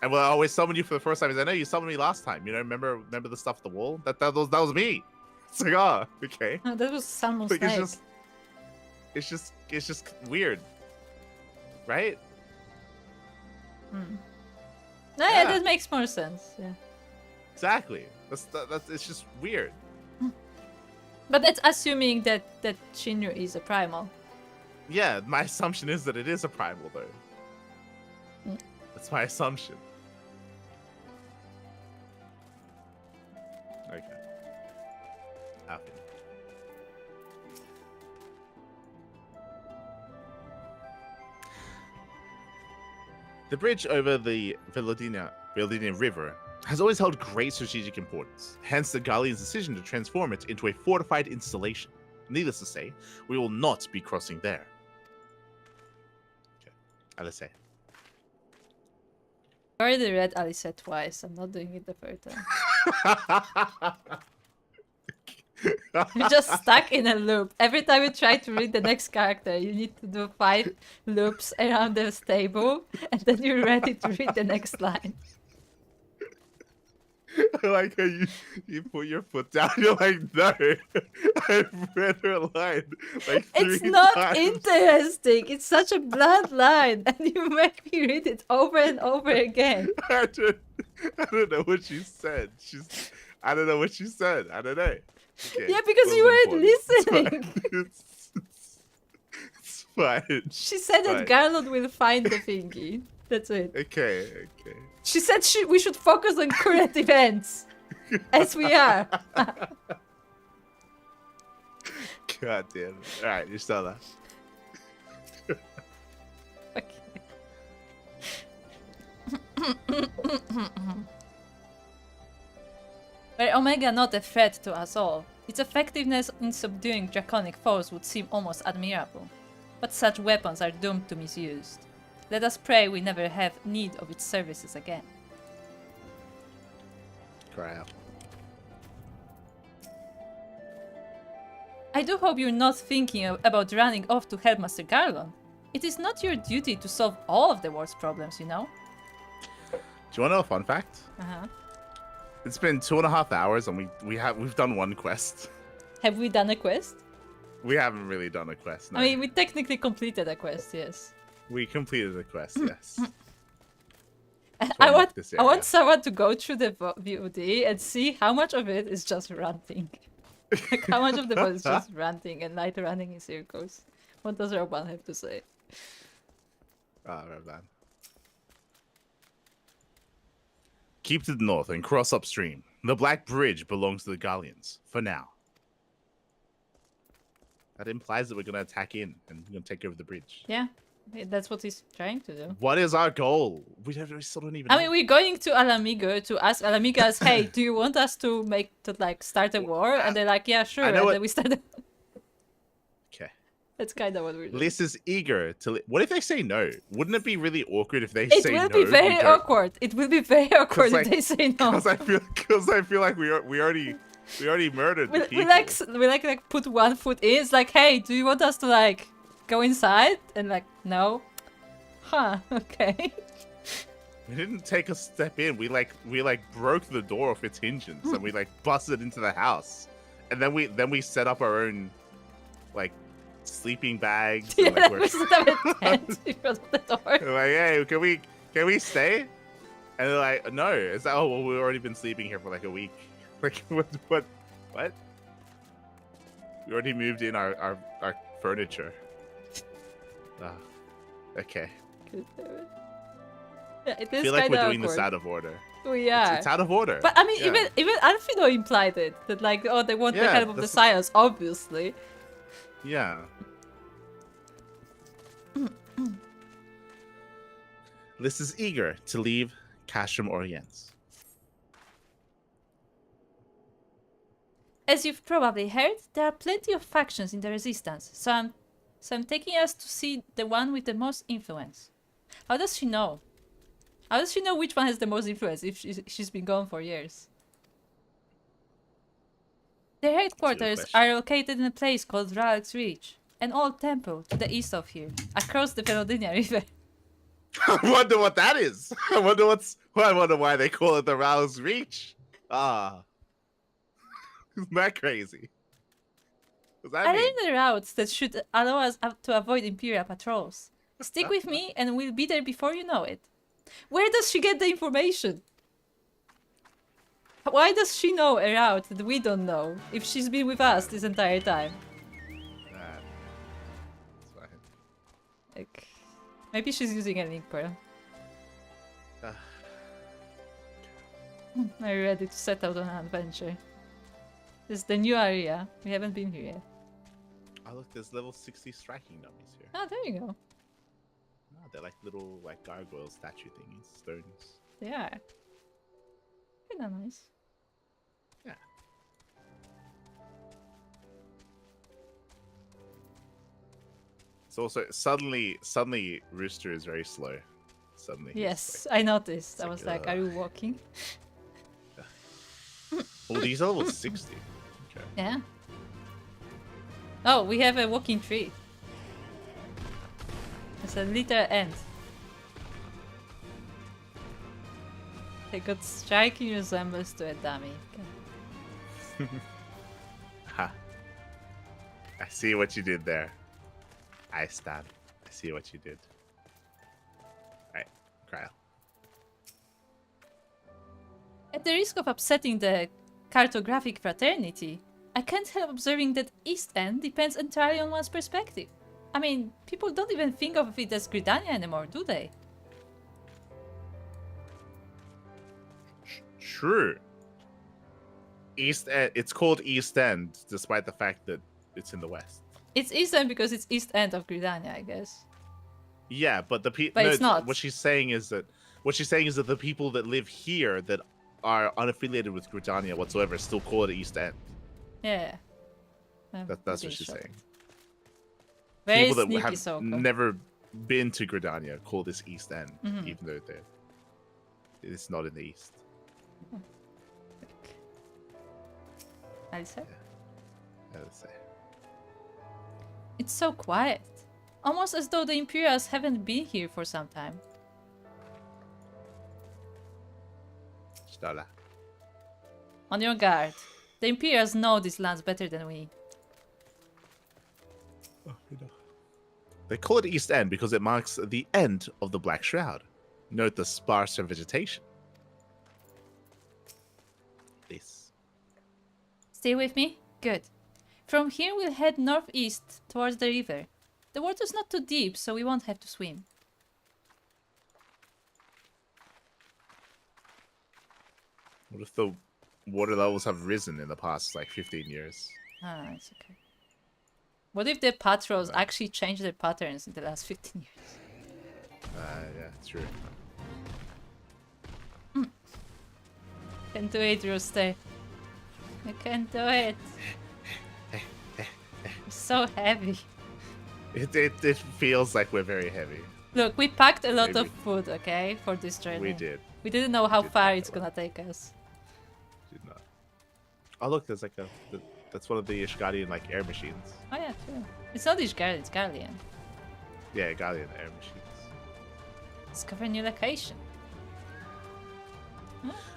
and well, I always summon you for the first time. He's like, I know you summoned me last time. You know, remember the stuff at the wall? That was me. It's like, oh, okay. Oh, that was Salmon Like, Snake. it's just weird, right? No, Yeah. that makes more sense. Yeah. Exactly. That's it's just weird. But that's assuming that Shinru is a primal. Yeah, my assumption is that it is a primal though. Mm. That's my assumption. Okay. Happy. The bridge over the Velodina River has always held great strategic importance, hence the Guardian's decision to transform it into a fortified installation. Needless to say, we will not be crossing there. Okay, Alice. I already read Alice twice. I'm not doing it the third time. You're just stuck in a loop. Every time you try to read the next character, you need to do 5 loops around the stable, and then you're ready to read the next line. I like how you put your foot down. You're like, no, I've read her line like 3 It's not times. interesting. It's such a blunt line, and you make me read it over and over again. I don't know what she said. I don't know what she said. I don't know. Okay, Yeah, because you wasn't weren't important. listening. It's fine. She said that Garland will find the thingy. That's it. Okay. She said we should focus on current events. As we are. God damn it. Alright, you're still there. Were Omega not a threat to us all, its effectiveness in subduing draconic foes would seem almost admirable. But such weapons are doomed to misuse. Let us pray we never have need of its services again. Cry out. I do hope you're not thinking about running off to help Master Garlon. It is not your duty to solve all of the world's problems, you know? Do you want to know a fun fact? Uh-huh. It's been 2.5 hours and we've done one quest. Have we done a quest? We haven't really done a quest. No. I mean, we technically completed a quest, yes. We completed the quest, yes. I want someone to go through the VOD and see how much of it is just ranting. Like how much of the VOD is just ranting and light running in circles. What does Roban have to say? Roban. Keep to the north and cross upstream. The Black Bridge belongs to the Gallians, for now. That implies that we're going to attack in and we're going to take over the bridge. Yeah, that's what he's trying to do. What is our goal? We still don't even know. I mean, we're going to Alamigo to ask Alamigas, hey, do you want us to start a war? And they're like, yeah, sure. And then we start. Okay. That's kind of what we're doing. Liz is eager to. What if they say no? Wouldn't it be really awkward if they say no? It will be very awkward. It will be very awkward if they say no. Because I feel like we already murdered the people. We like put one foot in. It's like, hey, do you want us to go inside? And no. Huh? Okay. We didn't take a step in. We broke the door off its hinges and we busted into the house, and then we set up our own sleeping bags. Yeah, and, we set up a tent in front of the door. We're hey, can we stay? And they're like, no. It's like, oh well, we've already been sleeping here for a week. What? We already moved in our furniture. Okay. Yeah, it is I feel like we're doing awkward. this out of order. We are. It's out of order. But I mean, even Alfino implied it that they want the help of the science, obviously. Yeah. Liz is eager to leave Casham Orients. As you've probably heard, there are plenty of factions in the Resistance, so I'm taking us to see the one with the most influence. How does she know? How does she know which one has the most influence if she's been gone for years? Their headquarters are located in a place called Ralek's Reach, an old temple to the east of here, across the Velodinia River. I wonder what that is. I wonder why they call it the Ralek's Reach. Isn't that crazy? I learned the routes that should allow us to avoid Imperial patrols. Stick with me and we'll be there before you know it. Where does she get the information? Why does she know a route that we don't know if she's been with us this entire time? That's fine. Maybe she's using a link pearl. Are you ready to set out on an adventure? This is the new area. We haven't been here yet. Oh look, there's level 60 striking dummies here. Oh, there you go. Oh, they're little gargoyle statue thingies, stones. They are. Kinda nice. Yeah. It's also suddenly Rooster is very slow. Suddenly. Yes, I noticed. I was like, are you walking? Oh, these are level 60. Okay. Yeah. Oh, we have a walking tree. It's a literal end. They got striking resemblance to a dummy. Ha. I see what you did there. I see what you did. Alright, Cryo. At the risk of upsetting the cartographic fraternity, I can't help observing that East End depends entirely on one's perspective. I mean, people don't even think of it as Gridania anymore, do they? True. East End. It's called East End, despite the fact that it's in the west. It's East End because it's East End of Gridania, I guess. Yeah, but But it's not. What she's saying is that what she's saying is that the people that live here that are unaffiliated with Gridania whatsoever still call it East End. Yeah. That's what she's saying. Very People that sneaky, have Souko. never been to Gridania call this East End, Mhm. even though it's not in the East. Alice? Let's say. It's so quiet. Almost as though the Imperials haven't been here for some time. Stala. On your guard. The Imperials know these lands better than we. They call it East End because it marks the end of the Black Shroud. Note the sparser vegetation. This. Stay with me? Good. From here we'll head northeast towards the river. The water's not too deep, so we won't have to swim. What if the water levels have risen in the past, like, 15 years? Ah, it's okay. What if the patrols actually changed their patterns in the last 15 years? Yeah, true. Can't do it, Rooster. I can't do it. It's so heavy. It feels like we're very heavy. Look, we packed a lot Maybe. of food, okay, for this journey. We did. We didn't know how did far pack it's a lot. gonna take us. Did not. Oh, look, there's like that's one of the Ishgadian, like, air machines. Oh yeah, true. It's not Ishgard, it's Garlean. Yeah, Galian air machines. Discover a new location.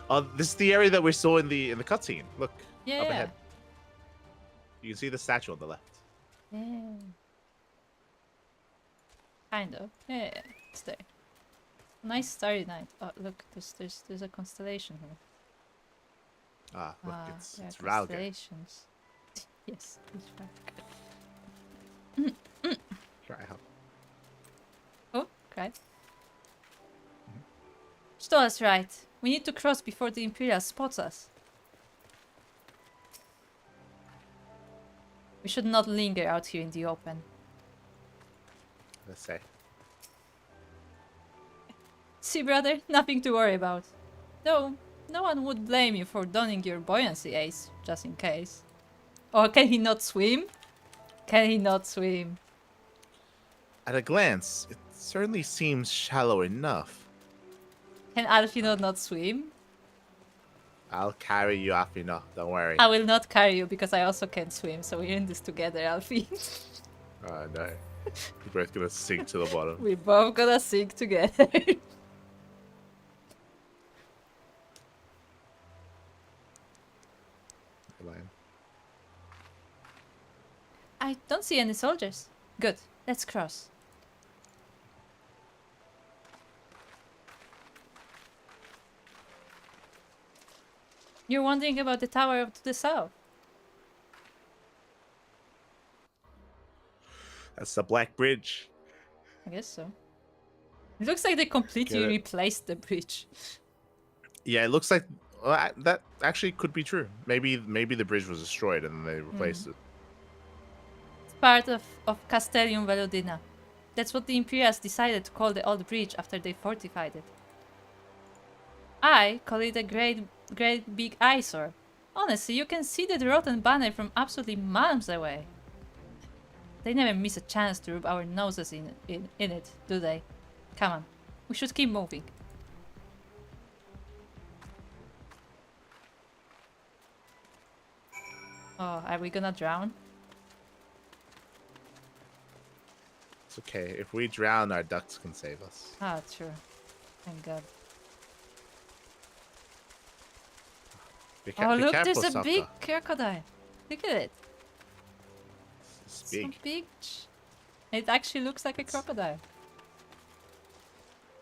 Oh, this is the area that we saw in the cutscene. Look, Yeah. up ahead. You can see the statue on the left. Yeah. Kind of. Yeah, it's there. Nice starry night. Oh, look, there's a constellation here. Ah, look, Ah, it's there are Ralga. constellations. Yes, it's Ralga. Try help. Oh, okay. Stoa's right. We need to cross before the Imperial spots us. We should not linger out here in the open. Let's say. See, brother, nothing to worry about. Though, no one would blame you for donning your buoyancy ace, just in case. Or can he not swim? Can he not swim? At a glance, it certainly seems shallow enough. Can Alfino not swim? I'll carry you, Afino. Don't worry. I will not carry you because I also can't swim, so we're in this together, Alfie. Oh, no. We're both gonna sink to the bottom. We're both gonna sink together. I don't see any soldiers. Good, let's cross. You're wondering about the tower to the south? That's the Black Bridge. I guess so. It looks like they completely Get it. replaced the bridge. Yeah, it looks like that actually could be true. Maybe the bridge was destroyed and then they replaced it. It's part of Castellium Velodina. That's what the Imperials decided to call the old bridge after they fortified it. I call it a great big eyesore. Honestly, you can see that rotten banner from absolutely miles away. They never miss a chance to rub our noses in it, do they? Come on, we should keep moving. Oh, are we gonna drown? It's okay. If we drown, our ducks can save us. Ah, true. Thank God. Be Oh, be look, careful, there's a Sokka. big crocodile. Look at it. It's So big. big. It actually looks like a crocodile.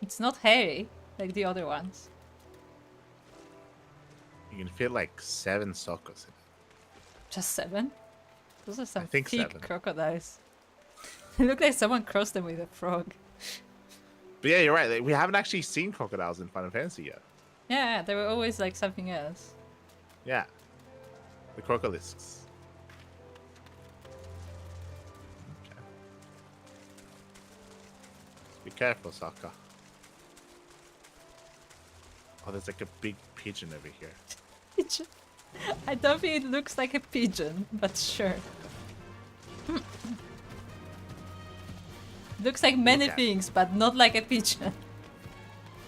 It's not hairy like the other ones. You can fit like 7 Sokkos in it. Just 7? Those are some think thick 7. crocodiles. They look like someone crossed them with a frog. But yeah, you're right. We haven't actually seen crocodiles in Final Fantasy yet. Yeah, they were always like something else. Yeah. The crocolisks. Okay. Be careful, Sokka. Oh, there's like a big pigeon over here. Pigeon. I don't think it looks like a pigeon, but sure. Looks like many Look at things, but not like a pigeon.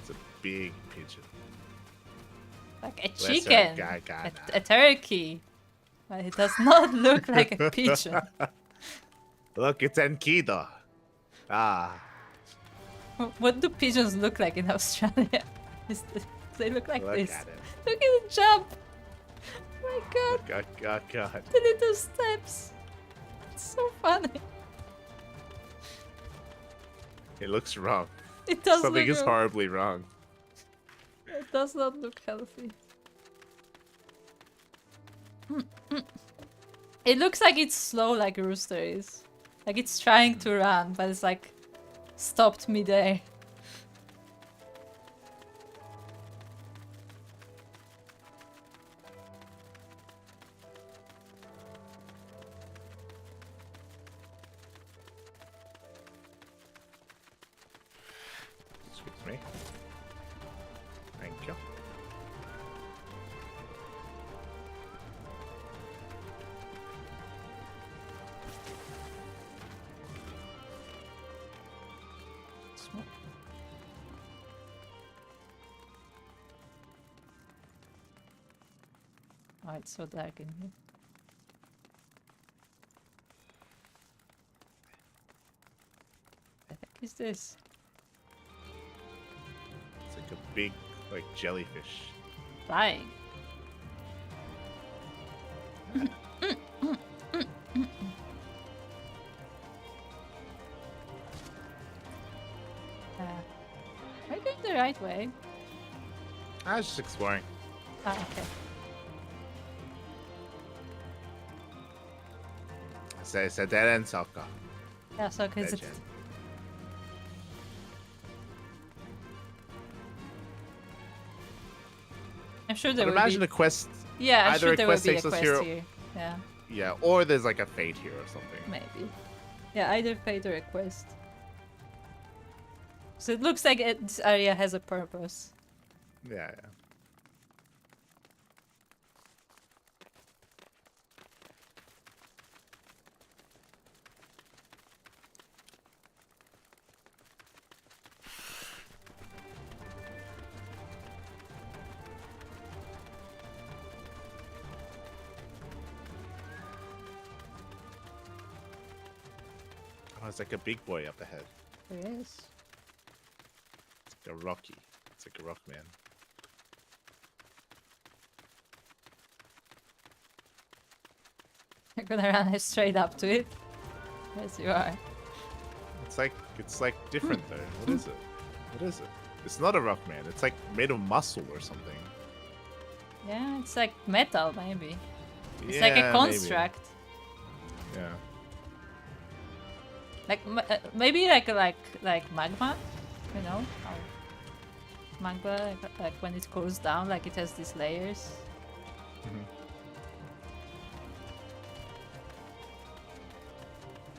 It's a big pigeon. Like a Lesser chicken, Gaga. a turkey. But it does not look like a pigeon. Look, it's Enkidu. Ah. What do pigeons look like in Australia? They look like Look this. at it. Look at the jump! Oh my god, God. the little steps. It's so funny. It looks wrong. It does Something look is wrong. horribly wrong. It does not look healthy. It looks like it's slow like a rooster is. Like it's trying to run, but it's like stopped midair. Excuse me. Thank you. Smoke. Oh, it's so dark in here. The heck is this? It's like a big, like, jellyfish. Flying. Are you going the right way? I was just exploring. Ah, okay. It's a dead end, Souko. Yeah, so because Dead end. I'm sure But there will imagine be. a quest. Yeah, I'm either sure a there will quest be a takes us quest here- here. Yeah, Yeah, or there's like a fate here or something. maybe. Yeah, either fate or a quest. So it looks like this area has a purpose. Yeah. Oh, it's like a big boy up ahead. There is. It's like a rocky. It's like a rock man. You're gonna run straight up to it. Yes, you are. It's like different though. What is it? What is it? It's not a rock man. It's like made of muscle or something. Yeah, it's like metal, maybe. It's yeah, like a maybe. construct. Yeah. Like maybe like magma, you know? How magma, like when it cools down, like it has these layers.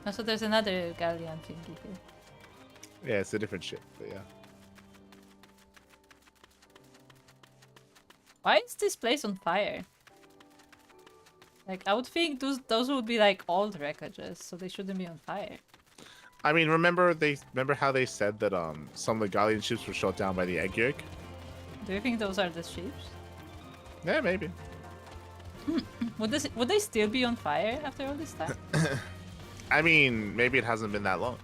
Also, there's another galleon thingy here. Yeah, it's a different ship, but yeah. Why is this place on fire? Like, I would think those would be like old wreckages, so they shouldn't be on fire. I mean, remember how they said that some of the galleon ships were shot down by the egg yolk? Do you think those are the ships? Yeah, maybe. Would they still be on fire after all this time? I mean, maybe it hasn't been that long.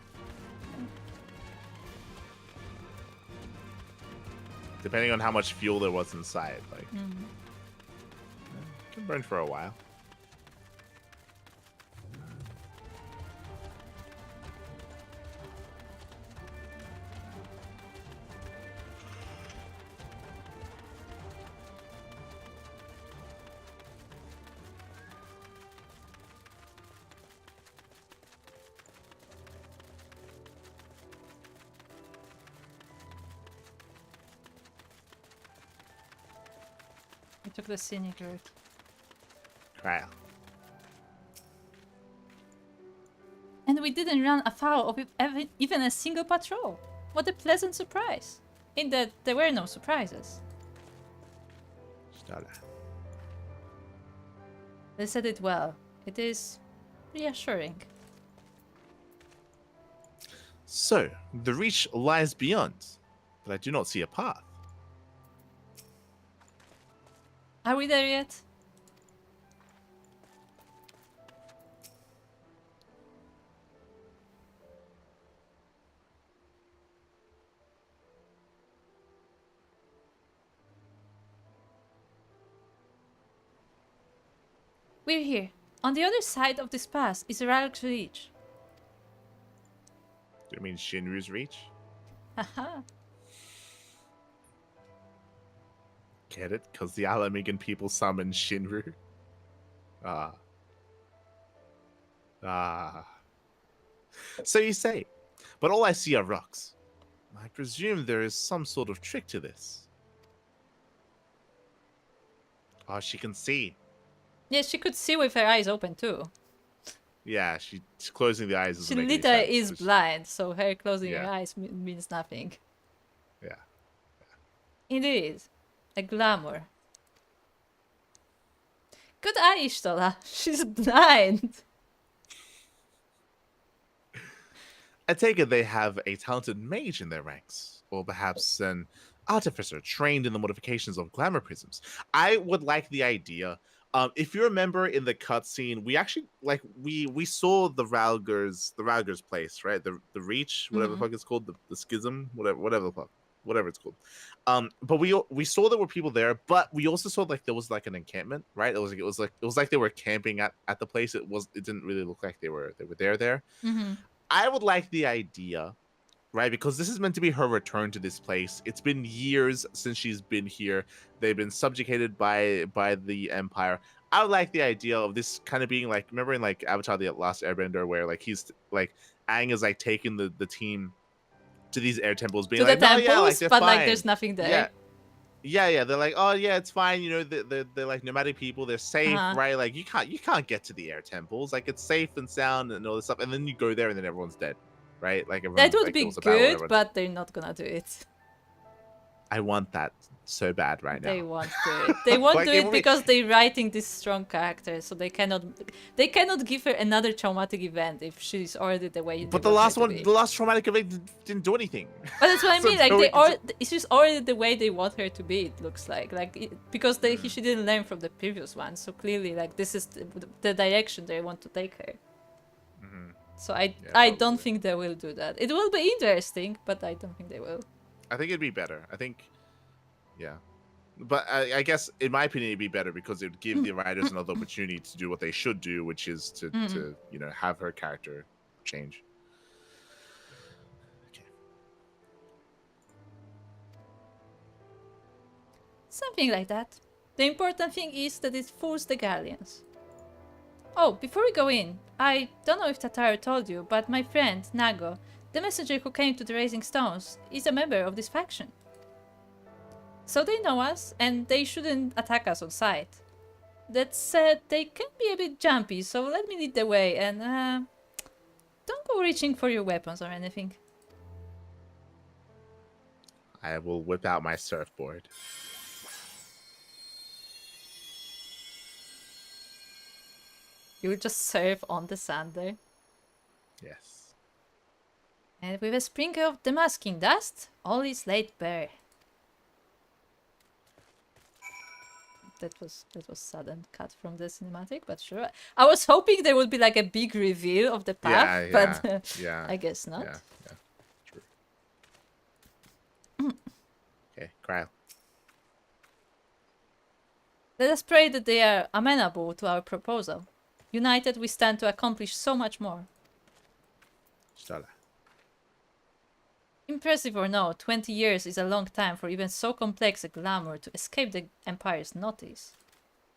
Depending on how much fuel there was inside, like it can burn for a while. We took the scenic route. Right. And we didn't run afoul of even a single patrol. What a pleasant surprise. In that there were no surprises. They said it well. It is reassuring. So, the reach lies beyond, but I do not see a path. Are we there yet? We're here. On the other side of this pass is a Ralk's Reach. Do you mean Shinru's reach? Haha. Get it? Because the Alamigan people summon Shinru. Ah. Ah. So you say, but all I see are rocks. I presume there is some sort of trick to this. Oh, she can see. Yeah, she could see with her eyes open too. Yeah, she's closing the eyes. She Doesn't make any literally sense. is blind, so her closing her Yeah. eyes means nothing. Yeah. Indeed. A glamour. Good eye, Ishtola. She's blind. I take it they have a talented mage in their ranks, or perhaps an artificer trained in the modifications of glamour prisms. I would like the idea. If you remember in the cutscene, we actually we saw the Ralger's place, right? The Reach, whatever the fuck it's called, the Schism, whatever it's called. But we saw there were people there, but we also saw like there was like an encampment, right? It was like they were camping at the place. It didn't really look like they were there. Mm-hmm. I would like the idea, right? Because this is meant to be her return to this place. It's been years since she's been here. They've been subjugated by the Empire. I would like the idea of this kind of being like, remember in like Avatar: The Last Airbender, where like he's like Aang is like taking the team to these air temples, being To like, the "No, temples, yeah, like, they're but like fine." there's nothing there. Yeah. They're like, "Oh yeah, it's fine. You know, they're like nomadic people. They're safe, right? Like you can't get to the air temples. Like it's safe and sound and all this stuff. And then you go there and then everyone's dead, right? Like everyone, That would like, be there was a battle, good, everyone- but they're not gonna do it. I want that so bad right now. They won't do it. They won't Like, do it it will be- because they're writing this strong character, so they cannot give her another traumatic event if she's already the way. But they the want her last to one, be. the last traumatic event didn't do anything. But that's what I So mean. Like no they one are, it's just already the way they want her to be. It looks like because she didn't learn from the previous one. So clearly, like this is the direction they want to take her. So I don't think they will do that. It will be interesting, but I don't think they will. I think it'd be better. I think, yeah. But I guess, in my opinion, it'd be better because it would give the writers another opportunity to do what they should do, which is to have her character change. Okay. Something like that. The important thing is that it fools the Galleons. Oh, before we go in, I don't know if Tataru told you, but my friend, Nago, the messenger who came to the Raising Stones, is a member of this faction. So they know us, and they shouldn't attack us on sight. That said, they can be a bit jumpy, so let me lead the way, and don't go reaching for your weapons or anything. I will whip out my surfboard. You will just surf on the sand there. Yes. And with a sprinkle of damasking dust, all is laid bare. That was sudden cut from the cinematic, but sure. I was hoping there would be like a big reveal of the path, but yeah. I guess not. Yeah, true. Okay, Cryle. Let us pray that they are amenable to our proposal. United, we stand to accomplish so much more. Stella. Impressive or no, 20 years is a long time for even so complex a glamour to escape the Empire's notice.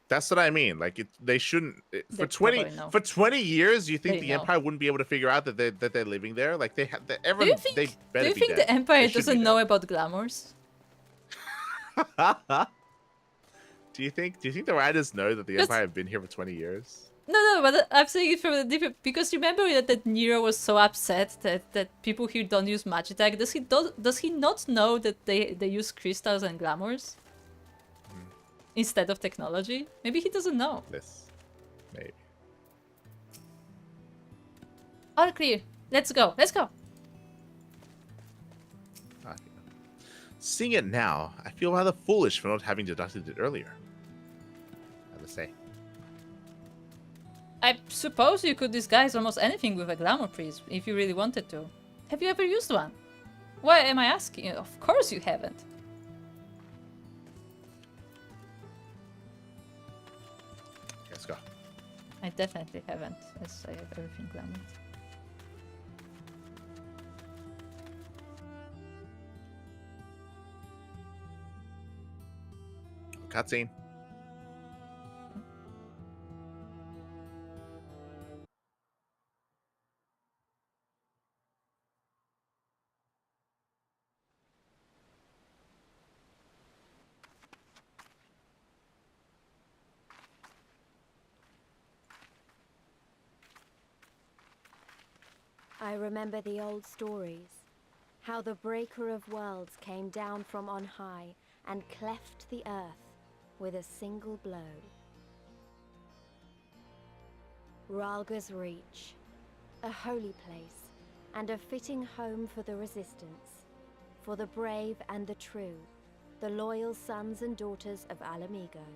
That's what I mean. Like they shouldn't They for probably know. 20 years. You think They the know. Empire wouldn't be able to figure out that they're living there? Like they have. Do Everyone. you think, They do better you be think dead. the Empire They should be doesn't dead. know about glamours? Do you think the writers know that the Because- Empire have been here for 20 years? No, but I'm saying it from a different... Because remember that Nero was so upset that people here don't use Magitech. Does he not know that they use crystals and glamours? instead of technology? Maybe he doesn't know. This, maybe. All clear. Let's go. Let's go. Okay. Seeing it now, I feel rather foolish for not having deducted it earlier. I have to say. I suppose you could disguise almost anything with a glamour priest if you really wanted to. Have you ever used one? Why am I asking you? Of course you haven't. Let's go. I definitely haven't, as I have everything glamoured. Cutscene. I remember the old stories. How the Breaker of Worlds came down from on high and cleft the earth with a single blow. Ralga's Reach, a holy place, and a fitting home for the Resistance, for the brave and the true, the loyal sons and daughters of Alamigo.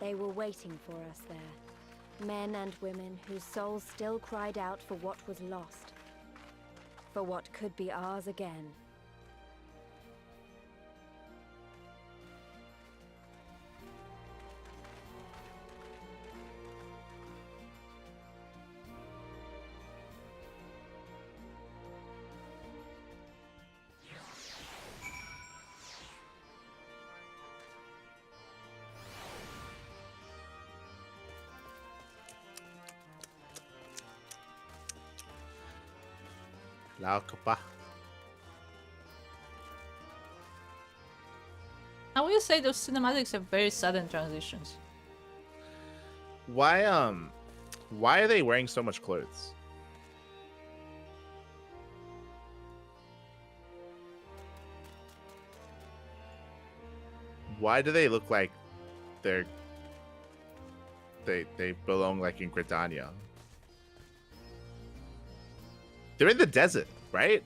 They were waiting for us there, men and women whose souls still cried out for what was lost, for what could be ours again. La Copa. I will say those cinematics have very sudden transitions. Why are they wearing so much clothes? Why do they look like they belong like in Gridania? They're in the desert, right?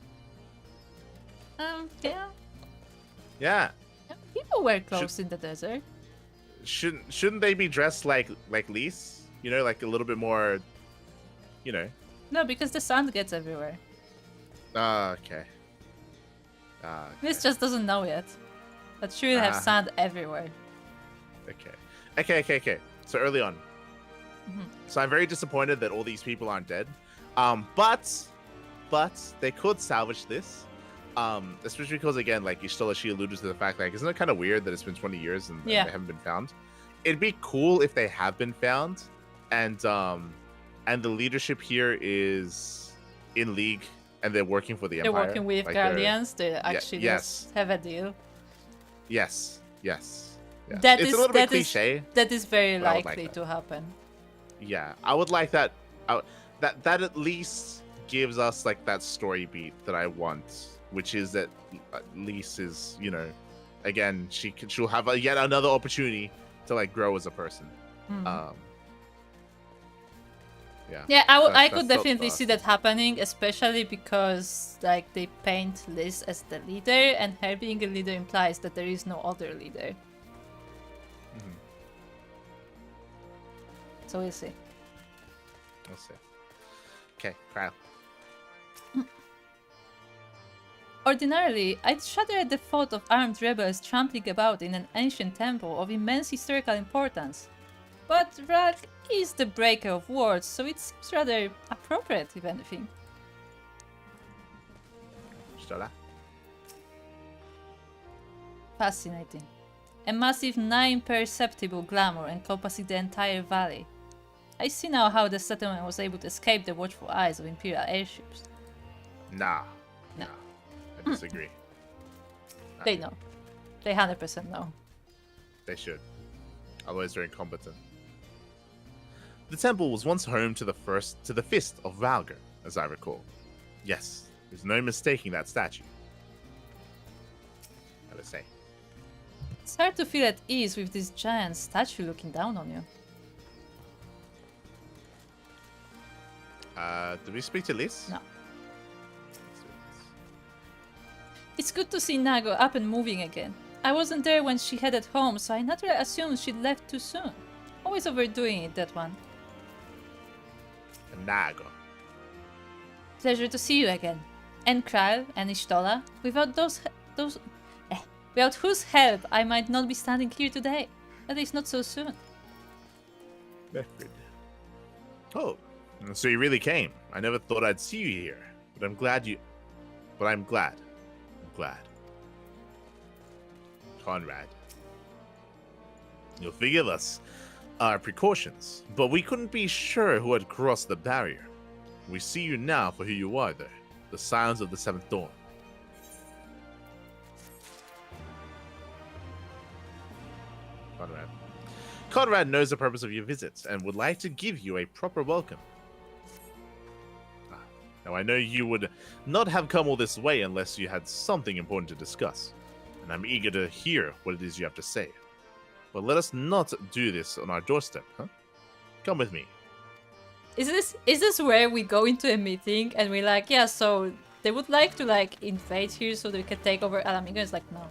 Yeah. Yeah. People wear clothes in the desert. Shouldn't they be dressed like Lise? You know, like a little bit more, you know. No, because the sun gets everywhere. Okay. This just doesn't know yet. But she will have sand everywhere. Okay. So early on. So I'm very disappointed that all these people aren't dead. But they could salvage this. Especially because, again, like she alluded to the fact, like, isn't it kind of weird that it's been 20 years and they haven't been found? It'd be cool if they have been found, and the leadership here is in league and they're working for the Empire. They're working with like Guardians. They actually just have a deal. Yes. That it's is a little bit cliche. That is very like likely to happen. Yeah, I would like that. That at least gives us like that story beat that I want, which is that Lise is, you know, again, she'll have yet another opportunity to like grow as a person. Yeah, I could definitely see that happening, especially because like they paint Lise as the leader, and her being a leader implies that there is no other leader. So we'll see. We'll see. Okay, Kyle. Ordinarily, I'd shudder at the thought of armed rebels trampling about in an ancient temple of immense historical importance. But Ralg is the breaker of words, so it seems rather appropriate, if anything. Stola. Fascinating. A massive 9-perceptible glamour encompassing the entire valley. I see now how the settlement was able to escape the watchful eyes of Imperial airships. Nah. No. I disagree. They know. They 100% know. They should. Otherwise they're incompetent. The temple was once home to the Fist of Valgar, as I recall. Yes, there's no mistaking that statue. Gotta say. It's hard to feel at ease with this giant statue looking down on you. Did we speak to Liz? No. It's good to see Nago up and moving again. I wasn't there when she headed home, so I naturally assumed she'd left too soon. Always overdoing it, that one. Nago. Pleasure to see you again. And Kral and Ishtola. Without whose help I might not be standing here today. At least not so soon. Oh, so you really came. I never thought I'd see you here, but I'm glad. I'm glad. Conrad, you'll forgive us our precautions, but we couldn't be sure who had crossed the barrier. We see you now for who you are, though. The Scions of the Seventh Dawn. Conrad knows the purpose of your visits and would like to give you a proper welcome. Now, I know you would not have come all this way unless you had something important to discuss, and I'm eager to hear what it is you have to say. But let us not do this on our doorstep, huh? Come with me. Is this where we go into a meeting and we're like, yeah, so they would like to like invade here so they can take over Alamigo? It's like, no.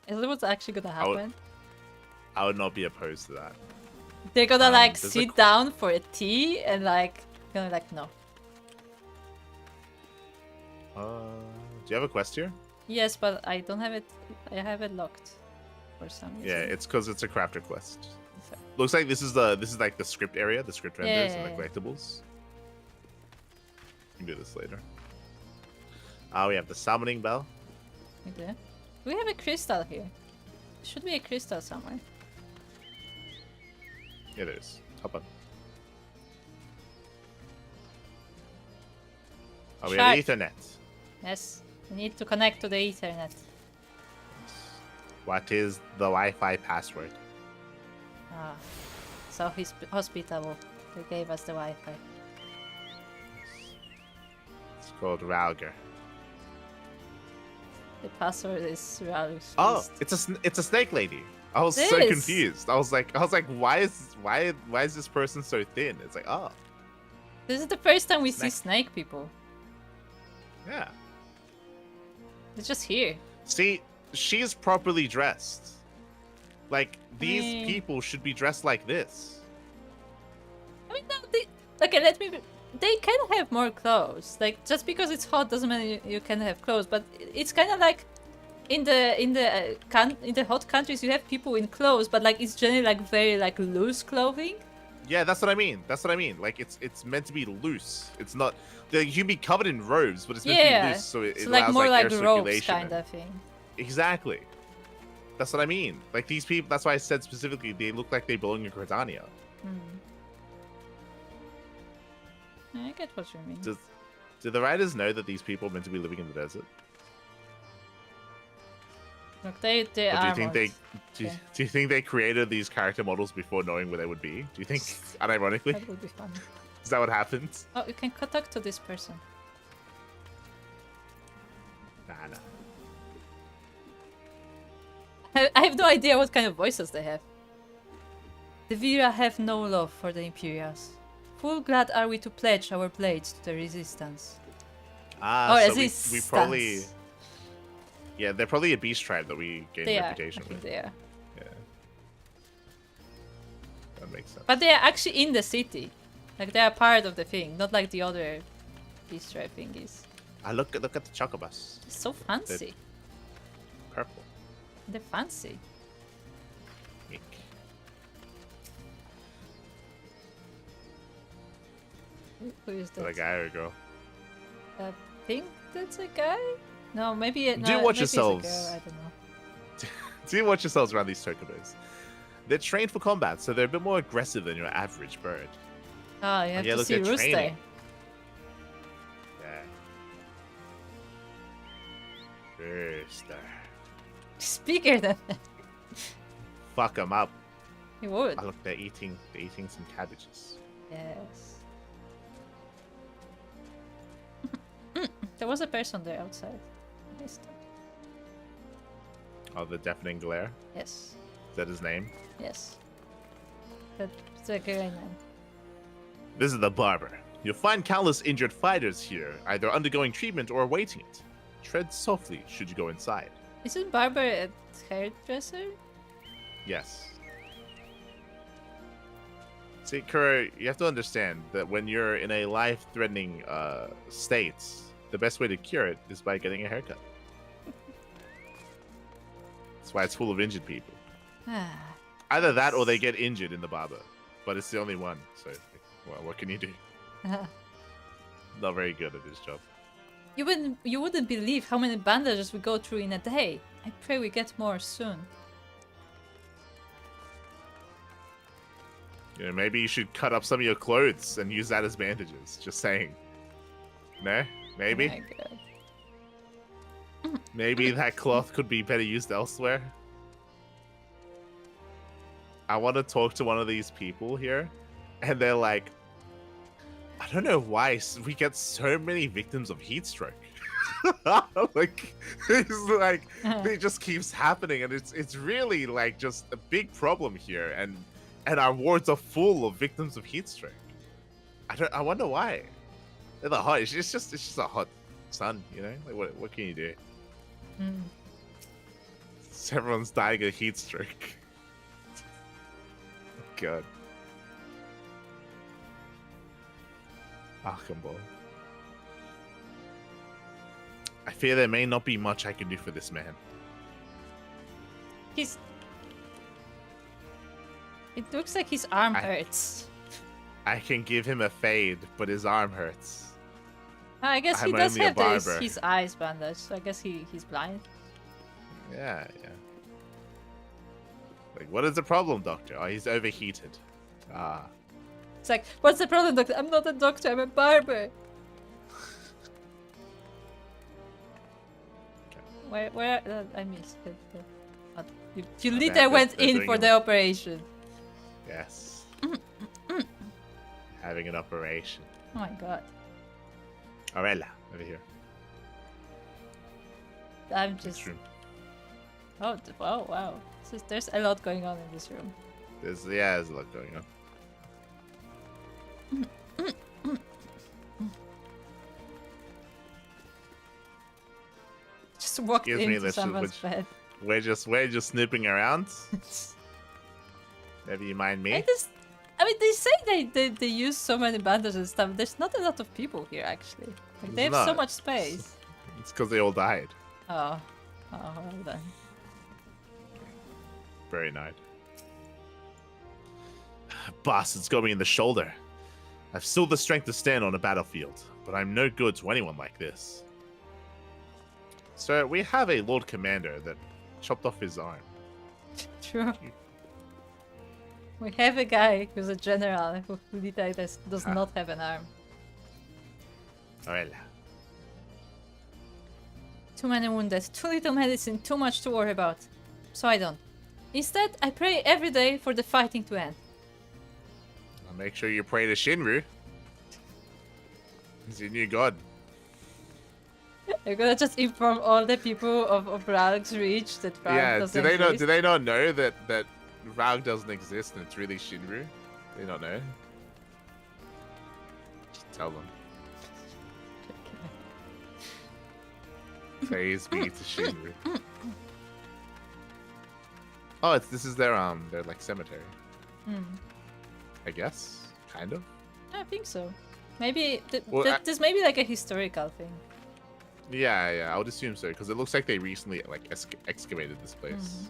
Is that what's actually gonna happen? I would not be opposed to that. They're gonna like sit down for a tea and like gonna like no. Do you have a quest here? Yes, but I don't have it. I have it locked for some reason. Yeah, it's because it's a crafter quest. So. Looks like this is like the script area, the script vendors and the collectibles. We can do this later. We have the summoning bell. We do. We have a crystal here. Should be a crystal somewhere. Yeah, there is. Hop on. Oh, we have Ethernet. Yes, we need to connect to the Ethernet. What is the Wi-Fi password? Ah, so hospitable. They gave us the Wi-Fi. It's called Ralger. The password is Ralger. Oh, it's a snake lady. I was so confused. I was like, why is this person so thin? It's like, oh. This is the first time we see snake people. Yeah. They're just here. See, she's properly dressed. Like, these people should be dressed like this. I mean, no, they can have more clothes. Like, just because it's hot doesn't mean you can have clothes. But it's kind of like in the hot countries you have people in clothes, but like it's generally like very like loose clothing. Yeah, that's what I mean. Like it's meant to be loose. It's not. You can be covered in robes, but it's meant to be loose, so it allows like more like air robes circulation kind of thing. Exactly. That's what I mean. Like these people. That's why I said specifically they look like they belong in Gridania. I get what you mean. Do the writers know that these people are meant to be living in the desert? Look, they or are. Do you think they created these character models before knowing where they would be? Do you think, unironically? That would be fun. Is that what happens? Oh, you can talk to this person. Nah. I have no idea what kind of voices they have. The Vira have no love for the Imperials. Full glad are we to pledge our blades to the resistance. So we probably... Yeah, they're probably a beast tribe that we gain reputation with. They are. Yeah. That makes sense. But they are actually in the city. Like, they are part of the thing, not like the other beast tribe thingies. Look at the chocobus. It's so fancy. They're purple. They're fancy. Eek. Who is that? Is that a guy or a girl? I think that's a guy? No, maybe it. Do watch yourselves. It's a girl, I don't know. Do watch yourselves around these chocobos. They're trained for combat, so they're a bit more aggressive than your average bird. Oh, you have to see Rooster. Yeah. Rooster. He's bigger than that. Fuck them up. He would. Oh, look, they're eating some cabbages. Yes. There was a person there outside. I missed him. Oh, the deafening glare. Yes. Is that his name? Yes. That's a great name. This is the barber. You'll find countless injured fighters here, either undergoing treatment or awaiting it. Tread softly should you go inside. Isn't Barber a hairdresser? Yes. See, Kuro, you have to understand that when you're in a life-threatening state, the best way to cure it is by getting a haircut. That's why it's full of injured people. Either that or they get injured in the barber. But it's the only one, so well, what can you do? Not very good at his job. You wouldn't believe how many bandages we go through in a day. I pray we get more soon. You know, maybe you should cut up some of your clothes and use that as bandages. Just saying. No? Maybe? Oh my God. Maybe that cloth could be better used elsewhere. I want to talk to one of these people here, and they're like, I don't know why we get so many victims of heat stroke. Like, it's like it just keeps happening, and it's really like just a big problem here, and our wards are full of victims of heat stroke. I wonder why. They're the hot. It's just a hot sun, you know. Like what can you do? Everyone's dying of heat stroke. God. Arkham Ball. I fear there may not be much I can do for this man. It looks like his arm hurts. I can give him a fade, but his arm hurts. I guess he I'm does only a have barber. his eyes bandaged, so I guess he's blind. Yeah. Like, what is the problem, doctor? Oh, he's overheated. Ah. It's like, what's the problem, doctor? I'm not a doctor, I'm a barber. Where? I missed it. You literally went in for the operation. Yes. Having an operation. Oh my God. Arella, over here. I'm just. This room. Oh wow. There's a lot going on in this room. There's a lot going on. Just walked Excuse me, into someone's bed. We're just snooping around. Never you mind me. I mean, they say they use so many bandages and stuff. There's not a lot of people here, actually. Like, they have so much space. It's because they all died. Oh, well then. Very nice. Bastards got me in the shoulder. I've still the strength to stand on a battlefield, but I'm no good to anyone like this. So we have a Lord Commander that chopped off his arm. True. We have a guy who's a general who does not have an arm. Well. Too many wounded, too little medicine, too much to worry about. So I don't. Instead, I pray every day for the fighting to end. I'll make sure you pray to Shinru. He's your new god. You're gonna just inform all the people of Ralg's Reach that Ralg doesn't exist? Do they not know that Ralg doesn't exist and it's really Shinru? They don't know. Just tell them. Praise be to Shinru. Oh, this is their like cemetery. I guess, kind of. I think so. Maybe Well, this may be like a historical thing. Yeah, I would assume so because it looks like they recently like excavated this place.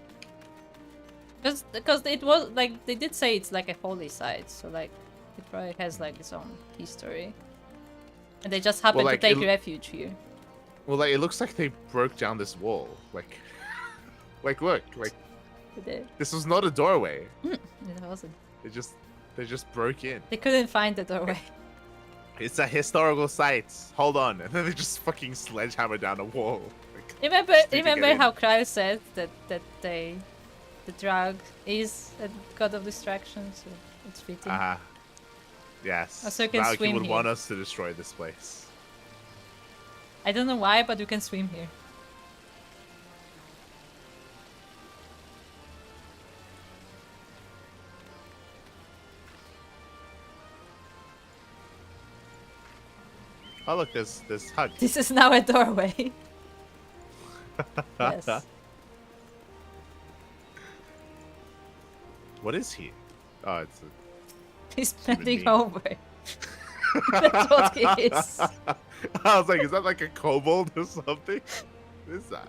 Because it was like they did say it's like a holy site, so like it probably has like its own history, and they just happened to take refuge here. Well, like it looks like they broke down this wall. Like, look, like this was not a doorway. It wasn't. They just broke in. They couldn't find the doorway. It's a historical site. Hold on, and then they just fucking sledgehammer down a wall. Like, Remember how Kyle said that the drug is a god of distraction, so it's fitting. Yes. Also, you can Valky swim would here. want us to destroy this place. I don't know why, but you can swim here. Oh look, there's hug. This is now a doorway. Yes. What is he? Oh, it's a... He's Human bending being. over. That's what he is. I was like, is that like a kobold or something? What is that?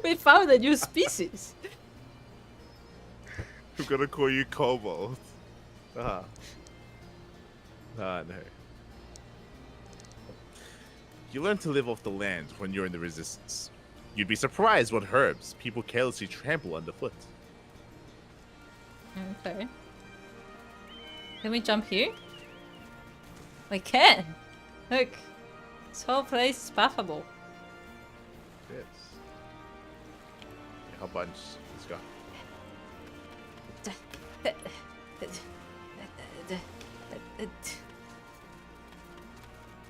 We found a new species. I'm gonna call you kobold. Ah. Ah, no. You learn to live off the land when you're in the resistance. You'd be surprised what herbs people carelessly trample underfoot. Okay. Can we jump here? We can! Look! This whole place is pathable. Yes. Yeah, a bunch. Let's go.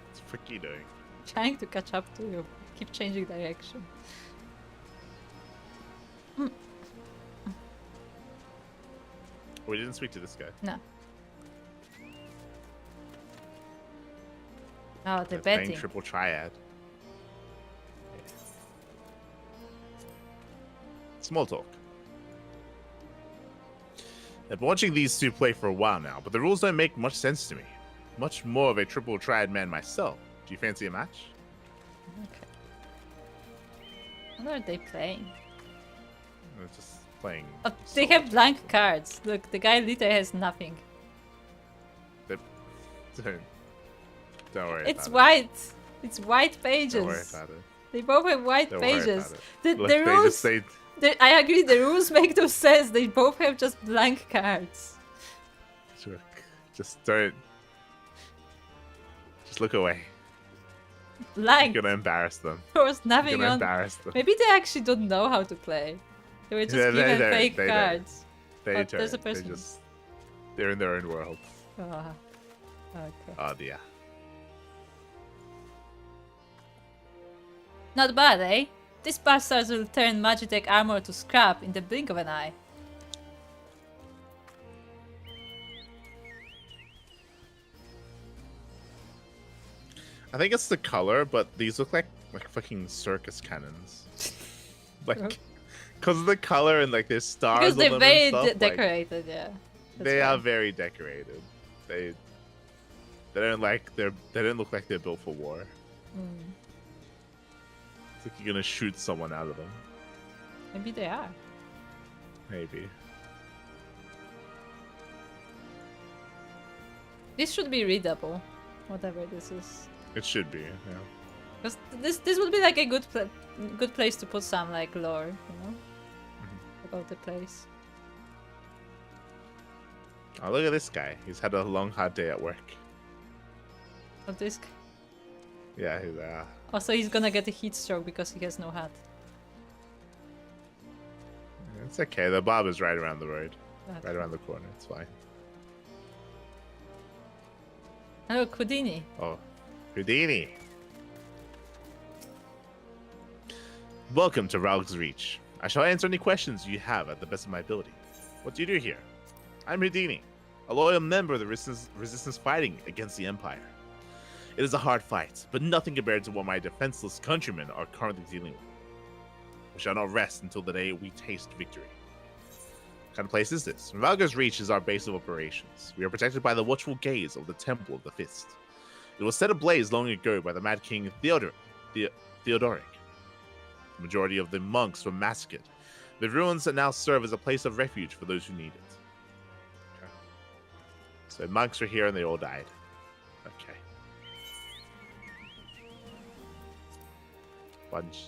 What's Fricky doing? Trying to catch up to you. Keep changing direction. We didn't speak to this guy. No. Oh, they're They're playing betting. triple triad. Small talk. I've been watching these two play for a while now, but the rules don't make much sense to me. Much more of a triple triad man myself. Do you fancy a match? Okay. What are they playing? They're just playing. Oh, they have blank cards. Look, the guy literally has nothing. Don't worry. It's about white. It's white It. pages. Don't worry about it. They both have white Don't worry pages. about it. The, Look, the they rules. just say, I agree. The rules make no sense. They both have just blank cards. just don't. Just look away. Blank. You're gonna embarrass them. There was You're nothing gonna on. embarrass them. Maybe they actually don't know how to play. They were just Yeah, given don't. fake They don't. cards. They Oh, don't. there's a person. They're in their own world. Oh, okay. Oh dear. Not bad, eh? These bastards will turn Magitech armor to scrap in the blink of an eye. I think it's the color, but these look like fucking circus cannons. Like, because of the color and like there's stars. Because on they're them very and stuff, like, decorated, yeah. That's they why. are very decorated. They don't look like they're built for war. Mm, It's like you're gonna shoot someone out of them. maybe they are. Maybe. This should be readable, whatever this is. It should be. Yeah. Because this would be like a good place to put some like lore, you know, about the place. Oh, look at this guy. He's had a long, hard day at work. Of this. Yeah, he's Also, he's gonna get a heat stroke because he has no hat. it's okay. The barber's right around the road. Okay. Right around the corner. It's fine. Hello, Houdini. Oh, Houdini. Welcome to Ralg's Reach. I shall answer any questions you have at the best of my ability. What do you do here? I'm Houdini, a loyal member of the resistance fighting against the Empire. It is a hard fight, but nothing compared to what my defenseless countrymen are currently dealing with. We shall not rest until the day we taste victory. What kind of place is this? Ralg's Reach is our base of operations. We are protected by the watchful gaze of the Temple of the Fist. It was set ablaze long ago by the Mad King Theodoric. The majority of the monks were massacred. The ruins that now serve as a place of refuge for those who need it. Okay. So monks were here and they all died. Okay. Bunch.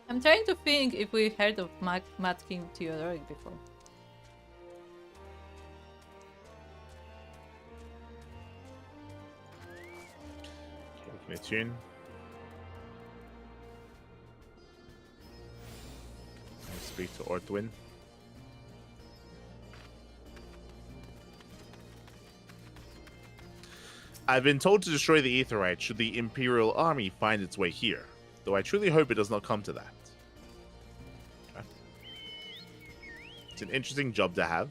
I'm trying to think if we heard of Mad King Theodoric before. Okay, give me a tune. I'll speak to Orthwin. I've been told to destroy the Aetheryte should the Imperial army find its way here, though I truly hope it does not come to that. Okay. It's an interesting job to have.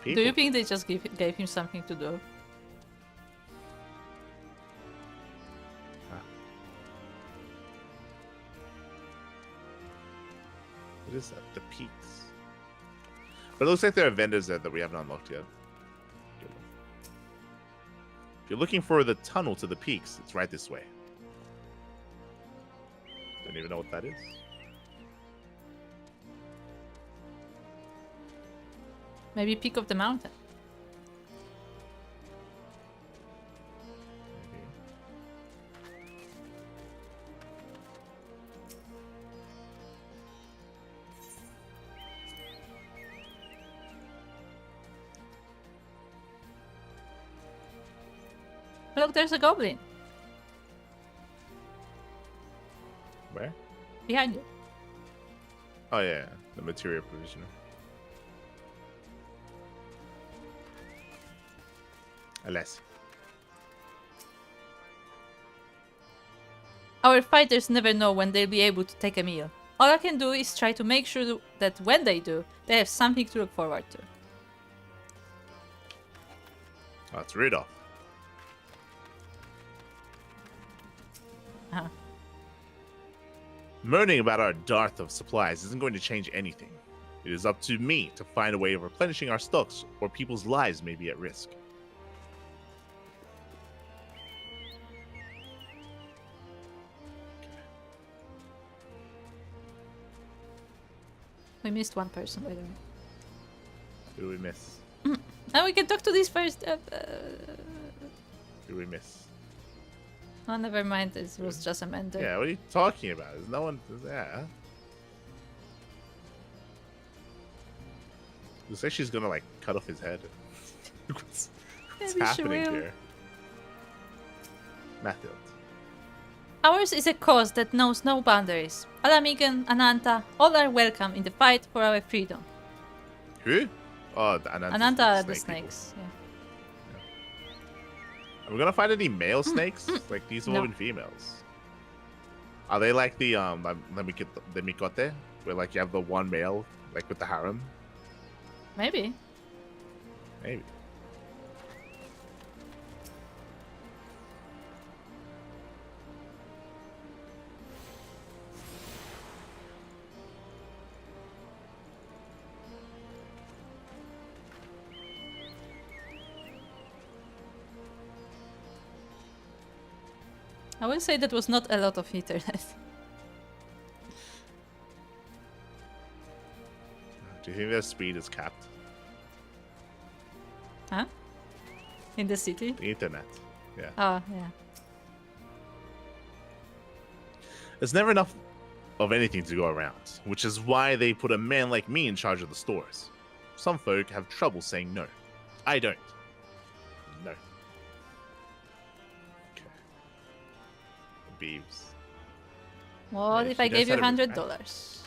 Do you think they just gave him something to do? What is that? The peaks. But it looks like there are vendors there that we haven't unlocked yet. If you're looking for the tunnel to the peaks, it's right this way. Don't even know what that is. Maybe peak of the mountain. Look, there's a goblin. Where? Behind you. Oh yeah, the material provisioner. Alas. Our fighters never know when they'll be able to take a meal. All I can do is try to make sure that when they do, they have something to look forward to. That's Rudolph. Uh-huh. Moaning about our dearth of supplies isn't going to change anything. It is up to me to find a way of replenishing our stocks, or people's lives may be at risk. We missed one person, by the way. Who do we miss? And we can talk to this first. Who do we miss? Oh, never mind. It was just a mentor. Yeah, what are you talking about? There's no one there. Looks like she's gonna like cut off his head. What's Maybe she happening will. here? Mathild. Ours is a cause that knows no boundaries. Alamigan, Ananta, all are welcome in the fight for our freedom. Who? Oh, the Ananta are the snake people. snakes. Yeah. Are we gonna find any male snakes? Like these have all No. been females. Are they like the let me get the mikote, where like you have the one male like with the harem? Maybe. Maybe. I will say that was not a lot of internet. Do you think their speed is capped? Huh? In the city? The internet. Yeah. Oh, yeah. There's never enough of anything to go around, which is why they put a man like me in charge of the stores. Some folk have trouble saying no. I don't. No. Okay. Beeves. What Yeah, if I she gave you knows how to react. $100?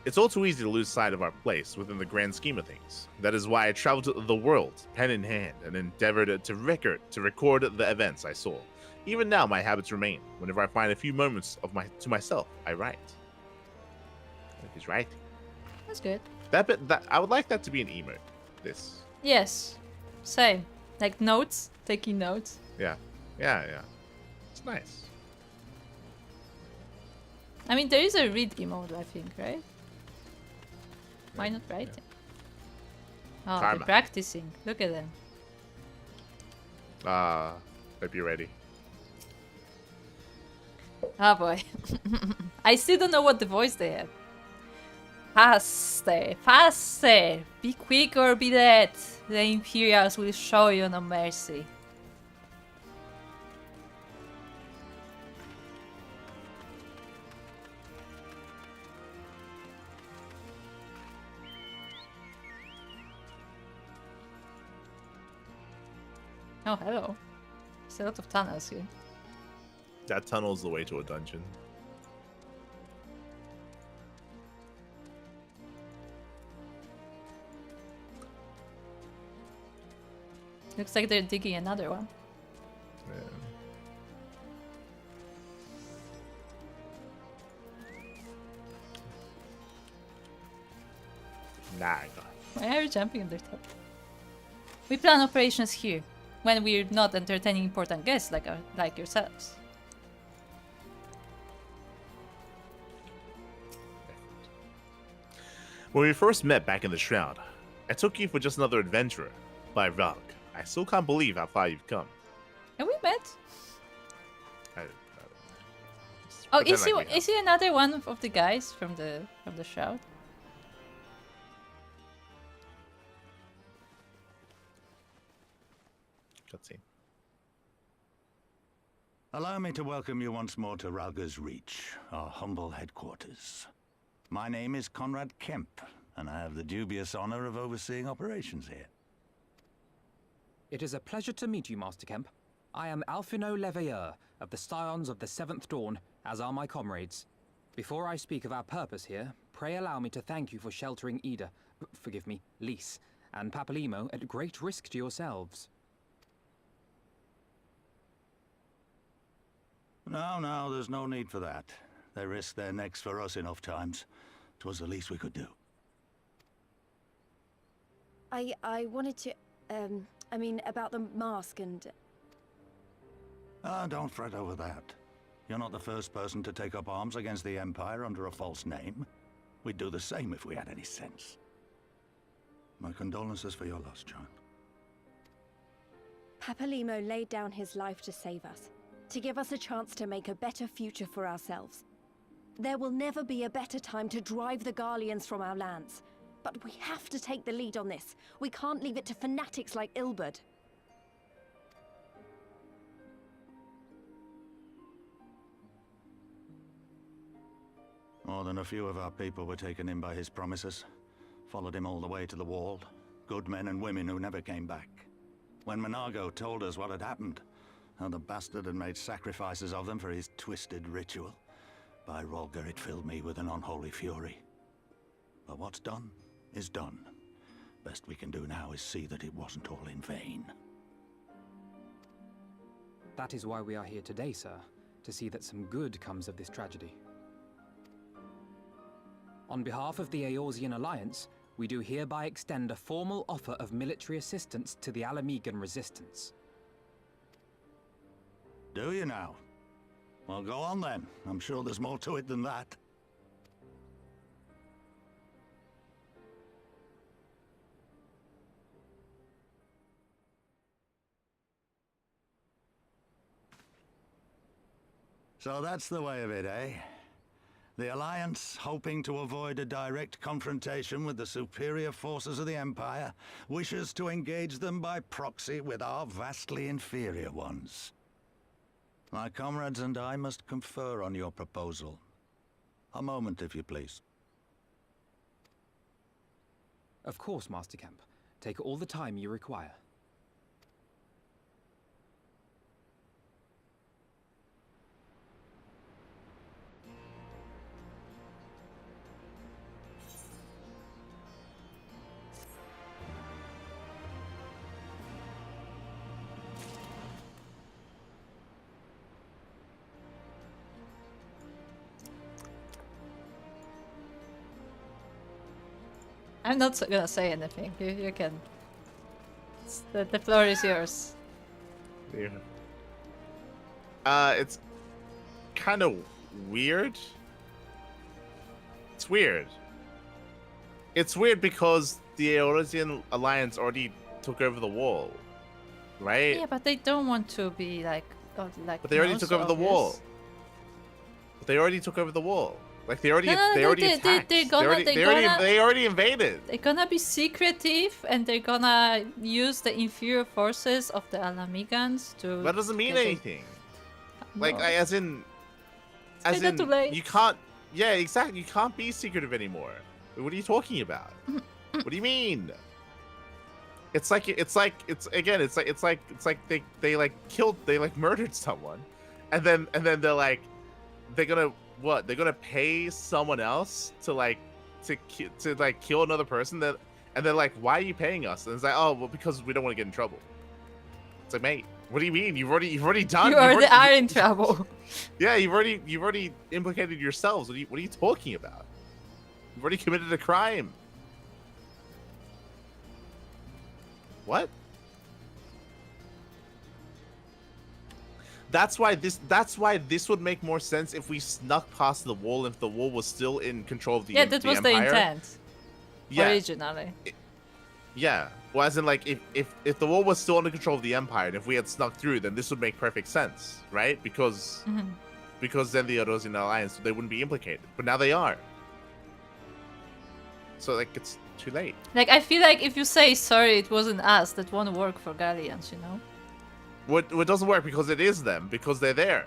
It's all too easy to lose sight of our place within the grand scheme of things. That is why I traveled the world, pen in hand, and endeavored to record the events I saw. Even now, my habits remain. Whenever I find a few moments to myself, I write. Like he's writing. That's good. That I would like that to be an emote. This. Yes. Same. Like notes. Taking notes. Yeah. Yeah. It's nice. I mean, there is a read emote, I think, right? Why not writing? Oh, Karma. they're practicing. Look at them. Hope you're ready. Oh boy. I still don't know what the voice they have. Faster, faster! Be quick or be dead. The Imperials will show you no mercy. Oh, hello. There's a lot of tunnels here. That tunnel's the way to a dungeon. Looks like they're digging another one. Nah. Why are you jumping on their top? We plan operations here, when we're not entertaining important guests like yourselves. When we first met back in the Shroud, I took you for just another adventurer. By Rug, I still can't believe how far you've come. Have we met? Just Oh, pretend like we is he another one of the guys from the Shroud? Cutscene. Allow me to welcome you once more to Ralga's Reach, our humble headquarters. My name is Conrad Kemp, and I have the dubious honor of overseeing operations here. It is a pleasure to meet you, Master Kemp. I am Alphino Leveilleur of the Scions of the Seventh Dawn, as are my comrades. Before I speak of our purpose here, pray allow me to thank you for sheltering Ida, forgive me, Lys, and Papalymo at great risk to yourselves. No, there's no need for that. They risked their necks for us enough times. 'Twas the least we could do. I wanted to, I mean, about the mask and... Don't fret over that. You're not the first person to take up arms against the Empire under a false name. We'd do the same if we had any sense. My condolences for your loss, child. Papalymo laid down his life to save us, to give us a chance to make a better future for ourselves. There will never be a better time to drive the Garleans from our lands. But we have to take the lead on this. We can't leave it to fanatics like Ilberd. More than a few of our people were taken in by his promises. Followed him all the way to the wall. Good men and women who never came back. When Monago told us what had happened, how the bastard had made sacrifices of them for his twisted ritual, by Rolgar it filled me with an unholy fury. But what's done is done. Best we can do now is see that it wasn't all in vain. That is why we are here today, sir, to see that some good comes of this tragedy. On behalf of the Eorzean Alliance, we do hereby extend a formal offer of military assistance to the Alamegan resistance. Do you now? Well, go on then. I'm sure there's more to it than that. So that's the way of it, eh? The Alliance, hoping to avoid a direct confrontation with the superior forces of the Empire, wishes to engage them by proxy with our vastly inferior ones. My comrades and I must confer on your proposal. A moment, if you please. Of course, Master Kemp. Take all the time you require. I'm not gonna say anything. You can. The floor is yours. Yeah. It's kind of weird. It's weird. It's weird because the Eorzean Alliance already took over the wall, right? Yeah, but they don't want to be like, like. But they already took over the wall. But they already took over the wall. Like they already, they already attacked. They already invaded. They're gonna be secretive, and they're gonna use the inferior forces of the Alamegans to. That doesn't mean anything. Like, No. as in, too late. you can't. Yeah, exactly. You can't be secretive anymore. What are you talking about? What do you mean? It's like they murdered someone, and then they're like, they're gonna. What? They're gonna pay someone else to kill another person, and they're like, why are you paying us? And it's like, oh, well, because we don't want to get in trouble. It's like, mate, what do you mean? You've already done. You already are in trouble. Yeah, you've already implicated yourselves. What are you talking about? You've already committed a crime. What? That's why this would make more sense if we snuck past the wall, if the wall was still in control of the Yeah, that was the Empire. intent. Yeah. Originally. Yeah. Well, as in, like, if the wall was still under control of the Empire, and if we had snuck through, then this would make perfect sense, right? Because then the Eorzean Alliance, they wouldn't be implicated. But now they are. So, like, it's too late. Like, I feel like if you say, sorry, it wasn't us, that won't work for Gallians, you know? What doesn't work because it is them, because they're there.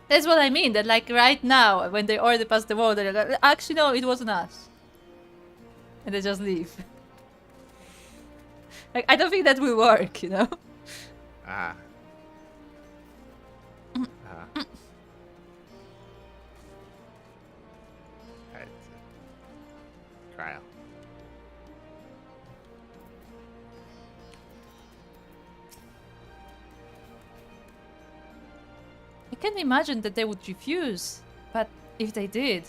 That's what I mean, that, like, right now, when they already passed the wall, they're like, actually, no, it wasn't us. And they just leave. Like, I don't think that will work, you know? Ah. Right. Trial. I can imagine that they would refuse, but if they did,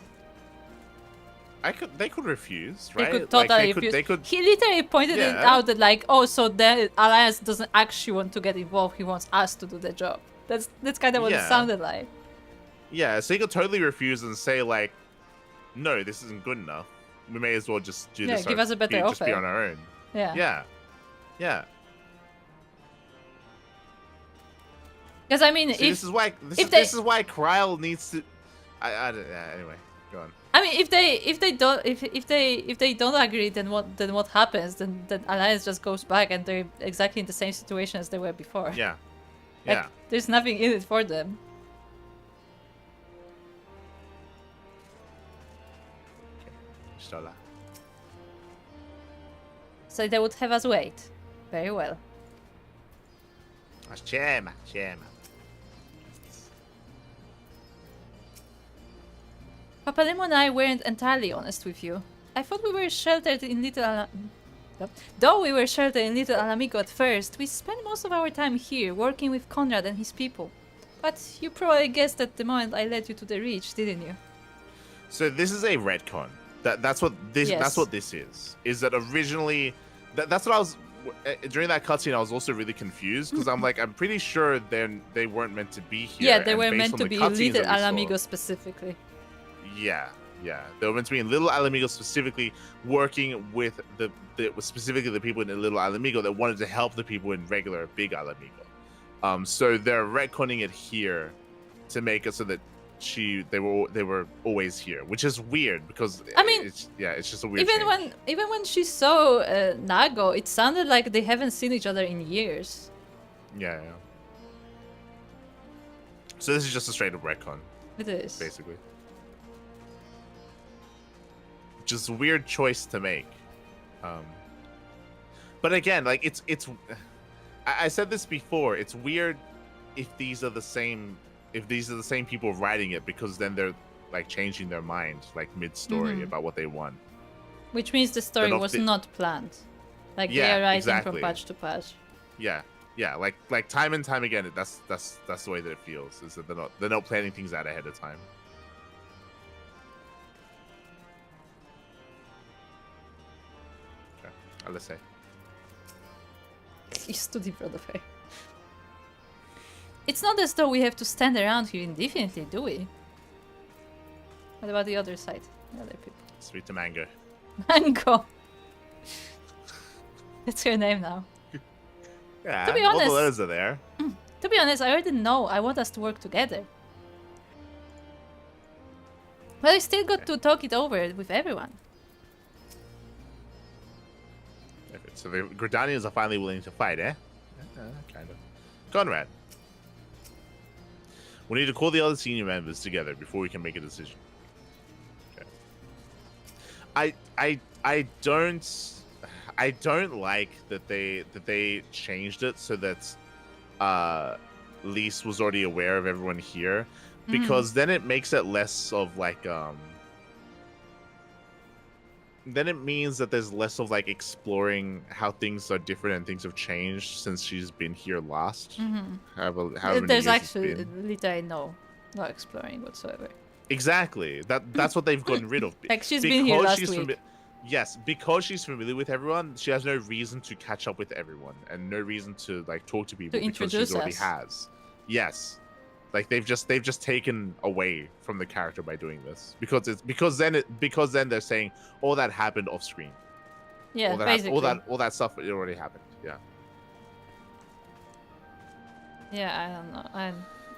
They could refuse, right? they could totally refuse. They could. He literally pointed it out that, like, oh, so the Alliance doesn't actually want to get involved. He wants us to do the job. That's kind of what it sounded like. Yeah, so he could totally refuse and say, like, no, this isn't good enough. We may as well just do this. Give us a better Just be offer. on our own. Yeah. Yeah. Because I mean, See, if this is why Kryl needs to. Anyway, go on. I mean, if they don't agree, then what happens? Then Alliance just goes back and they're exactly in the same situation as they were before. Yeah. Like, Yeah. there's nothing in it for them. Stola. So they would have us wait. Very well. Chema. Papalemo and I weren't entirely honest with you. I thought we were sheltered in Though we were sheltered in Little Alamigo at first, we spent most of our time here, working with Conrad and his people. But you probably guessed at the moment I led you to the Reach, didn't you? So this is a retcon. That's what this. Yes. That's what this is. Is that originally? That's what I was. During that cutscene, I was also really confused because I'm like, I'm pretty sure they weren't meant to be here. Yeah, they and were based meant on to the be cutscenes Little that we saw- Alamigo specifically. Yeah. They were meant to be in Little Alamigo, specifically working with specifically the people in Little Alamigo that wanted to help the people in regular Big Alamigo. So they're retconning it here to make it so that they were always here, which is weird because I mean, it's just a weird. Even when she saw Nago, it sounded like they haven't seen each other in years. Yeah. So this is just a straight up retcon. It is basically. Just a weird choice to make. But again, like it's I said this before, it's weird if these are the same people writing it, because then they're like changing their mind like mid-story about what they want. Which means the story was not planned. Like they are writing from patch to patch. Yeah, like time and time again, that's the way that it feels, is that they're not planning things out ahead of time. Let's say. You stood in front of her. It's not as though we have to stand around here indefinitely, do we? What about the other side? The other people. Sweet to Mango. Mango! That's her name now. Yeah, to be honest, all the letters are there. To be honest, I already know I want us to work together. But I still got to talk it over with everyone. So the Gridanians are finally willing to fight, eh? Kind of. Conrad. We need to call the other senior members together before we can make a decision. Okay. I don't like that they changed it so that Lise was already aware of everyone here, because then it makes it less of like then it means that there's less of like exploring how things are different and things have changed since she's been here last. However many There's years it's actually been. literally no exploring whatsoever. Exactly. That's what they've gotten rid of. Like she's been here last she's week. Yes, because she's familiar with everyone, she has no reason to catch up with everyone and no reason to like talk to people because she already has. Yes. Like they've just taken away from the character by doing this because then they're saying all that happened off screen. Yeah, all that basically. all that stuff it already happened. Yeah. Yeah, I don't know.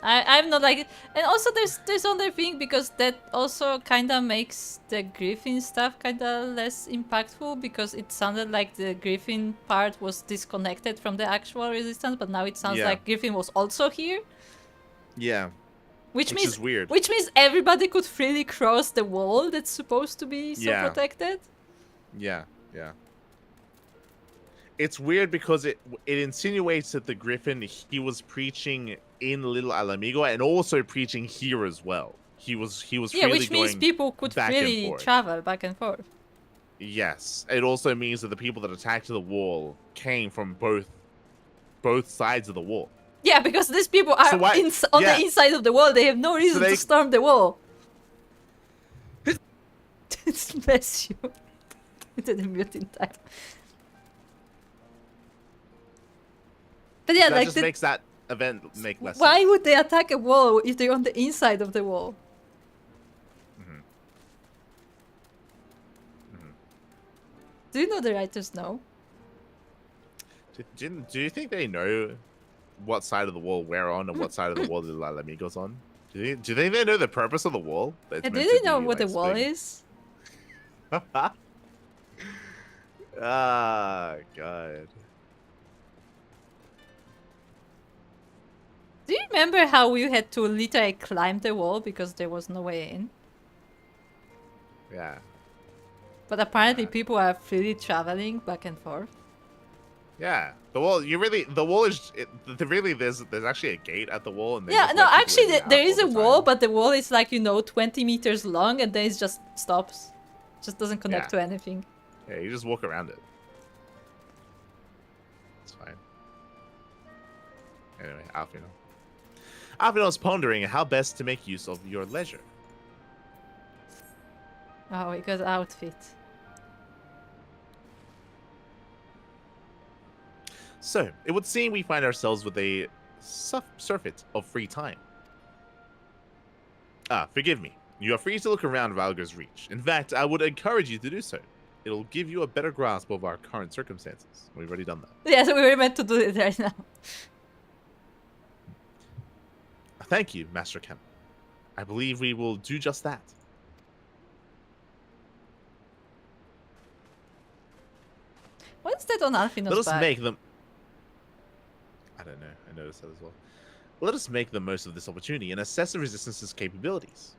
I'm not like, and also there's other thing because that also kind of makes the Griffin stuff kind of less impactful because it sounded like the Griffin part was disconnected from the actual resistance, but now it sounds like Griffin was also here. Yeah. Which means is weird. Which means everybody could freely cross the wall that's supposed to be so protected. Yeah, yeah. It's weird because it insinuates that the Griffin he was preaching in Little Alamigo and also preaching here as well. He was freely which means going people could back freely and forth. travel back and forth. Yes, it also means that the people that attacked the wall came from both sides of the wall. Yeah, because these people are on the inside of the wall. They have no reason to storm the wall. Bless you. It didn't mute in time. But yeah, that like just makes that event make less why sense. would they attack a wall if they're on the inside of the wall? Do you know the writers know? Do you think they know what side of the wall we're on and what side of the wall the Amigo's on? Do you think they know the purpose of the wall? Do they know what the wall is? Ah, God. Do you remember how we had to literally climb the wall because there was no way in? Yeah. But apparently people are freely traveling back and forth. Yeah, the wall. The wall is. There's actually a gate at the wall, and Yeah, no, actually there is a wall, but the wall is like 20 meters long, and then it just stops, just doesn't connect to anything. Yeah, you just walk around it. It's fine. Anyway, Alfino's pondering how best to make use of your leisure. Oh, we got outfit. So, it would seem we find ourselves with a surfeit of free time. Forgive me. You are free to look around Valgar's Reach. In fact, I would encourage you to do so. It'll give you a better grasp of our current circumstances. We've already done that. Yeah, so we were meant to do it right now. Thank you, Master Kemp. I believe we will do just that. What's that on Alfino's Let us back? make them... I don't know. I noticed that as well. Let us make the most of this opportunity and assess the Resistance's capabilities.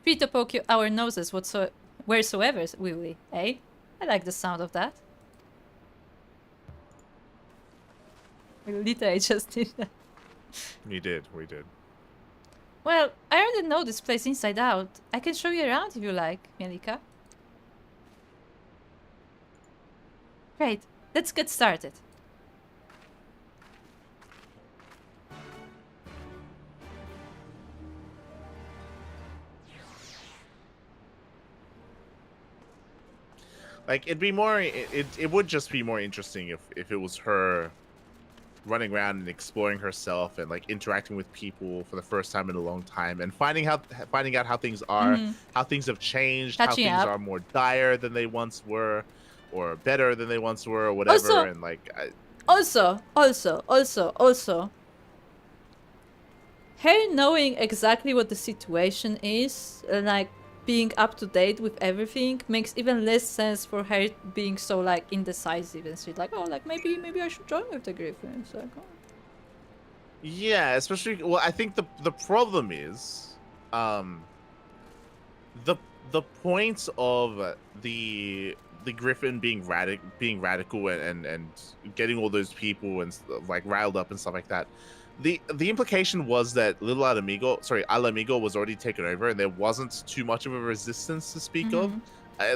Free to poke our noses wheresoever, will we, eh? I like the sound of that. We literally just did that. We did. Well, I already know this place inside out. I can show you around if you like, Mielikka. Great, let's get started. Like, it'd be more... It would just be more interesting if it was her running around and exploring herself and, like, interacting with people for the first time in a long time and finding out how things are, how things have changed, how things are more dire than they once were, or better than they once were, or whatever, also, and, like... Also, her knowing exactly what the situation is, like, being up to date with everything makes even less sense for her being so like indecisive and she's like, oh, like maybe I should join with the Griffin. It's like, oh. Yeah, especially, well, I think the problem is the point of the Griffin being radical and getting all those people and like riled up and stuff like that the implication was that little Alamigo was already taken over, and there wasn't too much of a resistance to speak of,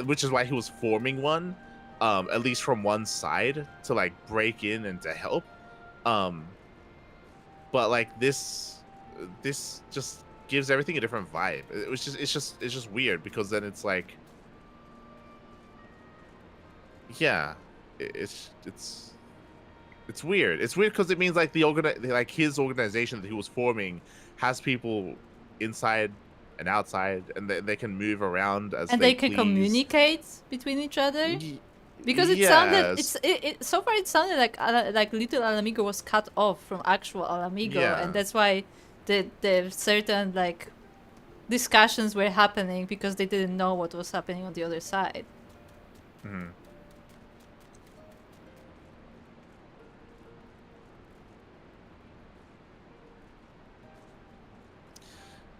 which is why he was forming one, at least from one side to like break in and to help. But like this just gives everything a different vibe. It's just weird, because then it's like, yeah, it's weird. It's weird because it means like his organization that he was forming has people inside and outside, and they can move around as and they can communicate between each other. Because it sounded, so far it sounded like little Alamigo was cut off from actual Alamigo, and that's why the certain like discussions were happening, because they didn't know what was happening on the other side.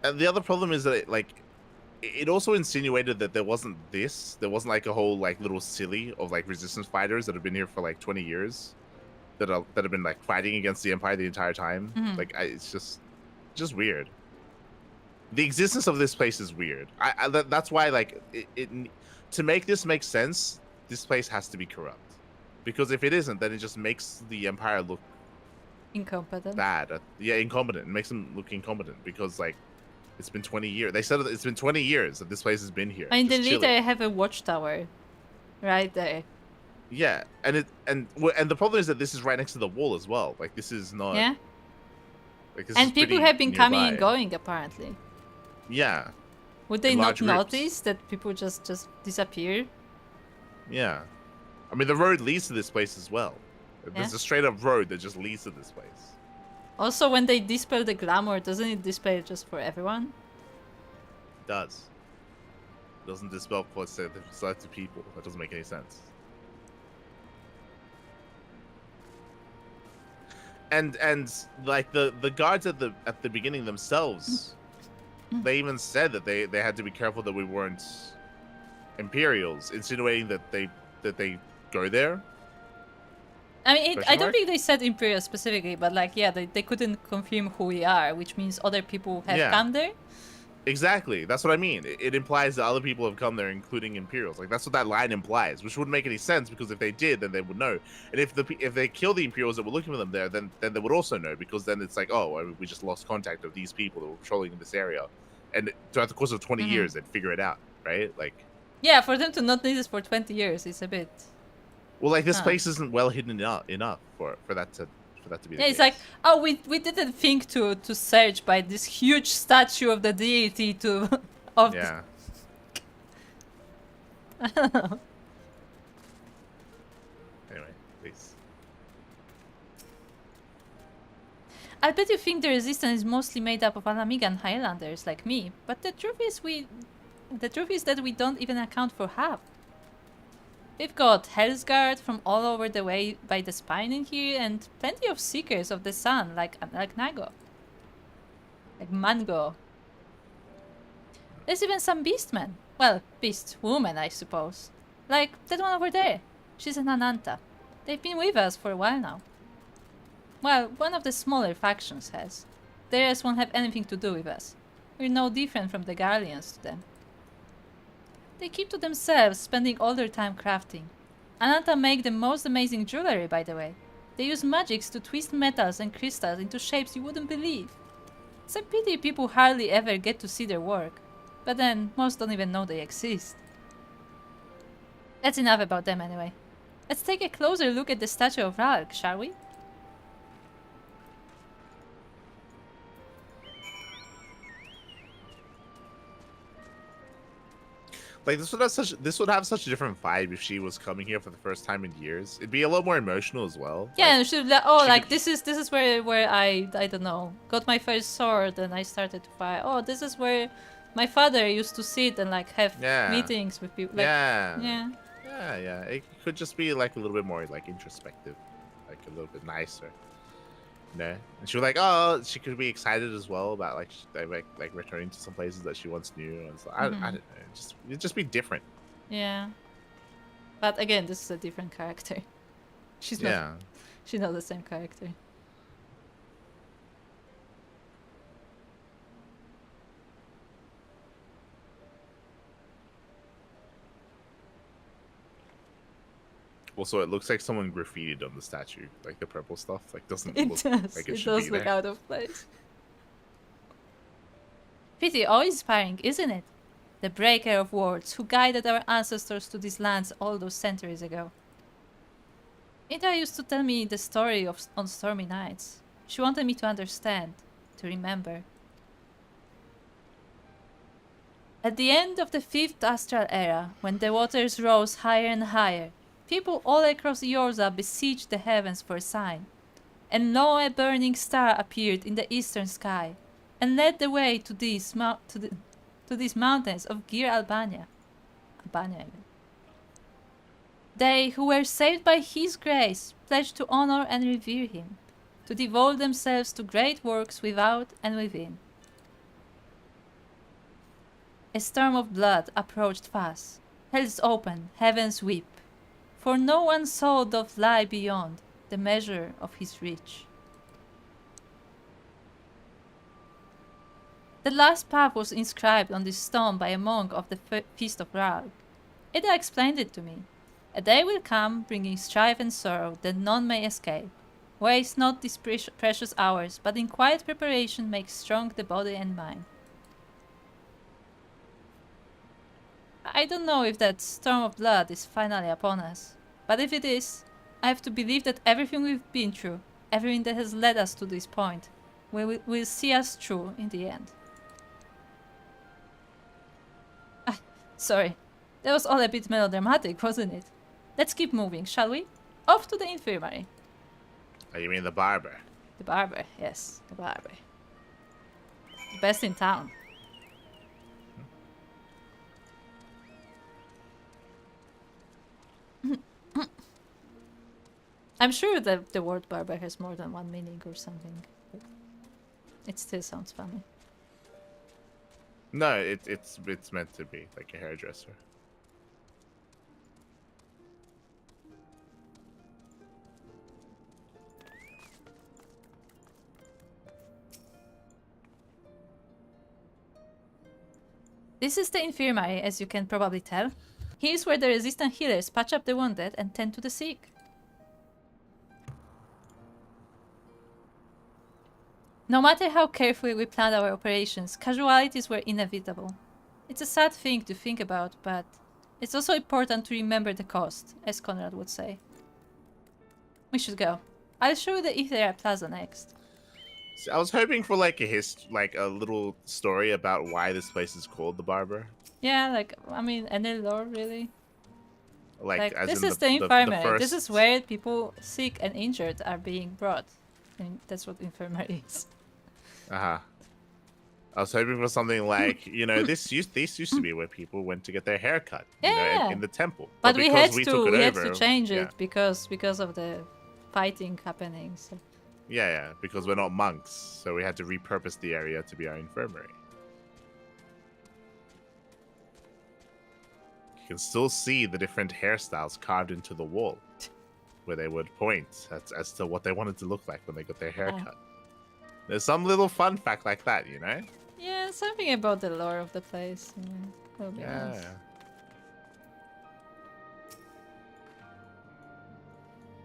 And the other problem is that it also insinuated that there wasn't like a whole like little silly of like resistance fighters that have been here for like 20 years that have been like fighting against the Empire the entire time. Like it's just weird. The existence of this place is weird. That's why like it to make this make sense, this place has to be corrupt, because if it isn't, then it just makes the Empire look incompetent. Bad. Incompetent. It makes them look incompetent, because like it's been 20 years. They said it's been 20 years that this place has been here. I mean, they have a watchtower right there. Yeah, and the problem is that this is right next to the wall as well. Like this is not. Yeah. Like, this and is people have been coming and going apparently. Yeah. Would they not notice that people just disappear? Yeah, I mean the road leads to this place as well. There's a straight up road that just leads to this place. Also, when they dispel the glamour, doesn't it dispel just for everyone? It does. It doesn't dispel for selected people. That doesn't make any sense. And like the guards at the beginning themselves, they even said that they had to be careful that we weren't Imperials, insinuating that they go there. I mean, I don't think they said Imperial specifically, but like, yeah, they couldn't confirm who we are, which means other people have come there. Exactly, that's what I mean. It implies that other people have come there, including Imperials. Like that's what that line implies, which wouldn't make any sense, because if they did, then they would know. And if they kill the Imperials that were looking for them there, then they would also know, because then it's like, oh, we just lost contact of these people that were patrolling in this area, and throughout the course of 20 years, they'd figure it out, right? Like, yeah, for them to not need this for 20 years, it's a bit. Well, like this place isn't well hidden enough for that to be. Yeah, it's like, oh, we didn't think to search by this huge statue of the deity of. Yeah. I don't know. Anyway, please. I bet you think the resistance is mostly made up of Alamigan Highlanders like me, but the truth is that we don't even account for half. We've got Hellsguard from all over the way by the spine in here, and plenty of Seekers of the Sun, like Nago. Like Mango. There's even some Beastmen. Well, Beast Woman, I suppose. Like that one over there. She's an Ananta. They've been with us for a while now. Well, one of the smaller factions has. The rest won't have anything to do with us. We're no different from the Garleans to them. They keep to themselves, spending all their time crafting. Ananta make the most amazing jewelry, by the way. They use magics to twist metals and crystals into shapes you wouldn't believe. It's a pity people hardly ever get to see their work. But then, most don't even know they exist. That's enough about them anyway. Let's take a closer look at the statue of Ralk, shall we? Like this would have such a different vibe if she was coming here for the first time in years. It'd be a lot more emotional as well. Yeah, like, and like this is where I don't know, got my first sword and I started to fight. Oh, this is where my father used to sit and like have meetings with people. Like, yeah. It could just be like a little bit more like introspective, like a little bit nicer. No, and she was like, oh, she could be excited as well about like returning to some places that she once knew, and so I don't know, it'd just be different. Yeah, but again, this is a different character. She's not the same character. Also, it looks like someone graffitied on the statue, like the purple stuff. Like doesn't It look does. like it It should does be look there. out of place. Pretty awe-inspiring, isn't it? The breaker of words who guided our ancestors to these lands all those centuries ago. Ida used to tell me the story of on stormy nights. She wanted me to understand, to remember. At the end of the 5th Astral Era, when the waters rose higher and higher, people all across Yorza besieged the heavens for a sign. And lo, a burning star appeared in the eastern sky, and led the way to these mountains of Gir Albania. Albania, I mean. They who were saved by his grace pledged to honor and revere him, to devote themselves to great works without and within. A storm of blood approached fast. Hell's open, heavens weep, for no one soul doth lie beyond the measure of his reach. The last path was inscribed on this stone by a monk of the Feast of Rag. Ida explained it to me. A day will come, bringing strife and sorrow, that none may escape. Waste not these precious hours, but in quiet preparation make strong the body and mind. I don't know if that storm of blood is finally upon us, but if it is, I have to believe that everything we've been through, everything that has led us to this point, will see us through in the end. Sorry, that was all a bit melodramatic, wasn't it? Let's keep moving, shall we? Off to the infirmary. Oh, you mean the barber? The barber, yes, the barber. The best in town. I'm sure that the word barber has more than one meaning or something. But it still sounds funny. No, it's meant to be like a hairdresser. This is the infirmary, as you can probably tell. Here's where the resistant healers patch up the wounded and tend to the sick. No matter how carefully we planned our operations, casualties were inevitable. It's a sad thing to think about, but it's also important to remember the cost, as Conrad would say. We should go. I'll show you the Ithera Plaza next. So I was hoping for like a little story about why this place is called the Barber. Yeah, like, I mean, any lore, really? Like as this in is the infirmary. first... This is where people sick and injured are being brought. And that's what infirmary is. Uh-huh. I was hoping for something like, you know, this used to be where people went to get their hair cut, you know, in the temple. But we had took it to change it because of the fighting happening. So. Yeah, because we're not monks, so we had to repurpose the area to be our infirmary. You can still see the different hairstyles carved into the wall, where they would point as to what they wanted to look like when they got their hair cut. There's some little fun fact like that, you know? Yeah, something about the lore of the place. That'll be nice.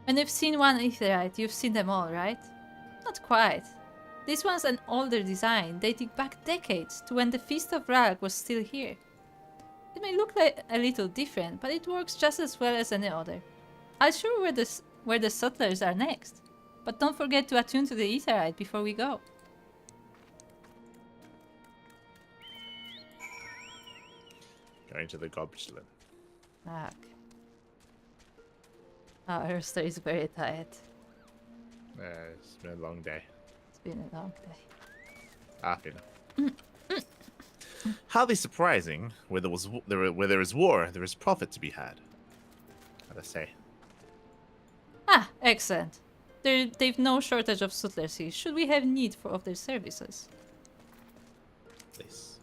When you've seen one Aetherite, you've seen them all, right? Not quite. This one's an older design, dating back decades to when the Feast of Rag was still here. It may look like a little different, but it works just as well as any other. I'll show you where the sutlers are next. But don't forget to attune to the Aetherite before we go. Going to the Gobelin. Fuck. Our roster is very tired. It's been a long day. It's been a long day. Hardly surprising. Where there is war, there is profit to be had. What I say. Ah, excellent. They've no shortage of sutlers here. Should we have need of their services? Please.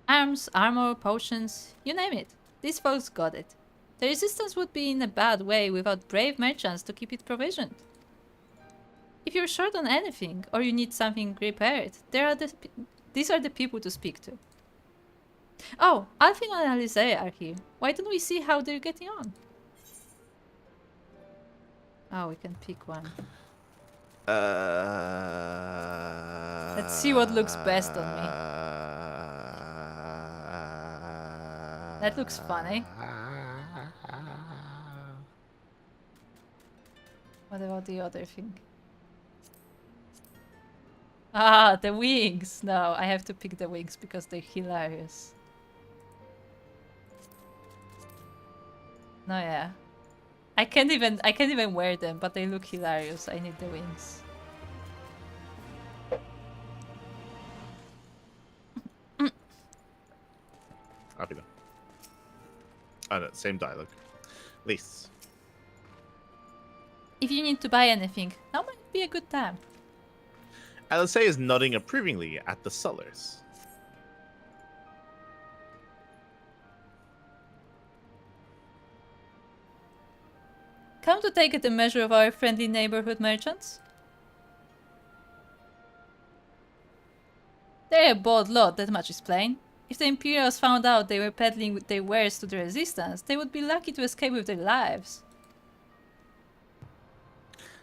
Arms, armor, potions, you name it. These folks got it. The resistance would be in a bad way without brave merchants to keep it provisioned. If you're short on anything, or you need something repaired, these are the people to speak to. Oh, Alfin and Alizea are here. Why don't we see how they're getting on? Oh, we can pick one. Let's see what looks best on me. That looks funny. What about the other thing? Ah, the wings! No, I have to pick the wings because they're hilarious. No, yeah. I can't even wear them, but they look hilarious. I need the wings. Happy though. Oh no, same dialogue. Least. If you need to buy anything, now might be a good time. Alice is nodding approvingly at the sellers. Come to take the measure of our friendly neighborhood merchants? They're a bold lot, that much is plain. If the Imperials found out they were peddling their wares to the Resistance, they would be lucky to escape with their lives.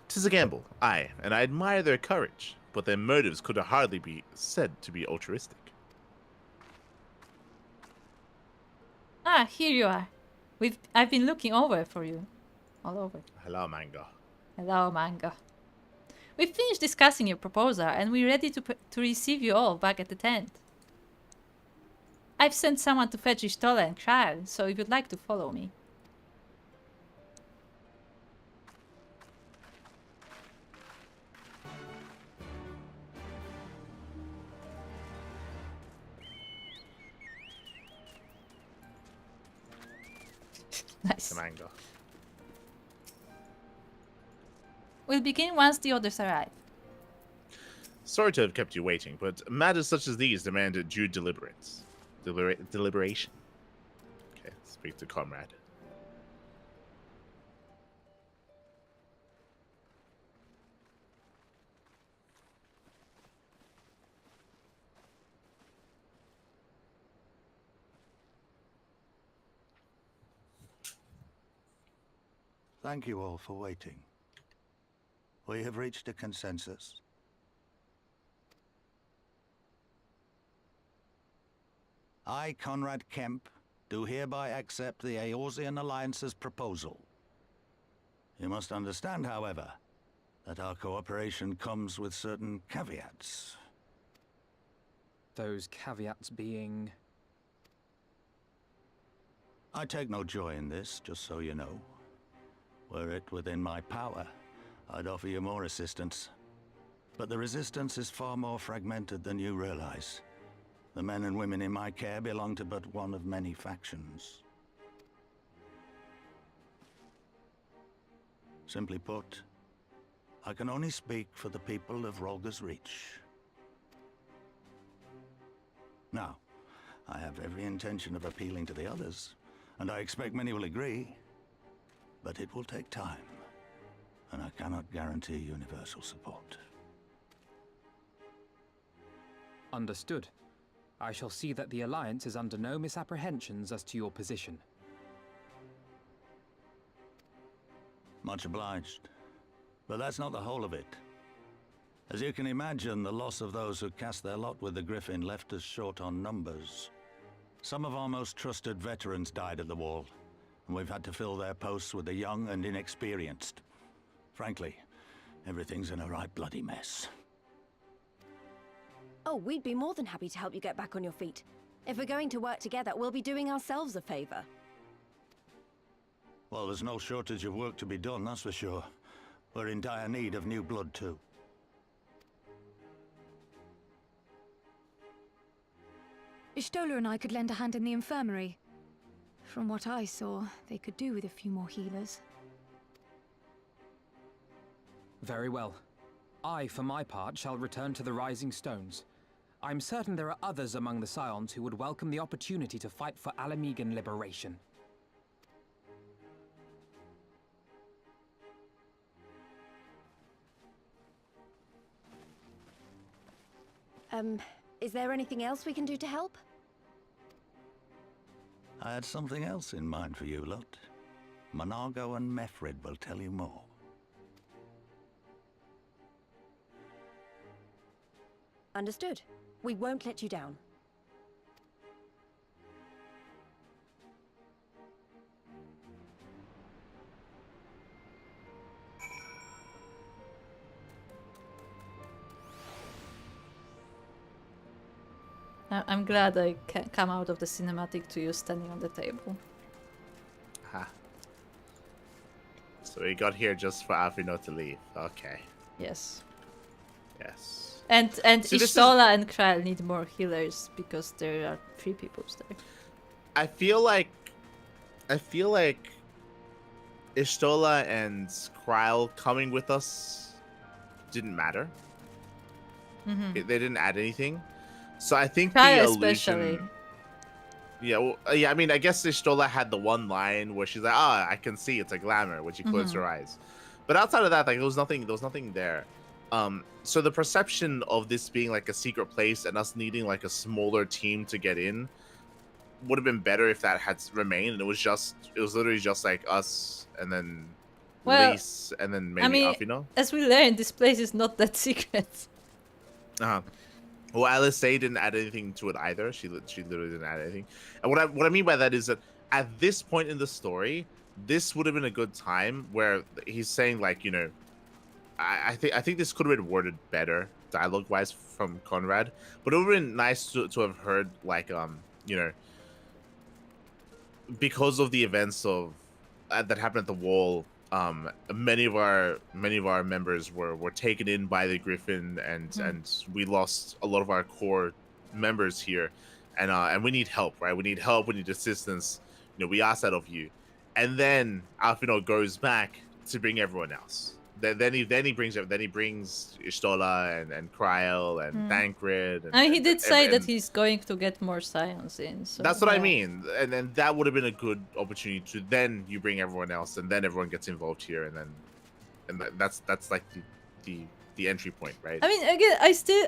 'Tis a gamble, aye, and I admire their courage, but their motives could hardly be said to be altruistic. Ah, here you are. I've been looking over for you. All over. Hello, Mango. Hello, Mango. We've finished discussing your proposal, and we're ready to receive you all back at the tent. I've sent someone to fetch Ishtola and Kral, so if you'd like to follow me. Nice. The Mango. We'll begin once the others arrive. Sorry to have kept you waiting, but matters such as these demand due deliberation. Okay, speak to comrade. Thank you all for waiting. We have reached a consensus. I, Conrad Kemp, do hereby accept the Eorzean Alliance's proposal. You must understand, however, that our cooperation comes with certain caveats. Those caveats being... I take no joy in this, just so you know. Were it within my power, I'd offer you more assistance. But the Resistance is far more fragmented than you realize. The men and women in my care belong to but one of many factions. Simply put, I can only speak for the people of Rolga's Reach. Now, I have every intention of appealing to the others, and I expect many will agree. But it will take time, and I cannot guarantee universal support. Understood. I shall see that the Alliance is under no misapprehensions as to your position. Much obliged. But that's not the whole of it. As you can imagine, the loss of those who cast their lot with the Griffin left us short on numbers. Some of our most trusted veterans died at the wall, and we've had to fill their posts with the young and inexperienced. Frankly, everything's in a right bloody mess. Oh, we'd be more than happy to help you get back on your feet. If we're going to work together, we'll be doing ourselves a favor. Well, there's no shortage of work to be done, that's for sure. We're in dire need of new blood, too. Ishtola and I could lend a hand in the infirmary. From what I saw, they could do with a few more healers. Very well. I, for my part, shall return to the Rising Stones. I'm certain there are others among the Scions who would welcome the opportunity to fight for Alamegan liberation. Is there anything else we can do to help? I had something else in mind for you lot. Monargo and Mefred will tell you more. Understood. We won't let you down. I'm glad I can come out of the cinematic to you standing on the table. Ha. So we got here just for Alfino to leave. Okay. Yes. Yes. And See, this is- Ishtola and Kral need more healers because there are 3 people there. I feel like Ishtola and Kryle coming with us didn't matter. They didn't add anything. So I think the Kral illusion. especially. Yeah, well, yeah. I mean, I guess Ishtola had the one line where she's like, "Ah, I can see it's a glamour," when she closed her eyes. But outside of that, like, there was nothing there. So the perception of this being like a secret place and us needing like a smaller team to get in would have been better if that had remained. And it was literally just like us and then Lise and then maybe Alfino. As we learned, this place is not that secret. Well, Alice didn't add anything to it either. She literally didn't add anything. And what I mean by that is that at this point in the story, this would have been a good time where he's saying like, you know, I think this could have been worded better dialogue wise from Conrad, but it would have been nice to have heard like you know, because of the events of that happened at the wall. Many of our members were taken in by the Griffin, and we lost a lot of our core members here, and we need help, right? We need help. We need assistance. You know, we ask that of you, and then Alfino goes back to bring everyone else. Then he brings Ishtola and Kryle and Thancred. I mean, he did say that he's going to get more science in. So that's what I mean, and then that would have been a good opportunity to then you bring everyone else, and then everyone gets involved here, and that's like the entry point, right? I mean, again,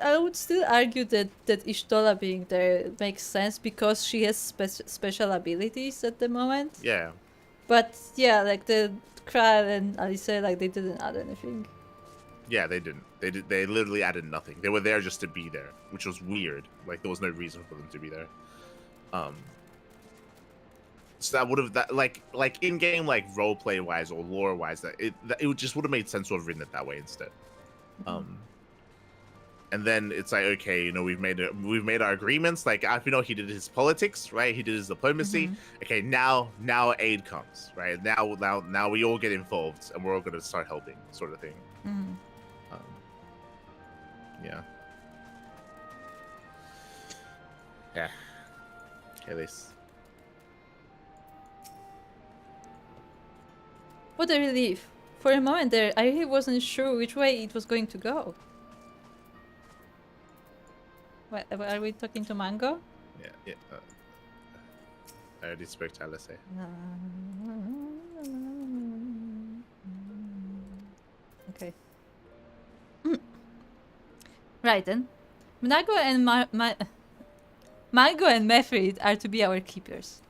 I would still argue that Ishtola being there makes sense because she has special abilities at the moment. Yeah. But yeah, like the Kral and Alice, like they didn't add anything. Yeah, they didn't. They literally added nothing. They were there just to be there, which was weird. Like there was no reason for them to be there. So that would have like in game, like role play wise or lore wise, it just would have made sense to have written it that way instead. And then it's like, okay, you know, we've made our agreements. Like, you know, he did his politics, right? He did his diplomacy. Okay, now aid comes, right? Now we all get involved, and we're all gonna start helping, sort of thing. Yeah. Yeah. Okay, this. What a relief! For a moment there, I really wasn't sure which way it was going to go. What, are we talking to Mango? Yeah. I already spoke to Alice. Okay. Right then. Mango and Mango and Mefrid are to be our keepers.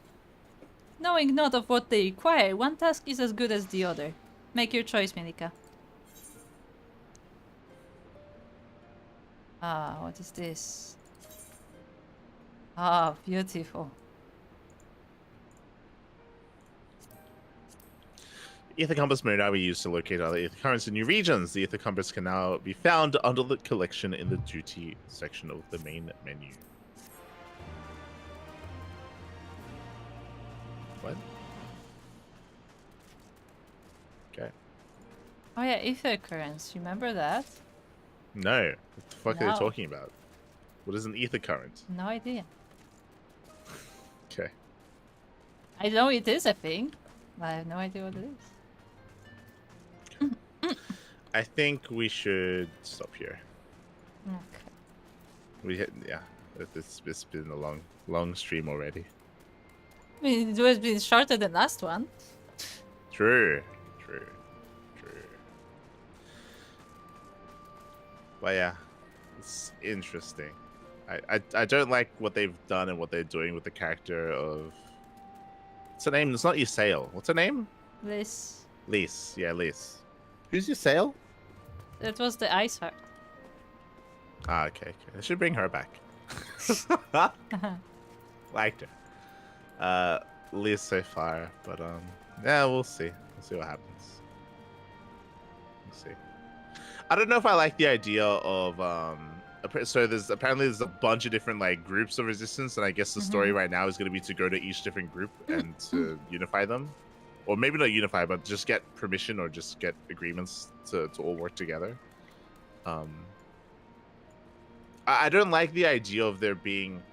Knowing not of what they require, one task is as good as the other. Make your choice, Mielikka. Ah, what is this? Ah, beautiful. Ether Compass may now be used to locate other Ether Currents in new regions. The Ether Compass can now be found under the collection in the duty section of the main menu. What? Okay. Oh yeah, Ether Currents. Remember that? No. What the fuck are No. they talking about? What is an Ether Current? No idea. Okay. I know it is a thing, but I have no idea what it is. I think we should stop here. Okay. Yeah. It's been a long stream already. I mean, it was been shorter than last one. True. But yeah, it's interesting. I don't like what they've done and what they're doing with the character of... What's her name? It's not Ysayle. What's her name? This. Lise. Yeah, Lise. Who's Ysayle? That was the Ice Heart. Ah, okay. I should bring her back. Liked her. Least so far, but yeah, we'll see. We'll see what happens. We'll see. I don't know if I like the idea of so there's a bunch of different like groups of resistance, and I guess the story right now is going to be to go to each different group and to unify them, or maybe not unify, but just get permission or just get agreements to all work together. I don't like the idea of there being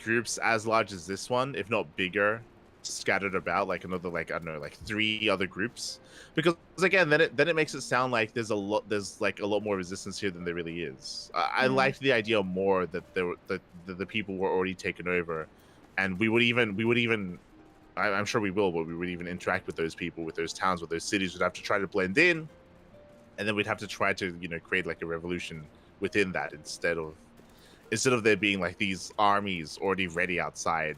groups as large as this one, if not bigger, scattered about like another, like, I don't know, like 3 other groups, because again then it makes it sound like there's like a lot more resistance here than there really is. I liked the idea more that the people were already taken over, and we would even I'm sure we will, but we would even interact with those people, with those towns, with those cities. We'd have to try to blend in, and then we'd have to try to, you know, create like a revolution within that, instead of there being like these armies already ready outside,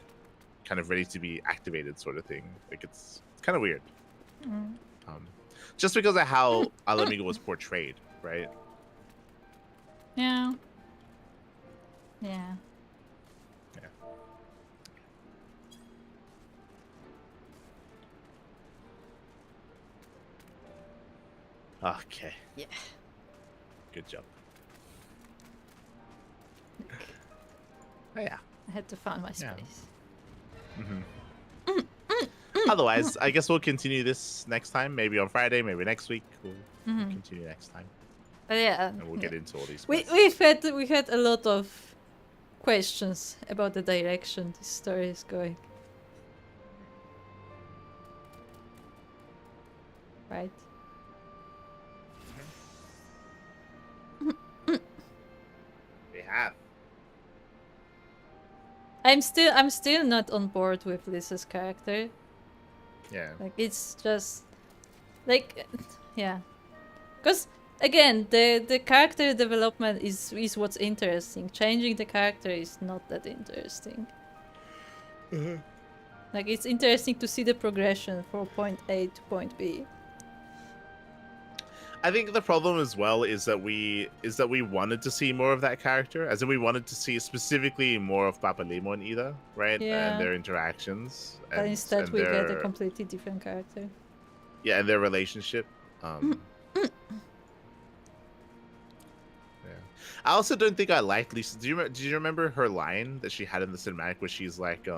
kind of ready to be activated, sort of thing. Like it's kind of weird. Just because of how Ala Mhigo was portrayed, right? Yeah. Yeah. Okay. Yeah. Good job. Oh, yeah. I had to find my space. Otherwise, I guess we'll continue this next time. Maybe on Friday, maybe next week. We'll continue next time. But yeah. And we'll get into all these we had a lot of questions about the direction this story is going. Right? We have. I'm still not on board with Liz's character. Yeah. Like it's just like yeah. Because again, the character development is what's interesting. Changing the character is not that interesting. Like it's interesting to see the progression from point A to point B. I think the problem as well is that we wanted to see more of that character, as in we wanted to see specifically more of Papalymo and Ida, right? Yeah. And their interactions. But instead we get a completely different character. Yeah, and their relationship. Yeah. I also don't think I liked Lisa. Do you remember her line that she had in the cinematic where she's like,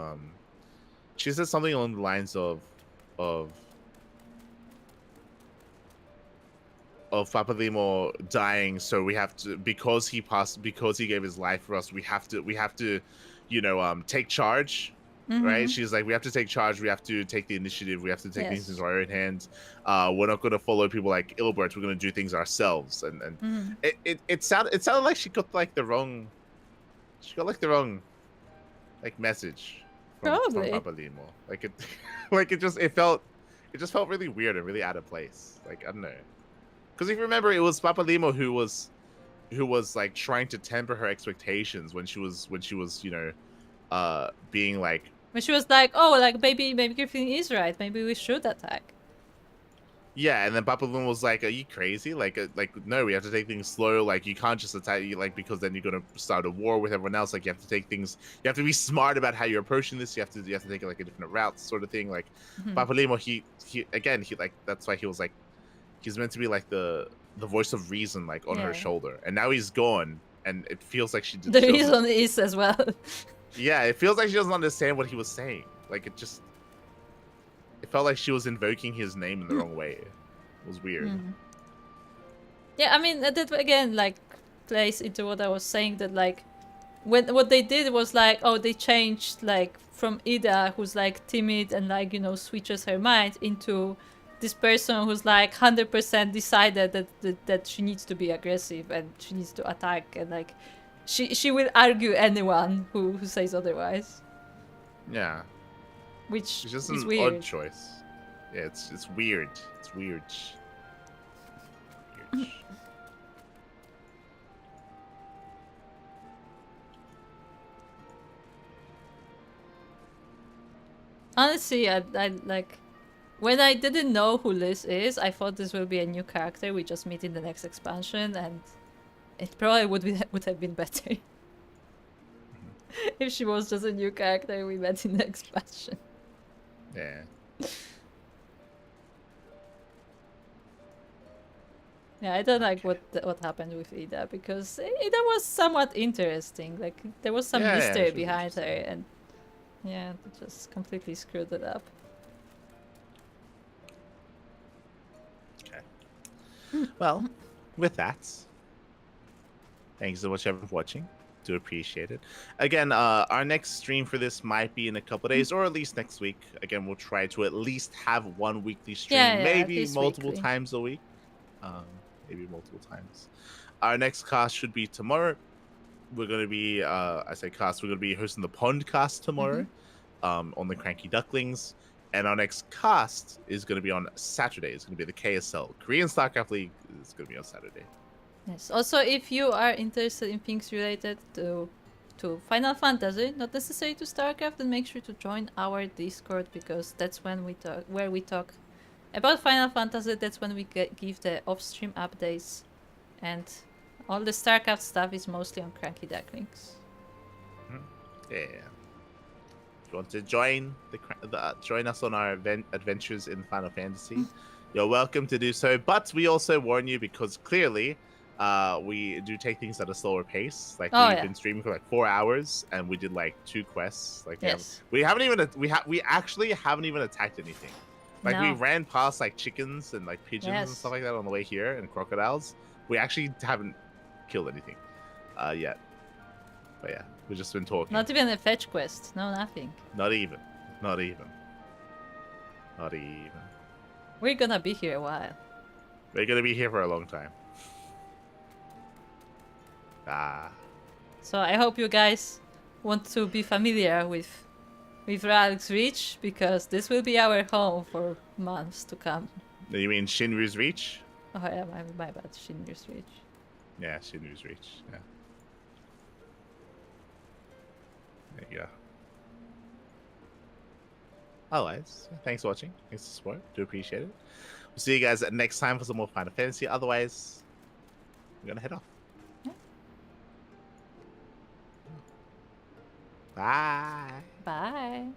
she said something along the lines of Papalymo dying, so we have to, because he gave his life for us, we have to, you know, take charge, right? She's like, we have to take charge, we have to take the initiative, we have to take things into our own hands. We're not going to follow people like Ilbert, we're going to do things ourselves. And it sounded like she got like the wrong like message from Papalymo. Like it just felt really weird and really out of place. Like, I don't know. Because if you remember, it was Papalymo who was like trying to temper her expectations when she was, you know, being like, when she was like, oh, like maybe Griffin is right, maybe we should attack. Yeah, and then Papalymo was like, are you crazy? Like no, we have to take things slow. Like you can't just attack, like, because then you're gonna start a war with everyone else. Like you have to take things, you have to be smart about how you're approaching this. You have to take like a different route, sort of thing. Like Papalymo, he like, that's why he was like, he's meant to be like the voice of reason, like on her shoulder, and now he's gone, and it feels like she did. The reason is as well. Yeah, it feels like she doesn't understand what he was saying. Like it felt like she was invoking his name in the wrong way. It was weird. Yeah, I mean that again like plays into what I was saying, that like what they did was like, oh, they changed like from Ida, who's like timid and like, you know, switches her mind, into this person who's like 100% decided that she needs to be aggressive and she needs to attack, and like she will argue anyone who says otherwise. Yeah. Which it's just is an weird. odd choice. Yeah, it's weird. It's weird. Honestly, I like, when I didn't know who Liz is, I thought this will be a new character we just meet in the next expansion, and it probably would have been better if she was just a new character we met in the expansion. Yeah. Yeah, I don't like what happened with Ida, because Ida was somewhat interesting. Like there was some mystery behind her, and yeah, it just completely screwed it up. Okay. Well, with that, thanks so much everyone for watching. Do appreciate it. Again, our next stream for this might be in a couple days, or at least next week. Again, we'll try to at least have one weekly stream, Yeah, maybe multiple weekly. times a week. Maybe multiple times. Our next cast should be tomorrow. We're going to be, I say cast, we're going to be hosting the Pond cast tomorrow on the Cranky Ducklings. And our next cast is going to be on Saturday. It's going to be the KSL. Korean StarCraft League is going to be on Saturday. Yes. Also, if you are interested in things related to Final Fantasy, not necessary to StarCraft, then make sure to join our Discord, because that's when we talk about Final Fantasy. That's when we give the off-stream updates, and all the StarCraft stuff is mostly on Cranky Ducklings. Yeah. If you want to join join us on our adventures in Final Fantasy, you're welcome to do so. But we also warn you, because clearly, we do take things at a slower pace. Like we've been streaming for like 4 hours, and we did like 2 quests. Like we actually haven't even attacked anything. Like we ran past like chickens and like pigeons and stuff like that on the way here, and crocodiles. We actually haven't killed anything yet. But yeah, we've just been talking. Not even a fetch quest. No, nothing. Not even. We're gonna be here a while. We're gonna be here for a long time. So I hope you guys want to be familiar with Ralph's Reach, because this will be our home for months to come. You mean Shinryu's Reach? Oh yeah, my bad. Shinryu's Reach. Yeah, Shinryu's Reach. Yeah. There you go. Otherwise, thanks for watching. Thanks for the support. Do appreciate it. We'll see you guys next time for some more Final Fantasy. Otherwise, we're gonna head off. Yeah. Bye. Bye.